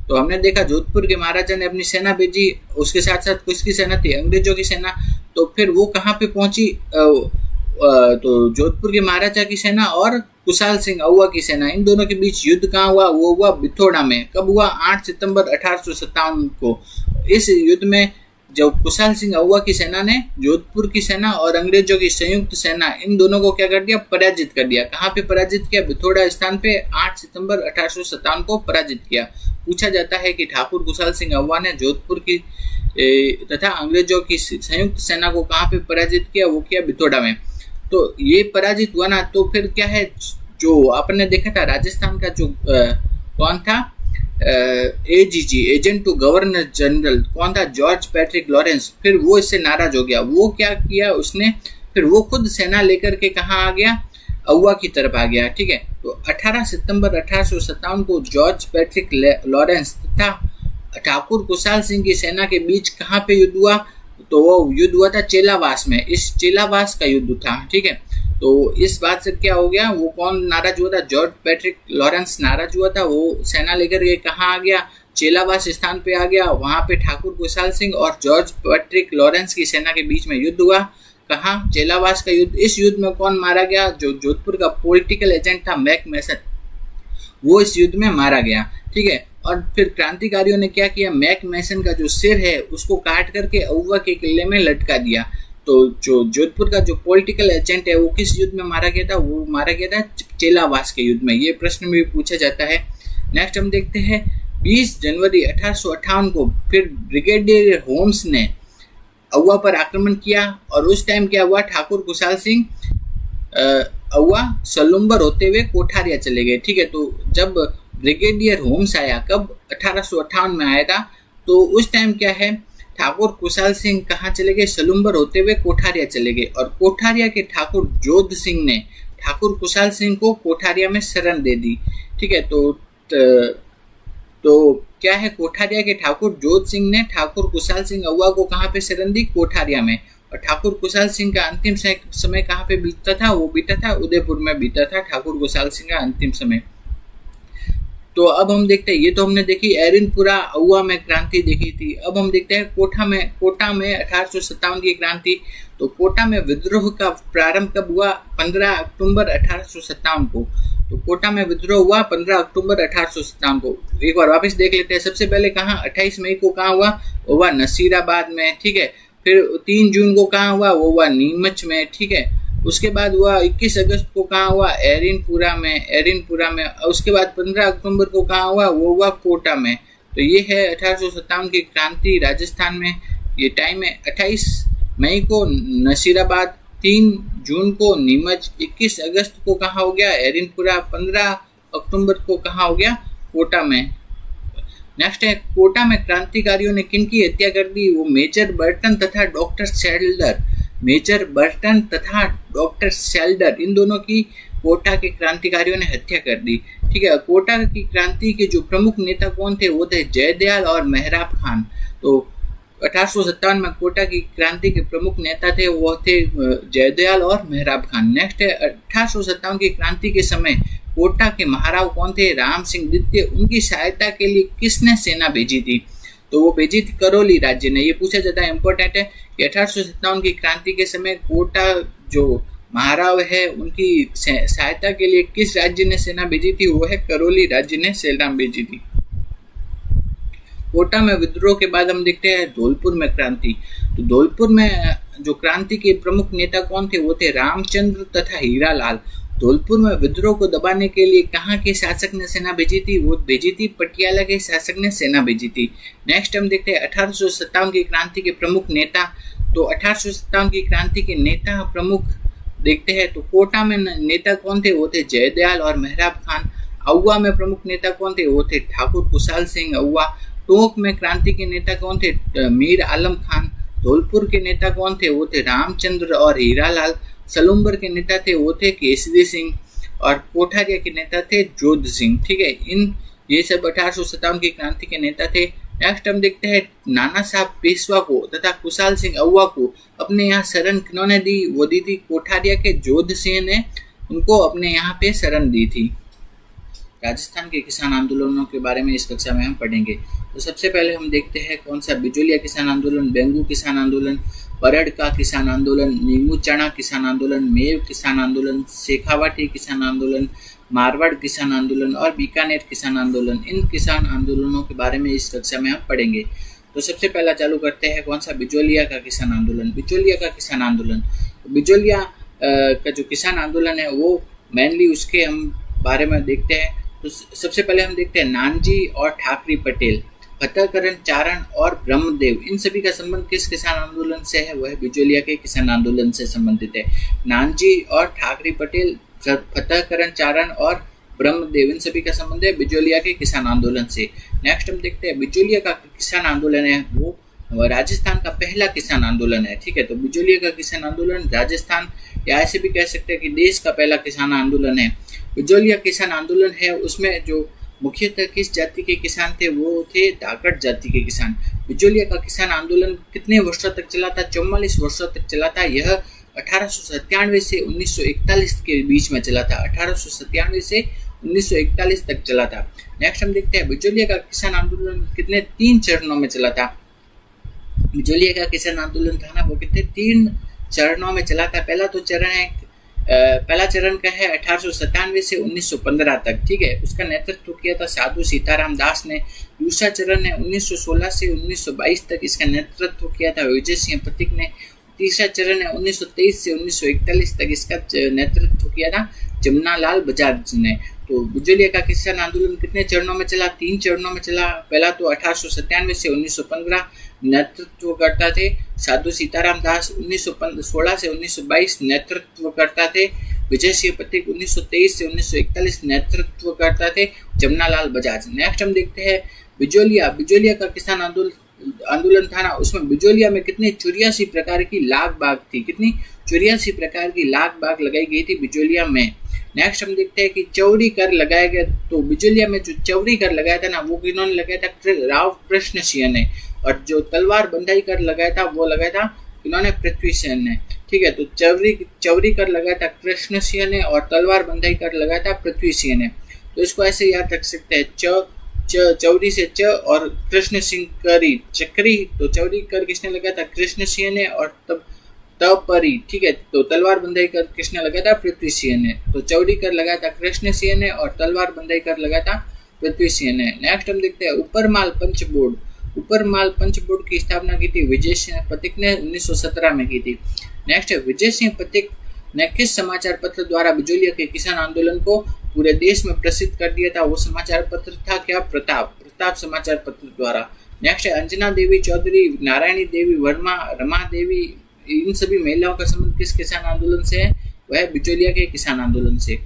तो हमने देखा जोधपुर के महाराजा ने अपनी सेना भेजी, उसके साथ साथ किसकी सेना थी, अंग्रेजों की सेना। तो फिर वो कहाँ पे पहुंची, तो जोधपुर के महाराजा की सेना और कुशाल सिंह आउवा की सेना, इन दोनों के बीच युद्ध कहाँ हुआ, वो हुआ बिथोड़ा में। कब हुआ, 8 सितंबर 1857 को। इस युद्ध में जो कुशाल सिंह आउवा की सेना ने जोधपुर की सेना और अंग्रेजों की संयुक्त सेना, इन दोनों को क्या कर दिया, पराजित कर दिया। कहाँ पे पराजित किया, बिथोड़ा स्थान पे 8 सितंबर 1857 को पराजित किया। पूछा जाता है कि ठाकुर कुशाल सिंह आउवा ने जोधपुर की तथा अंग्रेजों की संयुक्त सेना को कहाँ पे पराजित किया, वो किया बिथोड़ा में। तो ये पराजित हुआ ना, तो फिर क्या है, जो आपने देखा था राजस्थान का जो कौन था, AGG, agent to governor general, कौन था, जॉर्ज पैट्रिक लॉरेंस। फिर वो इससे नाराज हो गया। वो क्या किया उसने, फिर वो खुद सेना लेकर के कहाँ आ गया, आउवा की तरफ आ गया। ठीक है, तो 18 सितंबर 1857 को जॉर्ज पैट्रिक लॉरेंस तथा ठाकुर कुशाल सिंह की सेना के बीच कहाँ पे युद्ध हुआ, तो वो युद्ध हुआ था चेलावास में। इस चेलावास का युद्ध था। ठीक है, तो इस बात से क्या हो गया, वो कौन नाराज हुआ था, जॉर्ज पैट्रिक लॉरेंस नाराज हुआ था। वो सेना लेकर के कहाँ आ गया, चेलावास स्थान पे आ गया। वहां पे ठाकुर कुशाल सिंह और जॉर्ज पैट्रिक लॉरेंस की सेना के बीच में युद्ध हुआ। कहाँ, चेलावास का युद्ध। इस युद्ध में कौन मारा गया, जो जोधपुर का पॉलिटिकल एजेंट था मैक मैसन, वो इस युद्ध में मारा गया। ठीक है, और फिर क्रांतिकारियों ने क्या किया, मैक मैसन का जो सिर है उसको काट करके अउवा के किले में लटका दिया। तो जो जोधपुर का जो पॉलिटिकल एजेंट है वो किस युद्ध में मारा गया था, वो मारा गया था चेलावास के युद्ध में। ये प्रश्न में भी पूछा जाता है। नेक्स्ट हम देखते हैं 20 जनवरी 1858 को फिर ब्रिगेडियर होम्स ने अउवा पर आक्रमण किया और उस टाइम क्या हुआ, ठाकुर कुशाल सिंह अउवा सलुम्बर होते हुए कोठारिया चले गए। ठीक है, तो जब ब्रिगेडियर होम्स आया, कब 1858 में आया था, तो उस टाइम क्या है, ठाकुर कुशाल सिंह कहाँ चले गए, सलुम्बर होते हुए कोठारिया चले गए और कोठारिया के ठाकुर जोध सिंह ने ठाकुर कुशाल सिंह को कोठारिया में शरण दे दी। ठीक है, तो क्या है, कोठारिया के ठाकुर जोध सिंह ने ठाकुर कुशाल सिंह अउवा को कहाँ पे शरण दी, कोठारिया में। और ठाकुर कुशाल सिंह का अंतिम समय कहाँ पे बीतता था, वो बीता था उदयपुर में बीता था ठाकुर कुशाल सिंह का अंतिम समय। तो अब हम देखते हैं, ये तो हमने देखी एरिनपुरा अउवा में क्रांति देखी थी। अब हम देखते हैं कोटा में 1857 की क्रांति। तो कोटा में विद्रोह का प्रारंभ कब हुआ, 15 अक्टूबर 1857 को। तो कोटा में विद्रोह हुआ 15 अक्टूबर 1857 को। एक बार वापस देख लेते हैं। सबसे पहले कहाँ, 28 मई को कहाँ हुआ नसीराबाद में। ठीक है, फिर 3 जून को कहाँ हुआ, वो हुआ नीमच में। ठीक है, उसके बाद हुआ 21 अगस्त को कहाँ हुआ, एरिनपुरा में। उसके बाद 15 अक्टूबर को कहाँ हुआ, वो हुआ कोटा में। तो ये है 1857 की क्रांति राजस्थान में। ये टाइम है 28 मई को नसीराबाद, 3 जून को नीमच, 21 अगस्त को कहाँ हो गया, एरिनपुरा, 15 अक्टूबर को कहाँ हो गया, कोटा में। नेक्स्ट है, कोटा में क्रांतिकारियों ने किन की हत्या कर दी, वो मेजर बर्टन तथा डॉक्टर शेल्डर, इन दोनों की कोटा के क्रांतिकारियों ने हत्या कर दी। ठीक है, कोटा की क्रांति के जो प्रमुख नेता कौन थे, वो थे जयदयाल और मेहराब खान। तो 1857 में कोटा की क्रांति के प्रमुख नेता थे, वो थे जयदयाल और मेहराब खान। नेक्स्ट है, 1857 की क्रांति के समय कोटा के महाराव कौन थे, राम सिंह द्वितीय। उनकी सहायता के लिए किसने सेना भेजी थी, तो वो भेजी थी करौली राज्य ने। ये पूछा जाता है, इंपॉर्टेंट है कि 1857 की क्रांति के समय कोटा जो महाराव है उनकी सहायता के लिए किस राज्य ने सेना भेजी थी, वो है करौली राज्य ने सेना भेजी थी। कोटा में विद्रोह के बाद हम देखते हैं धौलपुर में क्रांति। तो धौलपुर में जो क्रांति के प्रमुख नेता कौन थे, वो थे रामचंद्र तथा हीरालाल। धौलपुर में विद्रोह को दबाने के लिए कहाँ के शासक ने सेना भेजी थी, वो भेजी थी पटियाला के शासक ने सेना भेजी थी। नेक्स्ट हम देखते हैं 1857 की क्रांति के प्रमुख नेता। तो 1857 की क्रांति के नेता प्रमुख देखते हैं, तो कोटा में नेता कौन थे, वो थे जयदयाल और मेहराब खान। अउवा में प्रमुख नेता कौन थे, वो थे ठाकुर कुशाल सिंह अउवा। टोंक में क्रांति के नेता कौन थे, मीर आलम खान। धौलपुर के नेता कौन थे, वो थे रामचंद्र और हीरालाल। सलुम्बर के नेता थे, वो थे केसरी सिंह और कोठारिया के नेता थे जोध सिंह। ठीक है, ये सब 1857 की क्रांति के नेता थे। नेक्स्ट हम देखते हैं नाना साहब पेशवा को तथा कुशाल सिंह अउवा को अपने यहाँ शरण किन्होंने दी, वो दी थी कोठारिया के जोध सिंह ने उनको अपने यहाँ पे शरण दी थी। राजस्थान के किसान आंदोलनों के बारे में इस कक्षा में हम पढ़ेंगे। तो सबसे पहले हम देखते हैं कौन सा, बिजोलिया किसान आंदोलन, बेंगू किसान आंदोलन, परड़ का किसान आंदोलन, नीमू चना किसान आंदोलन, मेव किसान आंदोलन, शेखावाटी किसान आंदोलन, मारवाड़ किसान आंदोलन और बीकानेर किसान आंदोलन। इन किसान आंदोलनों के बारे में इस कक्षा में हम पढ़ेंगे। तो सबसे पहला चालू करते हैं कौन सा, बिजोलिया का किसान आंदोलन। बिजोलिया का किसान आंदोलन, बिजोलिया का जो किसान आंदोलन है वो मेनली उसके हम बारे में देखते हैं। तो सबसे पहले हम देखते हैं नानजी और ठाकरी पटेल, फतेहकरण चारण और ब्रह्मदेव, इन सभी का संबंध किस किसान आंदोलन से है, वह बिजोलिया के किसान आंदोलन से संबंधित है। नानजी और ठाकरी पटेल, फतेहकरण चारण और ब्रह्मदेव, इन सभी का संबंध है बिजोलिया के किसान आंदोलन से। नेक्स्ट हम देखते हैं बिजोलिया का किसान आंदोलन है वो राजस्थान का पहला किसान आंदोलन है। ठीक है, तो बिजोलिया का किसान आंदोलन राजस्थान या ऐसे भी कह सकते हैं कि देश का पहला किसान आंदोलन है। बिजोलिया किसान आंदोलन है उसमें जो मुख्यतः किस जाति के किसान थे, वो थे धाकड़ जाति के किसान। बिजोलिया का किसान आंदोलन कितने वर्षों तक चला था, 44 वर्षों तक चला था। यह 1897 से 1941 के बीच में चला था। 1897 से 1941 तक चला था। नेक्स्ट हम देखते हैं बिजोलिया का किसान आंदोलन कितने 3 चरणों में चला था। बिजोलिया का किसान आंदोलन था ना, वो कितने 3 चरणों में चला था। पहला तो चरण है पहला चरण का है 1897 से 1915 तक, ठीक है, उसका नेतृत्व किया था साधु सीताराम दास ने। दूसरा चरण है 1916 से 1922 तक, इसका नेतृत्व किया था विजय सिंह पथिक ने। तीसरा चरण है 1923 से 1941 तक, इसका नेतृत्व किया था जमुनालाल बजाज ने। तो बिजोलिया का किसान आंदोलन कितने चरणों में चला? 3 चरणों में चला। पहला तो 1897 से 1915 नेतृत्व करता थे साधु सीताराम दास, 1916 से 1922 नेतृत्व करता थे विजय सिंह पथिक, 1923 से 1941 नेतृत्व करता थे जमुनालाल बजाज। नेक्स्ट हम देखते हैं बिजोलिया का किसान आंदोलन था ना, उसमें बिजोलिया में कितने 84 प्रकार की लाग बाग थी, कितनी 84 प्रकार की लाग बाग लगाई गई थी बिजोलिया में। नेक्स्ट हम देखते हैं कि चौरी कर लगाया गया। तो बिजोलिया में जो चौरी कर लगाया था ना, वो किन्होंने लगाया था? राव कृष्ण सिंह ने। और जो तलवार बंधाई कर लगाया था वो लगाया था किन्होंने? पृथ्वी सेन ने, ठीक है। तो चौरी कर लगाया था कृष्ण सिंह ने और तलवार बंधाई कर लगाया था पृथ्वी सिंह ने। तो इसको ऐसे याद रख सकते हैं, चौरी से च और कृष्ण सिंह करी चक्री। तो चौरी कर किसने लगाया था? कृष्ण सिंह ने। और तब तपरी, ठीक है, तो तलवार बंधाई कर किसने लगाया था? पृथ्वी सिंह ने। तो चौरी कर लगाया था कृष्ण सिंह ने और तलवार बंधाई कर लगाया था पृथ्वी सिंह ने। नेक्स्ट हम देखते हैं ऊपरमाल पंच बोर्ड। ऊपरमाल पंच बोर्ड की स्थापना की थी विजय सिंह पथिक ने 1917 में की थी। नेक्स्ट है विजय सिंह पथिक ने किस समाचार पत्र द्वारा बिजोलिया के किसान आंदोलन को पूरे देश में प्रसिद्ध कर दिया था? वो समाचार पत्र था क्या? प्रताप समाचार पत्र द्वारा। नेक्स्ट है अंजना देवी चौधरी, नारायणी देवी वर्मा, रमा देवी, इन सभी महिलाओं का संबंध किस किसान आंदोलन से है? वह बिजोलिया के किसान आंदोलन से।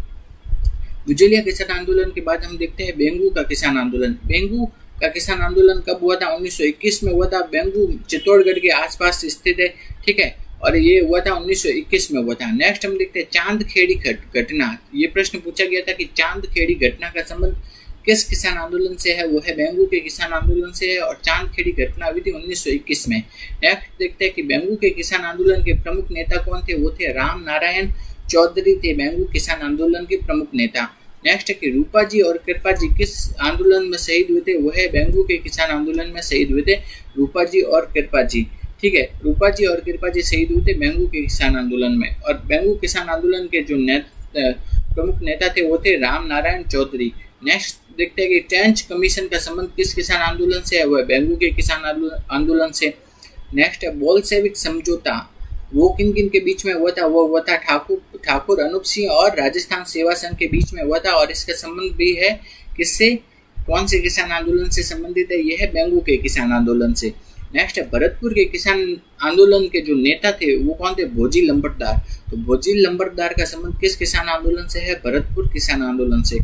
बिजोलिया किसान आंदोलन के बाद हम देखते हैं बेंगू का किसान आंदोलन। बेंगू का किसान आंदोलन कब हुआ था? 1921 में हुआ था। बेंगू चित्तौड़गढ़ के आसपास स्थित है, ठीक है, और ये हुआ था 1921 में हुआ था। नेक्स्ट हम देखते हैं चांदखेड़ी घटना। ये प्रश्न पूछा गया था कि चांदखेड़ी घटना का संबंध किस किसान आंदोलन से है? वो है बेंगू के किसान आंदोलन से है। और चांदखेड़ी घटना हुई थी 1921 में। नेक्स्ट देखते हैं कि बेंगू के किसान आंदोलन के प्रमुख नेता कौन थे? वो थे राम नारायण चौधरी थे बेंगू किसान आंदोलन के प्रमुख नेता। नेक्स्ट है कि रूपा जी और कृपा जी किस आंदोलन में शहीद हुए थे? वो है बेंगू के किसान आंदोलन में शहीद हुए थे रूपा जी और कृपा जी, ठीक है। रूपा जी और कृपा जी शहीद हुए थे बेंगू के किसान आंदोलन में। और बेंगू किसान आंदोलन के जो प्रमुख नेता थे वो थे राम नारायण चौधरी। नेक्स्ट देखते हैं कि ट्रेंच कमीशन का संबंध किस किसान आंदोलन से है? वो है बेंगू के किसान आंदोलन से। नेक्स्ट है बोल्शेविक समझौता, वो किन किन के बीच में हुआ था? वो हुआ था ठाकुर अनूप सिंह और राजस्थान सेवा संघ के बीच में हुआ था। और इसका संबंध भी है किससे? कौन से किसान आंदोलन से संबंधित है? यह है बेंगू के किसान आंदोलन से। नेक्स्ट है भरतपुर के किसान आंदोलन के जो नेता थे वो कौन थे? भोजी लंबरदार। तो भोजी लंबरदार का संबंध किस किसान आंदोलन से है? भरतपुर किसान आंदोलन से।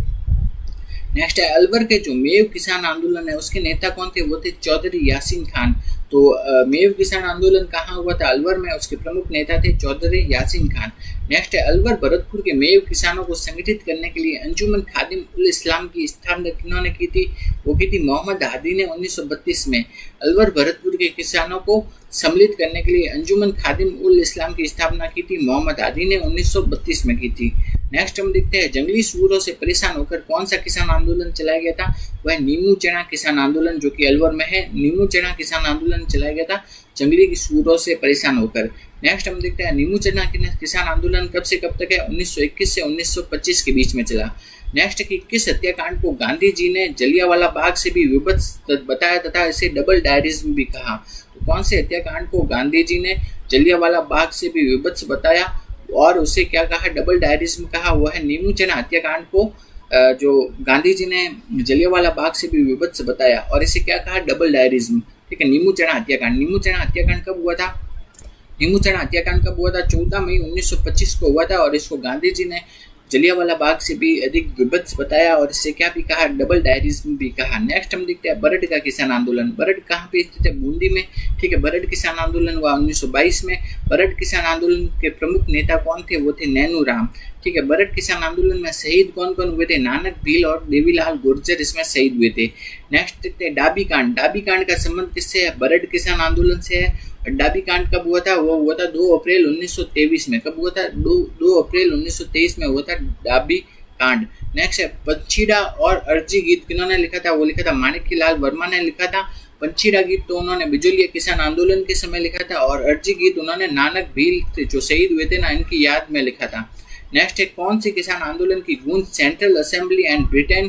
नेक्स्ट है अलवर के जो मेव किसान आंदोलन है उसके नेता कौन थे? वो थे चौधरी यासीन खान। तो मेव किसान आंदोलन कहाँ हुआ था? अलवर में। उसके प्रमुख नेता थे चौधरी यासीन खान। नेक्स्ट है अलवर भरतपुर के मेव किसानों को संगठित करने के लिए अंजुमन खादिम उल इस्लाम की स्थापना किन्होंने की थी? वो की थी मोहम्मद हादी ने 1932 में। अलवर भरतपुर के किसानों को सम्मिलित करने के लिए अंजुमन खादिम उल इस्लाम की स्थापना की थी मोहम्मद हादी ने 1932 में की थी। नेक्स्ट हम देखते हैं जंगली सूरों से परेशान होकर कौन सा किसान आंदोलन चलाया गया था? वह नीमू चना किसान आंदोलन जो कि अलवर में है। नीमू चना किसान आंदोलन चलाया गया था जंगली सूरों से परेशान होकर। नेक्स्ट हम देखते हैं नीमू चना किसान आंदोलन कब से कब तक है? 1921 से 1925 के बीच में चला। नेक्स्ट कि किस हत्याकांड को गांधी जी ने जलियांवाला बाग से भी विभत्स बताया तथा इसे डबल डायरिज्म भी कहा? तो कौन से हत्याकांड को गांधी जी ने जलियांवाला बाग से भी विभत्स बताया और उसे क्या कहा? डबल डायरिज्म कहा। वो है नीमू चना हत्याकांड को जो गांधी जी ने जलियांवाला बाग से भी विभत्स बताया और इसे क्या कहा? डबल डायरिज्म, ठीक है। नीमू चना हत्याकांड। नीमू चना हत्याकांड कब हुआ था? नीमू चना हत्याकांड कब हुआ था? 14 मई 1925 को हुआ था और इसको गांधी जी ने जलियांवाला बाग से भी अधिक विभत्स बताया और इससे क्या भी कहा? डबल डायरिज्म भी कहा। नेक्स्ट हम देखते हैं बरड का किसान आंदोलन। बरड कहाँ पे स्थित है? बूंदी में, ठीक है। बरड किसान आंदोलन हुआ 1922 में। बरड किसान आंदोलन के प्रमुख नेता कौन थे? वो थे नैनू राम, ठीक है। बरड किसान आंदोलन में शहीद कौन कौन हुए थे? नानक भील और देवीलाल गुर्जर इसमें शहीद हुए थे। नेक्स्ट देखते हैं डाबी कांड। डाबी कांड का संबंध किससे है? बरड किसान आंदोलन से है। डाबी कांड कब हुआ था? वो हुआ था 2 अप्रैल 1923 में। कब हुआ था? 2 अप्रैल 1923 में हुआ था डाबी कांड। नेक्स्ट है पंचीड़ा और अर्जी गीत किन्होंने लिखा था? वो लिखा था माणिक्य लाल वर्मा ने लिखा था। पंचीड़ा गीत तो उन्होंने बिजोलिया किसान आंदोलन के समय लिखा था और अर्जी गीत उन्होंने नानक भील जो शहीद हुए थे ना, इनकी याद में लिखा था। नेक्स्ट है कौन से किसान आंदोलन की गूंज सेंट्रल असेंबली एंड ब्रिटेन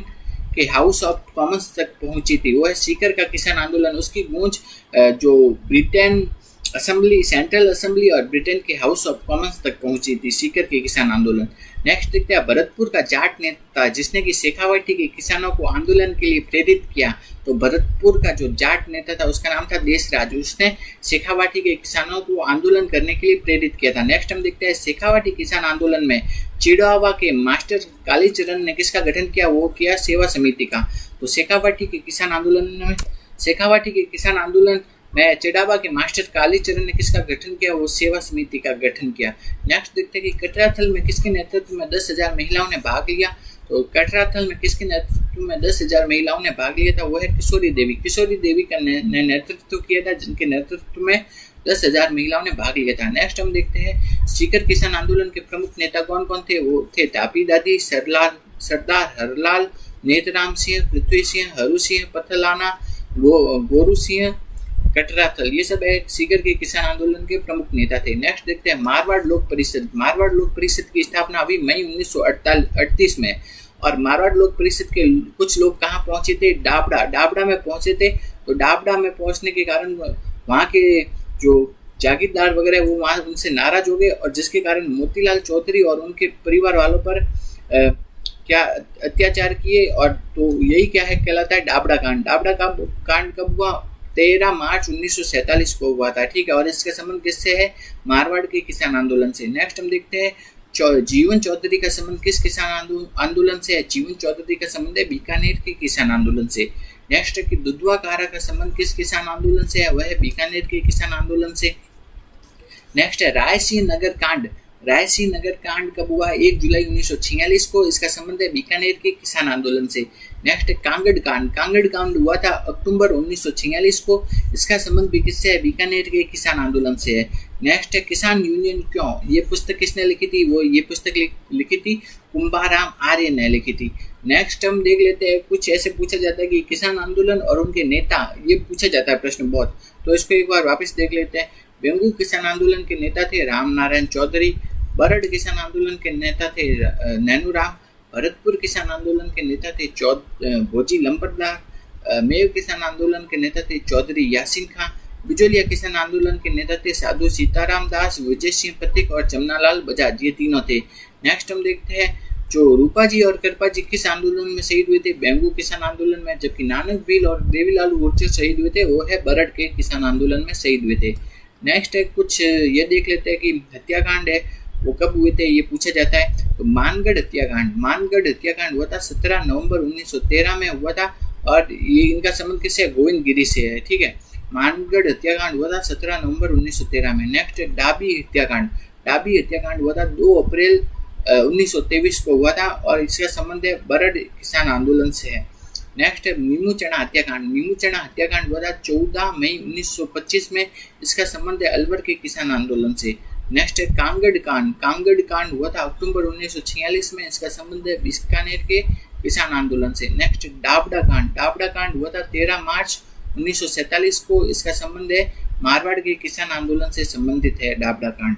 के हाउस ऑफ कॉमन्स तक पहुंची थी? वो है सीकर का किसान आंदोलन। उसकी गूंज जो ब्रिटेन असेंबली, सेंट्रल असेंबली और ब्रिटेन के हाउस ऑफ कॉमन्स तक पहुंची थी सीकर के किसान आंदोलन। नेक्स्ट देखते हैं भरतपुर का जाट नेता जिसने कि शेखावाटी के किसानों को आंदोलन के लिए प्रेरित किया। तो भरतपुर का जो जाट नेता था उसका नाम था देशराज। उसने शेखावाटी के किसानों को आंदोलन करने के लिए प्रेरित किया था। नेक्स्ट हम देखते हैं शेखावाटी किसान आंदोलन में चिड़ावा के मास्टर कालीचरण ने किसका गठन किया? वो किया सेवा समिति का। तो शेखावाटी के किसान आंदोलन में चिड़ावा के मास्टर कालीचरण ने किसका गठन किया? वो सेवा समिति का गठन किया। नेक्स्ट देखते हैं कि कटराथल में किसके नेतृत्व में 10,000 महिलाओं ने भाग लिया? तो कटराथल में किसके नेतृत्व में 10,000 महिलाओं ने भाग लिया था? वो है किशोरी देवी। किशोरी देवी का नेतृत्व किया था, जिनके नेतृत्व में 10,000 महिलाओं ने भाग लिया था। नेक्स्ट हम देखते हैं सीकर किसान आंदोलन के प्रमुख नेता कौन कौन थे? वो थे तापी दादी, सरदार हरलाल, नेतराम सिंह, पृथ्वी सिंह, हरू सिंह, पथलाना, गोरू सिंह, कटराथल। ये सब है सीकर के किसान आंदोलन के प्रमुख नेता थे। नेक्स्ट देखते हैं मारवाड़ लोक परिषद। मारवाड़ लोक परिषद की स्थापना हुई मई 1938 में। और मारवाड़ लोक परिषद के कुछ लोग कहाँ पहुंचे थे? डाबड़ा में पहुंचे थे। तो डाबड़ा में पहुंचने के कारण वहाँ के जो जागीरदार वगैरह वो वहाँ उनसे नाराज हो गए, और जिसके कारण मोतीलाल चौधरी और उनके परिवार वालों पर क्या अत्याचार किए। और तो यही क्या है कहलाता है डाबड़ा कांड। डाबड़ा कांड कब हुआ? 13 मार्च 1947 को हुआ था। ठीक है, और इसका संबंध किससे है? मारवाड़ के किसान आंदोलन से। नेक्स्ट हम देखते हैं जीवन चौधरी का संबंध किस किसान आंदोलन से है? जीवन चौधरी का संबंध है बीकानेर के किसान आंदोलन से। नेक्स्ट है कि दुधवा कारा का संबंध किस किसान आंदोलन से है? वह है बीकानेर के किसान आंदोलन से। नेक्स्ट है रायसिंह नगर कांड। रायसिंह नगर कांड कब हुआ? 1 जुलाई 1946 को। इसका संबंध है बीकानेर के किसान आंदोलन से। नेक्स्ट है कांगड़ कांड। कांगड़ कांड हुआ था अक्टूबर 1946 को। इसका संबंध भी किससे है? बीकानेर के किसान आंदोलन से है। नेक्स्ट है किसान यूनियन क्यों? ये पुस्तक किसने लिखी थी? ये पुस्तक लिखी थी कुंभाराम आर्य ने लिखी थी। नेक्स्ट हम देख लेते हैं, कुछ ऐसे पूछा जाता है कि किसान आंदोलन और उनके नेता, ये पूछा जाता है प्रश्न बहुत, तो इसको एक बार वापस देख लेते हैं। बेंगू किसान आंदोलन के नेता थे राम नारायण चौधरी। बरड़ किसान आंदोलन के नेता थे नैनूराम। भरतपुर किसान आंदोलन के नेता थे भोजी लंबरदार। मेव किसान आंदोलन के नेता थे चौधरी यासीन खां। बिजोलिया किसान आंदोलन के नेता थे साधु सीताराम दास, विजय सिंह पथिक और जमनालाल बजाज। ये तीनों थे। नेक्स्ट हम देखते हैं जो रूपा जी और कृपा जी किस आंदोलन में शहीद हुए थे? बेंगू किसान आंदोलन में। जबकि नानक भील और देवीलाल गुर्जर शहीद हुए थे, वो है बरड़ के किसान आंदोलन में शहीद हुए थे। नेक्स्ट है कुछ ये देख लेते हैं कि हत्याकांड है वो कब हुए थे, ये पूछा जाता है। तो मानगढ़ हत्याकांड हुआ था 17 नवंबर 1913 में हुआ था, और ये इनका संबंध किससे है? गोविंद गिरी से है। ठीक है, मानगढ़ हत्याकांड हुआ था 17 नवंबर 1913 में। नेक्स्ट है डाबी हत्याकांड हुआ था 2 अप्रैल 1923 को हुआ था, और इसका संबंध है बरड़ किसान आंदोलन से है। नेक्स्ट है मीमूचना हत्याकांड हुआ था 14 मई 1925 में। इसका संबंध है अलवर के किसान आंदोलन से। नेक्स्ट है कांगड़ कांड हुआ था अक्टूबर 1946 में। इसका संबंध है बीकानेर के किसान आंदोलन से। नेक्स्ट डाबड़ा कांड हुआ था 13 मार्च 1947 को। इसका संबंध है मारवाड़ के किसान आंदोलन से संबंधित है डाबड़ा कांड।